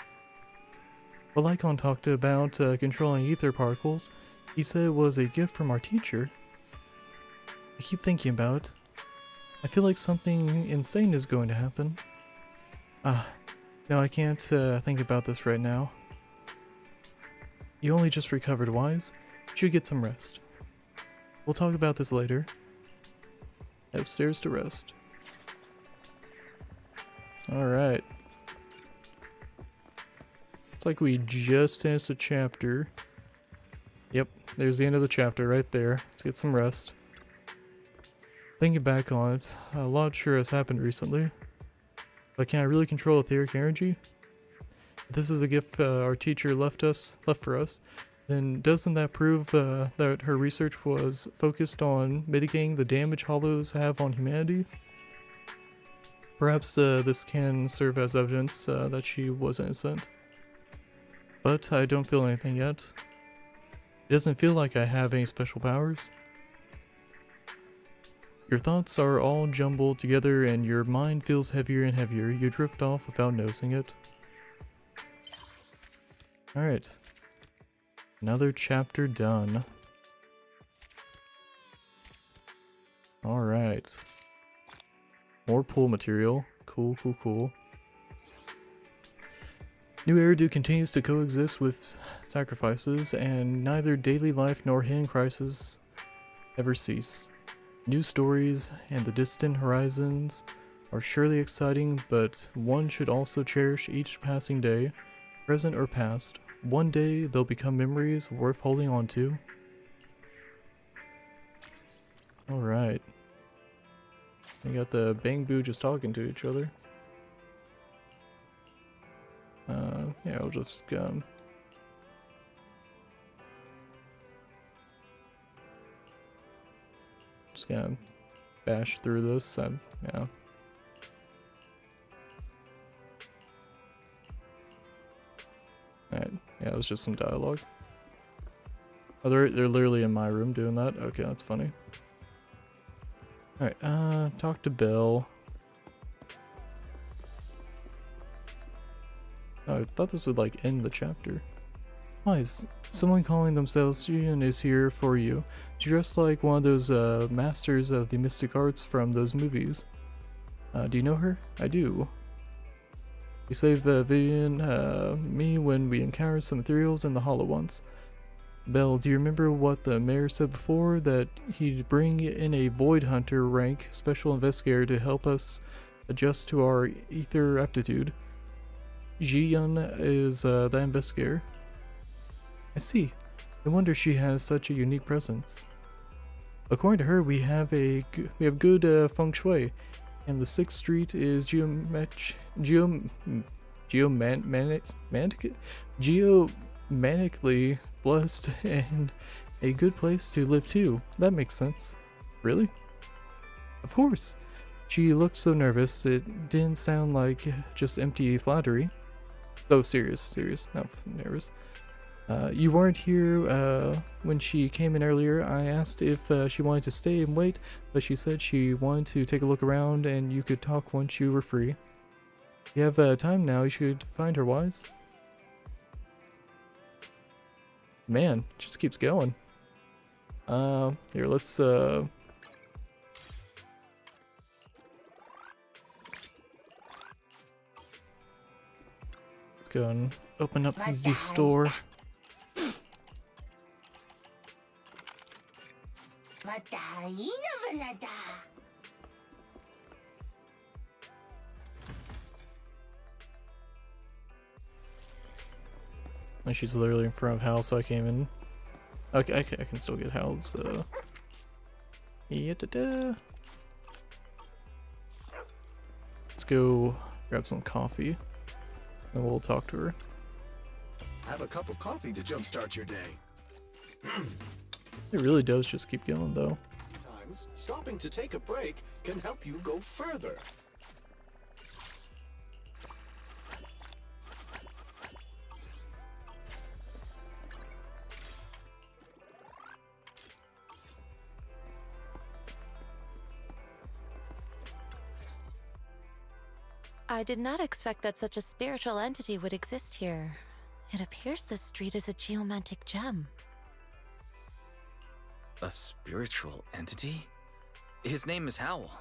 Well, Lycon talked about controlling ether particles. He said it was a gift from our teacher. I keep thinking about it. I feel like something insane is going to happen. No, I can't think about this right now. You only just recovered, Wise. You should get some rest. We'll talk about this later. Upstairs to rest. Alright. It's like we just finished a chapter. Yep, there's the end of the chapter right there. Let's get some rest. Thinking back on it, a lot sure has happened recently. But can I really control etheric energy? If this is a gift our teacher left for us, then doesn't that prove that her research was focused on mitigating the damage hollows have on humanity? Perhaps this can serve as evidence that she was innocent. But I don't feel anything yet. It doesn't feel like I have any special powers. Your thoughts are all jumbled together and your mind feels heavier and heavier. You drift off without noticing it. Alright. Another chapter done. Alright. More pool material. Cool, cool, cool. New Eridu continues to coexist with sacrifices, and neither daily life nor hidden crises ever cease. New stories and the distant horizons are surely exciting, but one should also cherish each passing day, present or past. One day they'll become memories worth holding on to. Alright. We got the Bang Boo just talking to each other. Yeah, I'll just gonna bash through this. Yeah. Alright, yeah, it was just some dialogue. Oh, they're literally in my room doing that? Okay, that's funny. Alright, talk to Belle. Oh, I thought this would like end the chapter. Why is someone calling themselves Xian is here for you? She's dressed like one of those masters of the mystic arts from those movies. Do you know her? I do. You saved Vivian, me when we encountered some ethereals in the Hollow once. Belle, do you remember what the mayor said before? That he'd bring in a Void Hunter rank special investigator to help us adjust to our ether aptitude. Ji-yun is the investigator. I see. No wonder she has such a unique presence. According to her, we have good feng shui, and the 6th street is geomanically blessed and a good place to live too. That makes sense. Really? Of course. She looked so nervous, it didn't sound like just empty flattery. Oh, serious, not nervous. You weren't here when she came in earlier. I asked if she wanted to stay and wait, but she said she wanted to take a look around and you could talk once you were free. You have time now, you should find her, Wise. Man, it just keeps going. Here, let's go and open up the store. And she's literally in front of Hal, so I came in. Okay, I can still get Hal's. Yeah, Let's go grab some coffee, and we'll talk to her. Have a cup of coffee to jumpstart your day. It really does just keep going, though. Sometimes stopping to take a break can help you go further. I did not expect that such a spiritual entity would exist here. It appears this street is a geomantic gem. A spiritual entity? His name is Howl,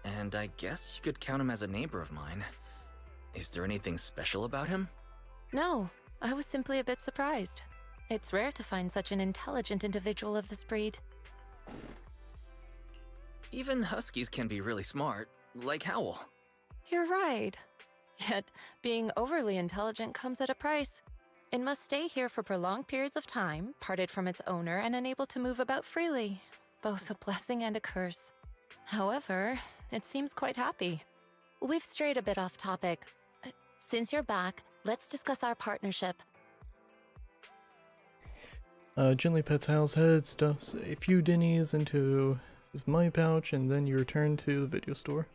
and I guess you could count him as a neighbor of mine. Is there anything special about him? No, I was simply a bit surprised. It's rare to find such an intelligent individual of this breed. Even huskies can be really smart, like Howl. You're right. Yet, being overly intelligent comes at a price. It must stay here for prolonged periods of time, parted from its owner and unable to move about freely. Both a blessing and a curse. However, it seems quite happy. We've strayed a bit off topic. Since you're back, let's discuss our partnership. Gently pets Hal's head, stuffs a few dinnies into his money pouch, and then you return to the video store.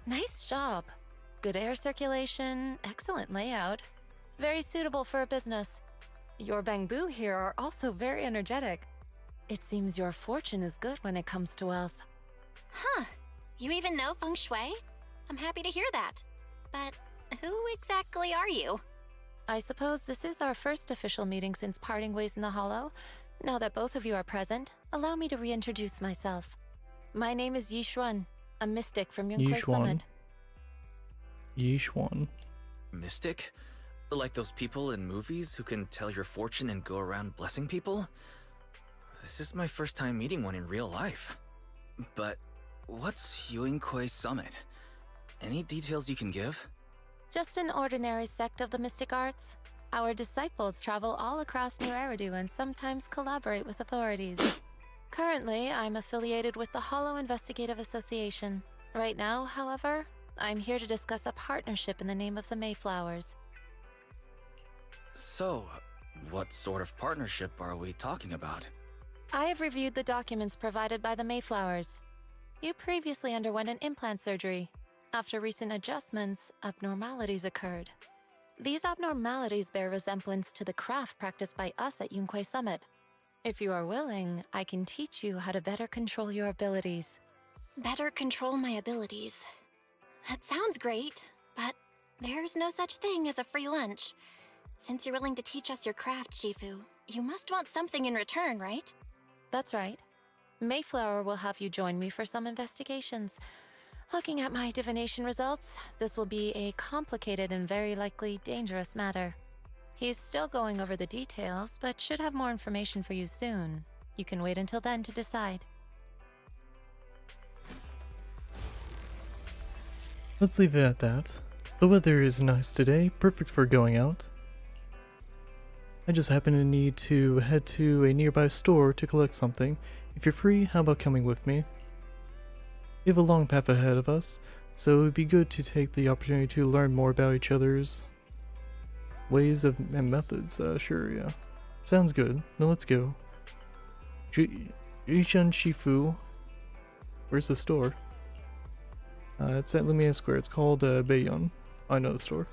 Nice job. Good air circulation, excellent layout. Very suitable for a business. Your bamboo here are also very energetic. It seems your fortune is good when it comes to wealth. Huh. You even know feng shui? I'm happy to hear that. But who exactly are you? I suppose this is our first official meeting since parting ways in the Hollow. Now that both of you are present, allow me to reintroduce myself. My name is Yi Xuan, a mystic from Yunkwei Summit. Yi Xuan. Mystic? Like those people in movies who can tell your fortune and go around blessing people? This is my first time meeting one in real life. But what's Yunkwei Summit? Any details you can give? Just an ordinary sect of the mystic arts. Our disciples travel all across New Eridu and sometimes collaborate with authorities. Currently, I'm affiliated with the Hollow Investigative Association. Right now, however, I'm here to discuss a partnership in the name of the Mayflowers. So, what sort of partnership are we talking about? I have reviewed the documents provided by the Mayflowers. You previously underwent an implant surgery. After recent adjustments, abnormalities occurred. These abnormalities bear resemblance to the craft practiced by us at Yunkwei Summit. If you are willing, I can teach you how to better control your abilities. Better control my abilities. That sounds great, but there's no such thing as a free lunch. Since you're willing to teach us your craft, Shifu, you must want something in return, right? That's right. Mayflower will have you join me for some investigations. Looking at my divination results, this will be a complicated and very likely dangerous matter. He's still going over the details, but should have more information for you soon. You can wait until then to decide. Let's leave it at that. The weather is nice today, perfect for going out. I just happen to need to head to a nearby store to collect something. If you're free, how about coming with me? We have a long path ahead of us, so it would be good to take the opportunity to learn more about each other's ways and methods. Sure, yeah. Sounds good. Then let's go. Yishan Shifu. Where's the store? It's at Lumia Square. It's called Bayon. I know the store.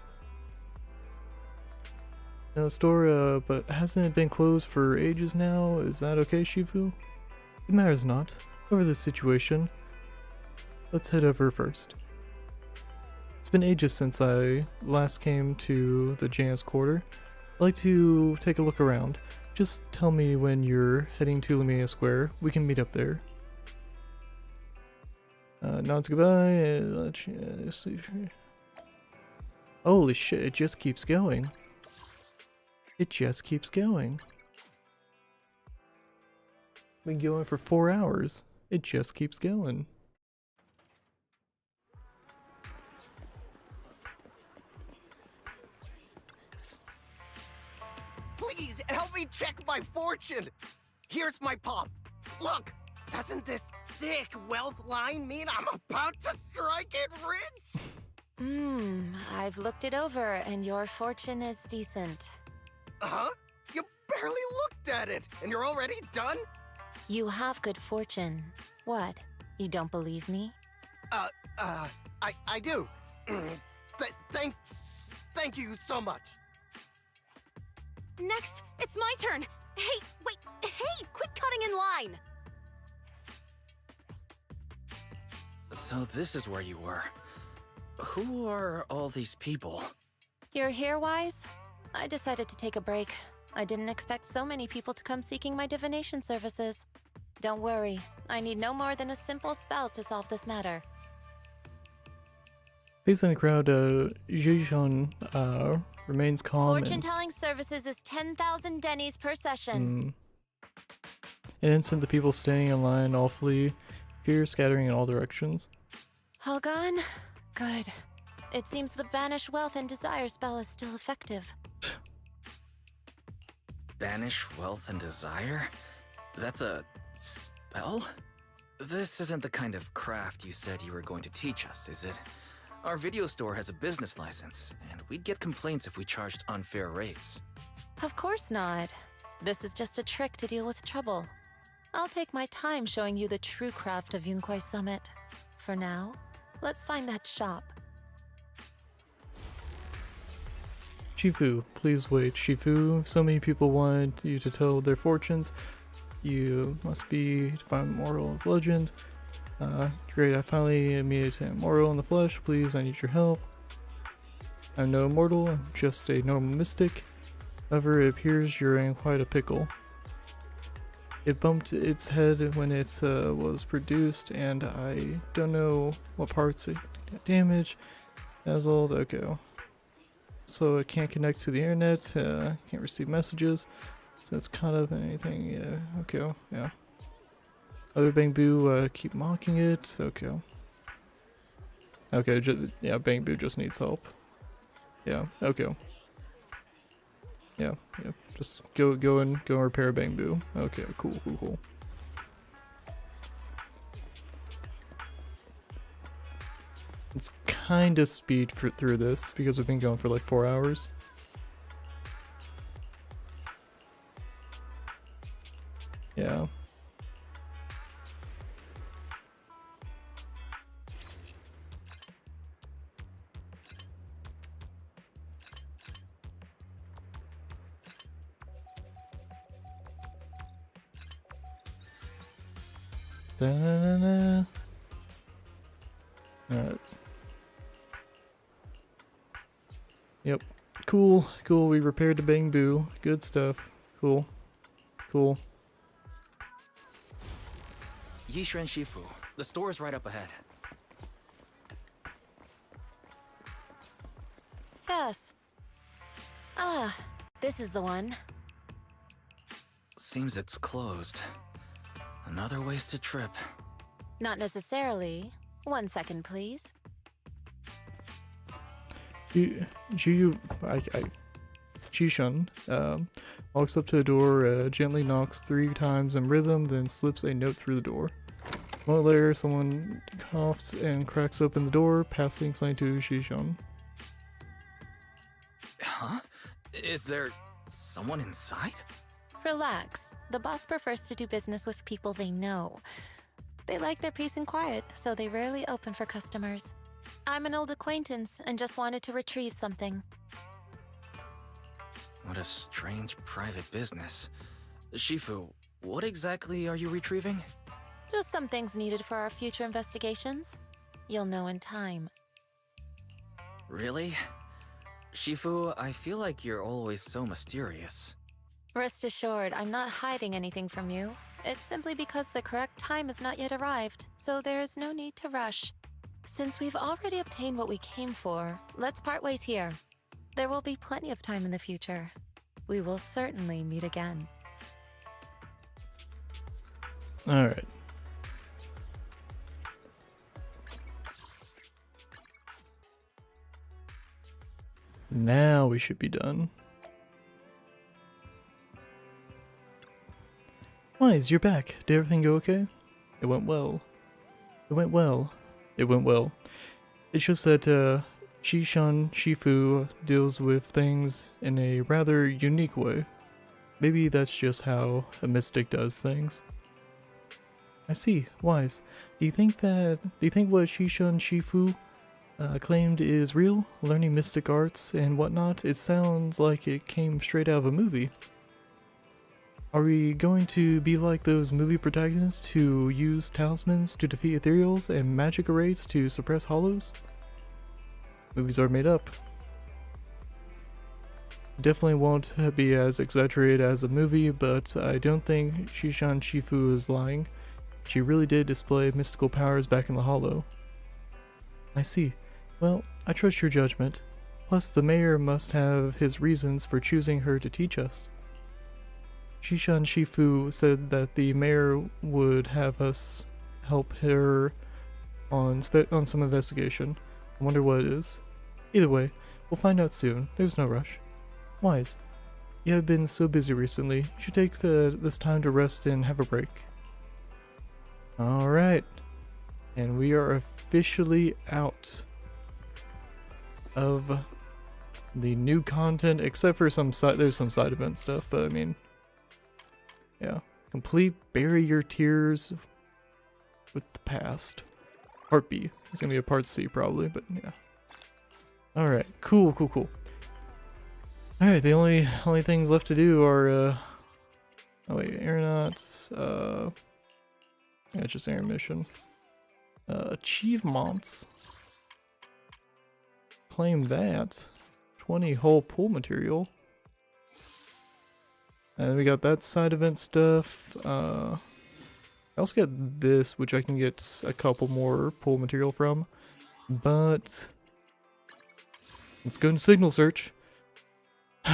No, the store, but hasn't it been closed for ages now? Is that okay, Shifu? It matters not. Over this situation, let's head over first. It's been ages since I last came to the Janus Quarter. I'd like to take a look around. Just tell me when you're heading to Lumia Square. We can meet up there. Nods goodbye. Holy shit, it just keeps going. It just keeps going. Been going for 4 hours. It just keeps going. Please help me check my fortune. Here's my palm. Look, doesn't this thick wealth line mean I'm about to strike it rich? I've looked it over, and your fortune is decent. Huh? You barely looked at it, and you're already done? You have good fortune. What? You don't believe me? I do. Thank you so much. Next, it's my turn. Hey, wait, hey, quit cutting in line. So this is where you were. Who are all these people? You're here, Wise? I decided to take a break. I didn't expect so many people to come seeking my divination services. Don't worry, I need no more than a simple spell to solve this matter. Based on the crowd, Jijun remains calm Fortune-telling services is 10,000 dennies per session. and instant the people standing in line all flee, fear scattering in all directions. All gone? Good. It seems the Banish Wealth and Desire spell is still effective. Banish wealth and desire? That's a spell? This isn't the kind of craft you said you were going to teach us, is it? Our video store has a business license, and we'd get complaints if we charged unfair rates. Of course not. This is just a trick to deal with trouble. I'll take my time showing you the true craft of Yunkwai Summit. For now, let's find that shop. Shifu, please wait. Shifu, so many people want you to tell their fortunes. You must be divine mortal of legend. Great, I finally meet a mortal in the flesh. Please, I need your help. I'm no mortal, I'm just a normal mystic. However, it appears you're in quite a pickle. It bumped its head when it was produced, and I don't know what parts it got damaged. Dazzled, okay. So it can't connect to the internet, can't receive messages. So it's kind of anything, yeah, okay, yeah. Other Bangbu keep mocking it, okay. Okay, yeah, Bangbu just needs help. Yeah, okay. Yeah, just go and repair Bangbu. Okay, cool. It's kind of speed through this because we've been going for like 4 hours. Yeah. Da-na-na-na. Alright. Yep. Cool. We repaired the Bangbu. Good stuff. Cool. Yishuan Shifu, the store is right up ahead. Yes. Ah, this is the one. Seems it's closed. Another wasted trip. Not necessarily. 1 second, please. Jishun walks up to the door, gently knocks 3 times in rhythm, then slips a note through the door. A moment later, someone coughs and cracks open the door, passing something to Jishun. Huh? Is there someone inside? Relax. The boss prefers to do business with people they know. They like their peace and quiet, so they rarely open for customers. I'm an old acquaintance and just wanted to retrieve something. What a strange private business. Shifu, what exactly are you retrieving? Just some things needed for our future investigations. You'll know in time. Really? Shifu, I feel like you're always so mysterious. Rest assured, I'm not hiding anything from you. It's simply because the correct time has not yet arrived, so there is no need to rush. Since we've already obtained what we came for, let's part ways here. There will be plenty of time in the future. We will certainly meet again. Alright. Now we should be done. Wise, you're back. Did everything go okay? It went well. It went well. It went well. It's just that, Shishan Shifu deals with things in a rather unique way. Maybe that's just how a mystic does things. I see. Wise. Do you think what Shishan Shifu claimed is real? Learning mystic arts and whatnot? It sounds like it came straight out of a movie. Are we going to be like those movie protagonists who use talismans to defeat ethereals and magic arrays to suppress hollows? Movies are made up. Definitely won't be as exaggerated as a movie, but I don't think Shishan Shifu is lying. She really did display mystical powers back in the hollow. I see. Well, I trust your judgment. Plus, the mayor must have his reasons for choosing her to teach us. Shishan Shifu said that the mayor would have us help her on some investigation. I wonder what it is. Either way, we'll find out soon. There's no rush. Wise, you have been so busy recently. You should take this time to rest and have a break. Alright. And we are officially out of the new content, except for there's some side event stuff, but I mean, yeah. Complete Bury Your Tears with the Past. Part B. It's gonna be a part C probably, but yeah. Alright, cool. Alright, the only things left to do are oh wait, aeronauts, yeah, it's just air mission. Achievements. Claim that. 20 hull pool material. And we got that side event stuff. I also got this, which I can get a couple more pool material from. But let's go into signal search. We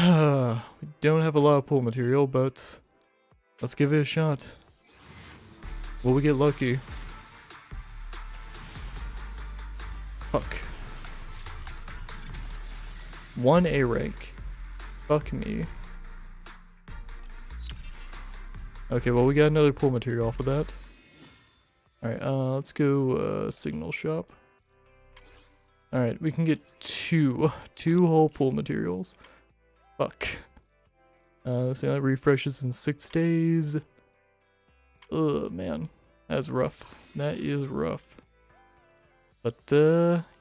don't have a lot of pool material, but let's give it a shot. Will we get lucky? Fuck. 1 A rank. Fuck me. Okay, well we got another pool material off of that. Alright, let's go signal shop. Alright, we can get two whole pool materials. Fuck. So that refreshes in 6 days. Ugh, man. That's rough. That is rough. But,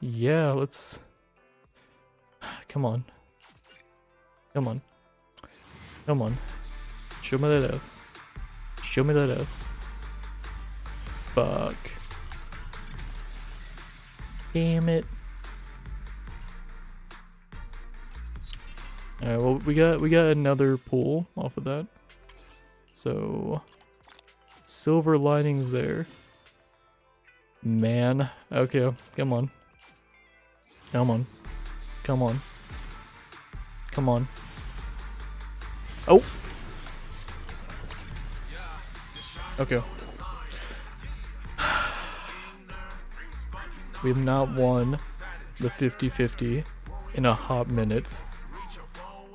yeah, let's... Come on. Come on. Come on. Show me that ass. Show me that ass. Fuck. Damn it. Alright, well we got another pool off of that. So silver linings there. Man. Okay, come on. Come on. Come on. Come on. Oh! Okay. We have not won the 50-50 in a hot minute.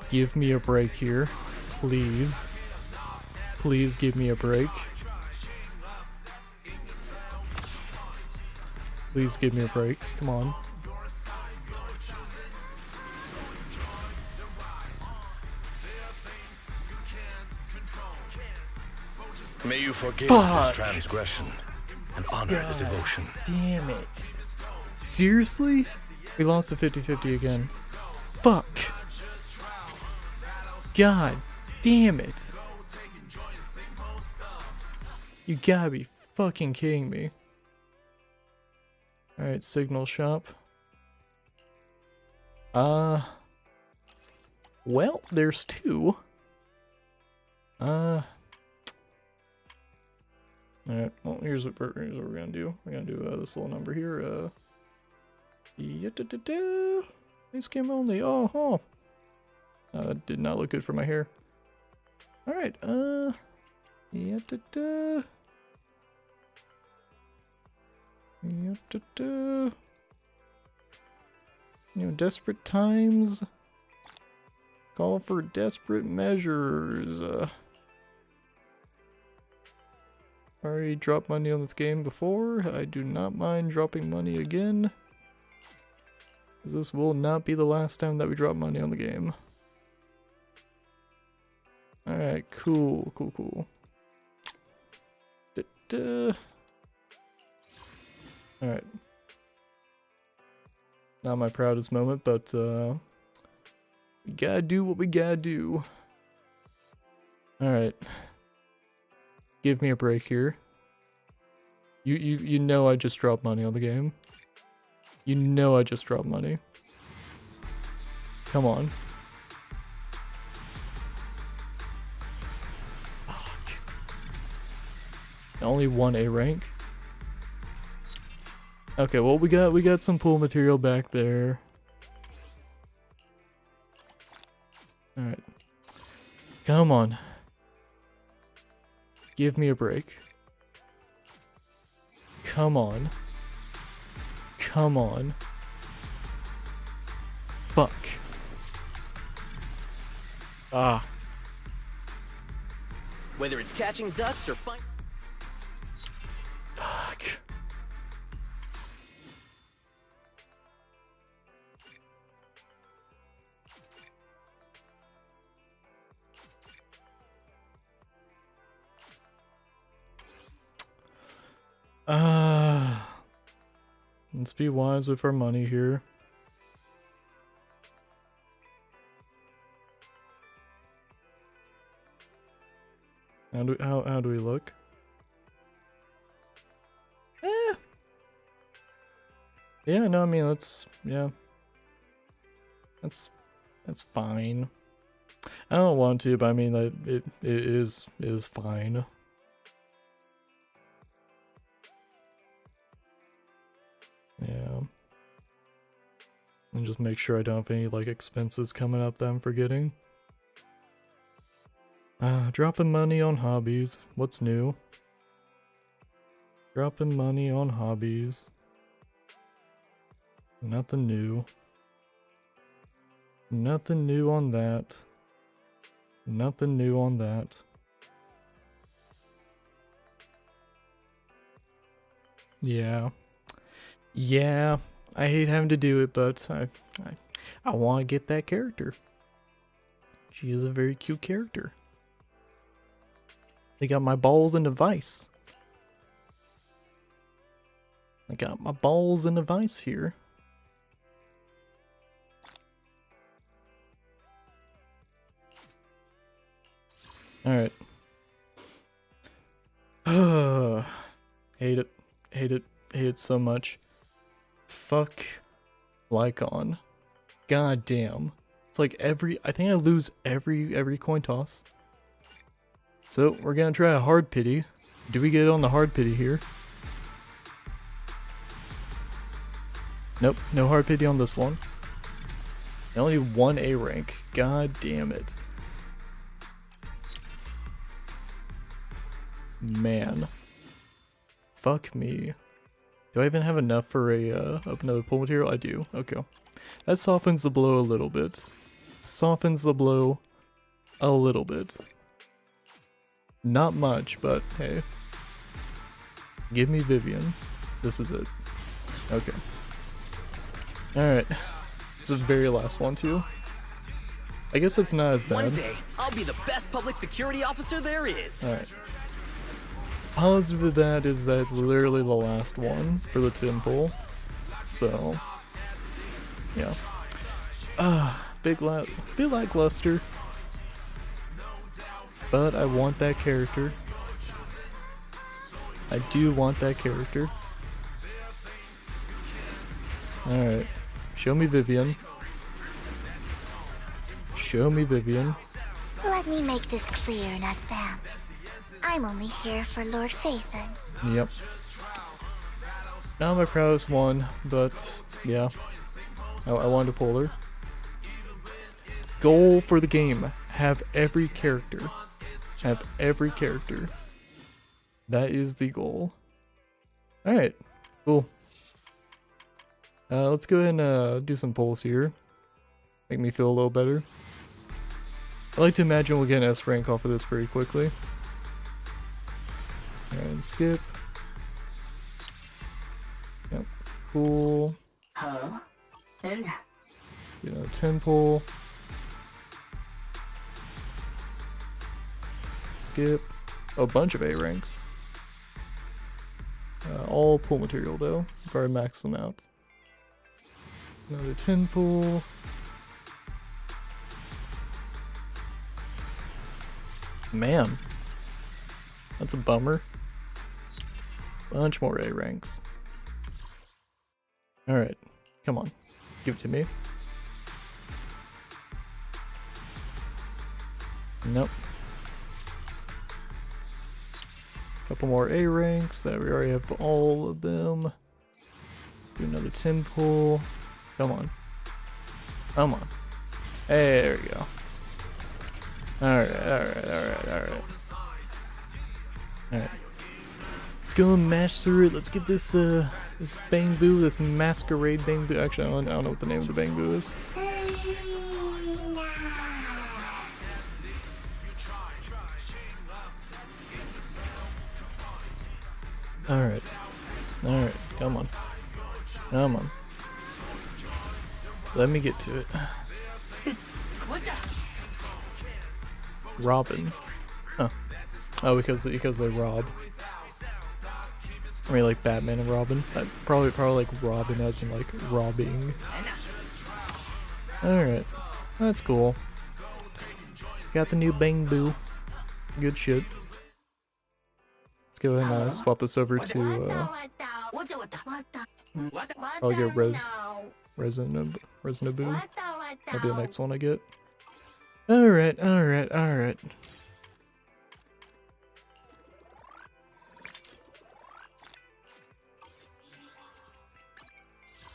Give me a break here. Please. Please give me a break. Please give me a break. Come on. May you forgive Fuck. this transgression and honor the devotion. Damn it. Seriously? We lost the 50-50 again. Fuck. God damn it. You gotta be fucking kidding me. Alright, signal shop. Well, there's 2. Alright, well, here's what we're gonna do. We're gonna do this little number here. Face cam only. Oh, that did not look good for my hair. Alright, You know, desperate times call for desperate measures. Already dropped money on this game before. I do not mind dropping money again. This will not be the last time that we drop money on the game. Alright, cool. Alright. Not my proudest moment, but we gotta do what we gotta do. Alright. Give me a break here. You know I just dropped money on the game. You know I just dropped money. Come on. Fuck. Only one A rank. Okay, well we got some pool material back there. Alright. Come on. Give me a break. Come on. Come on. Fuck. Ah. Whether it's catching ducks or find. Fuck. Let's be wise with our money here. How do we look? Yeah, no, I mean that's fine. I don't want to, but I mean that it is fine. Yeah. And just make sure I don't have any like expenses coming up that I'm forgetting. Dropping money on hobbies. What's new? Dropping money on hobbies. Nothing new. Nothing new on that. Nothing new on that. Yeah. Yeah, I hate having to do it, but I want to get that character. She is a very cute character. They got my balls in a vice. I got my balls in a vice here. Alright. Hate it. Hate it. Hate it so much. Fuck Lycon. God damn. It's like I think I lose every coin toss. So we're gonna try a hard pity. Do we get on the hard pity here? Nope, no hard pity on this one. Only one A rank. God damn it. Man. Fuck me. Do I even have enough for another pool material? I do. Okay. That softens the blow a little bit. Softens the blow a little bit. Not much, but hey. Give me Vivian. This is it. Okay. Alright. This is the very last one too. I guess it's not as bad. One day, I'll be the best public security officer there is. Alright. Positive of that is that it's literally the last one for the temple. So, yeah. Bit lackluster. But I want that character. I do want that character. Alright. Show me Vivian. Show me Vivian. Let me make this clear in advance. I'm only here for Lord Phaethon. Yep. Not my proudest one, but yeah. I wanted to pull her. Goal for the game. Have every character. Have every character. That is the goal. Alright. Cool. Let's go ahead and do some polls here. Make me feel a little better. I like to imagine we'll get an S rank off of this pretty quickly. And skip. Yep. Cool. Huh? And You know, 10 pull. Skip. A bunch of A ranks. All pull material though. I've already maxed them out. Another 10 pull. Man. That's a bummer. Bunch more A ranks. Alright. Come on. Give it to me. Nope. Couple more A ranks. We already have all of them. Do another 10 pull. Come on. Come on. Hey, there we go. Alright. Let's go and mash through it. Let's get this this bamboo, this masquerade bamboo. Actually, I don't know what the name of the bamboo is. Alright. Come on. Let me get to it. Robin. Huh. Oh, because they rob. I mean, like Batman and Robin. Probably like Robin as in like robbing. Alright. That's cool. Got the new bamboo. Good shit. Let's go ahead and swap this over to I'll get Resin Abu. That'll be the next one I get. Alright.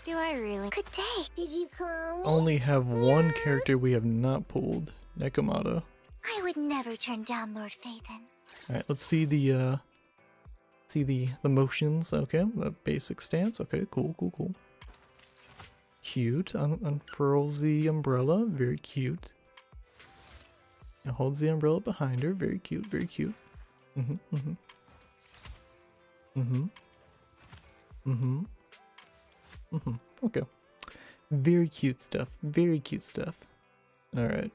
Do I really? Good day. Did you call me? Only have one character we have not pulled. Nekomata. I would never turn down Lord Phaethon. Alright, let's see the motions. Okay, a basic stance. Okay, cool. Cute. Unfurls the umbrella. Very cute. And holds the umbrella behind her. Very cute. Okay. Very cute stuff. Alright.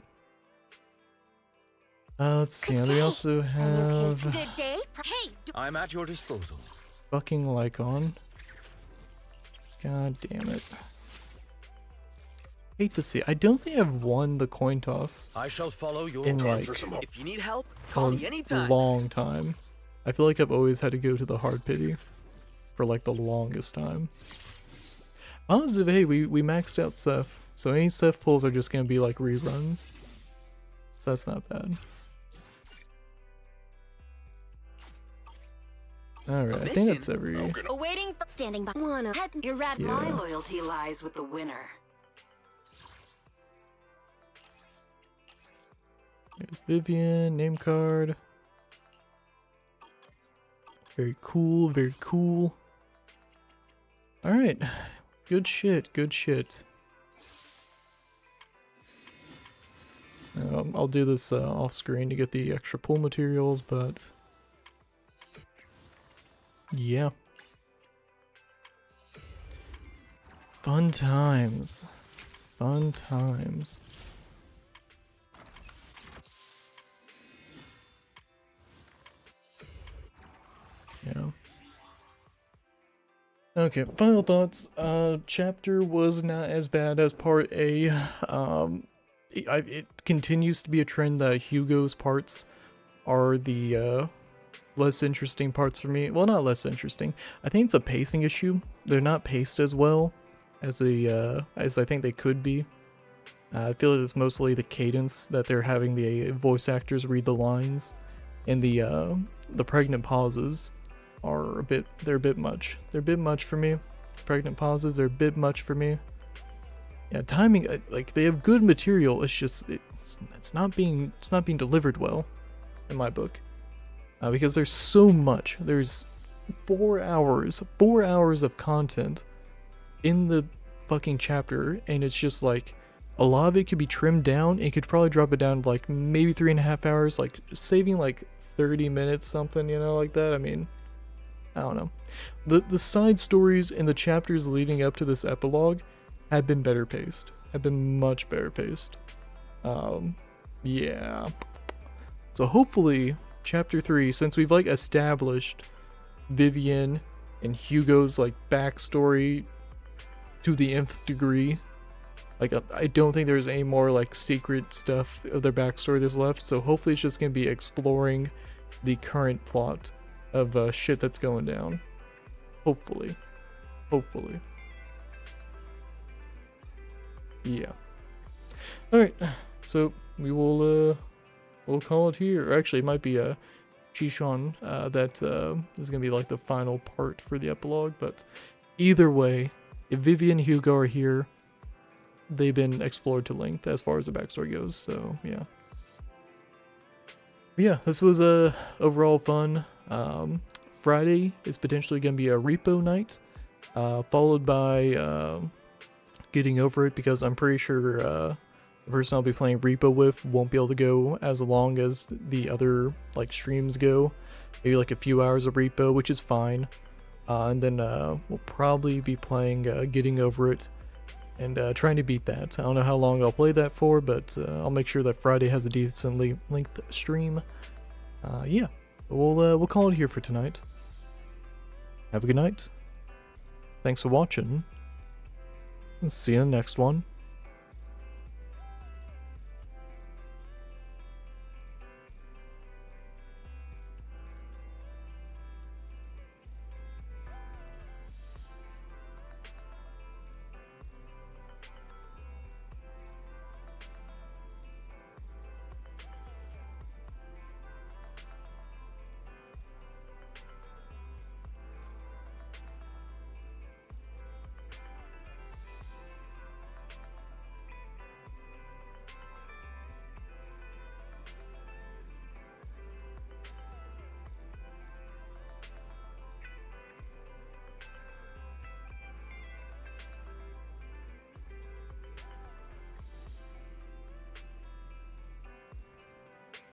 Let's see. We also have Good day. Hey, I'm at your disposal. fucking Lycon. God damn it. Hate to see it. I don't think I've won the coin toss I shall follow your in like If you need help, a call me anytime. long time. I feel like I've always had to go to the hard pity for like the longest time. Positive, hey, we maxed out Seth, so any Seth pulls are just gonna be like reruns. So that's not bad. Alright, I think that's every... Awaiting for standing by. Wanna head your rat. Yeah. My loyalty lies with the winner. There's Vivian, name card. Very cool. Alright. Good shit. I'll do this off screen to get the extra pull materials, but yeah. Fun times. Yeah. Okay, final thoughts. Chapter was not as bad as part A. It continues to be a trend that Hugo's parts are the less interesting parts for me. Well, not less interesting. I think it's a pacing issue. They're not paced as well as I think they could be. I feel like it's mostly the cadence that they're having the voice actors read the lines, and the pregnant pauses are they're a bit much. They're a bit much for me. Pregnant pauses, they're a bit much for me. Yeah, timing, like they have good material. It's just it's not being delivered well, in my book, because there's so much. There's 4 hours of content in the fucking chapter, and it's just like a lot of it could be trimmed down. And could probably drop it down to like maybe 3.5 hours, like saving like 30 minutes, something, you know, like that. I mean, I don't know. The side stories in the chapters leading up to this epilogue have been better paced. Have been much better paced. Yeah. So hopefully, chapter 3, since we've like established Vivian and Hugo's like backstory to the nth degree, like I don't think there's any more like secret stuff of their backstory that's left. So hopefully it's just gonna be exploring the current plot of shit that's going down. Hopefully. Yeah. Alright, so we will we'll call it here. Or actually, it might be Chishan that is gonna be like the final part for the epilogue, but either way, if Vivian and Hugo are here, they've been explored to length as far as the backstory goes, so yeah. But yeah, this was overall fun. Friday is potentially going to be a repo night, followed by getting over it, because I'm pretty sure the person I'll be playing repo with won't be able to go as long as the other like streams go. Maybe like a few hours of repo, which is fine. And then we'll probably be playing getting over it and trying to beat that. I don't know how long I'll play that for, but I'll make sure that Friday has a decent length stream. Yeah, we'll call it here for tonight. Have a good night. Thanks for watching. See you in the next one.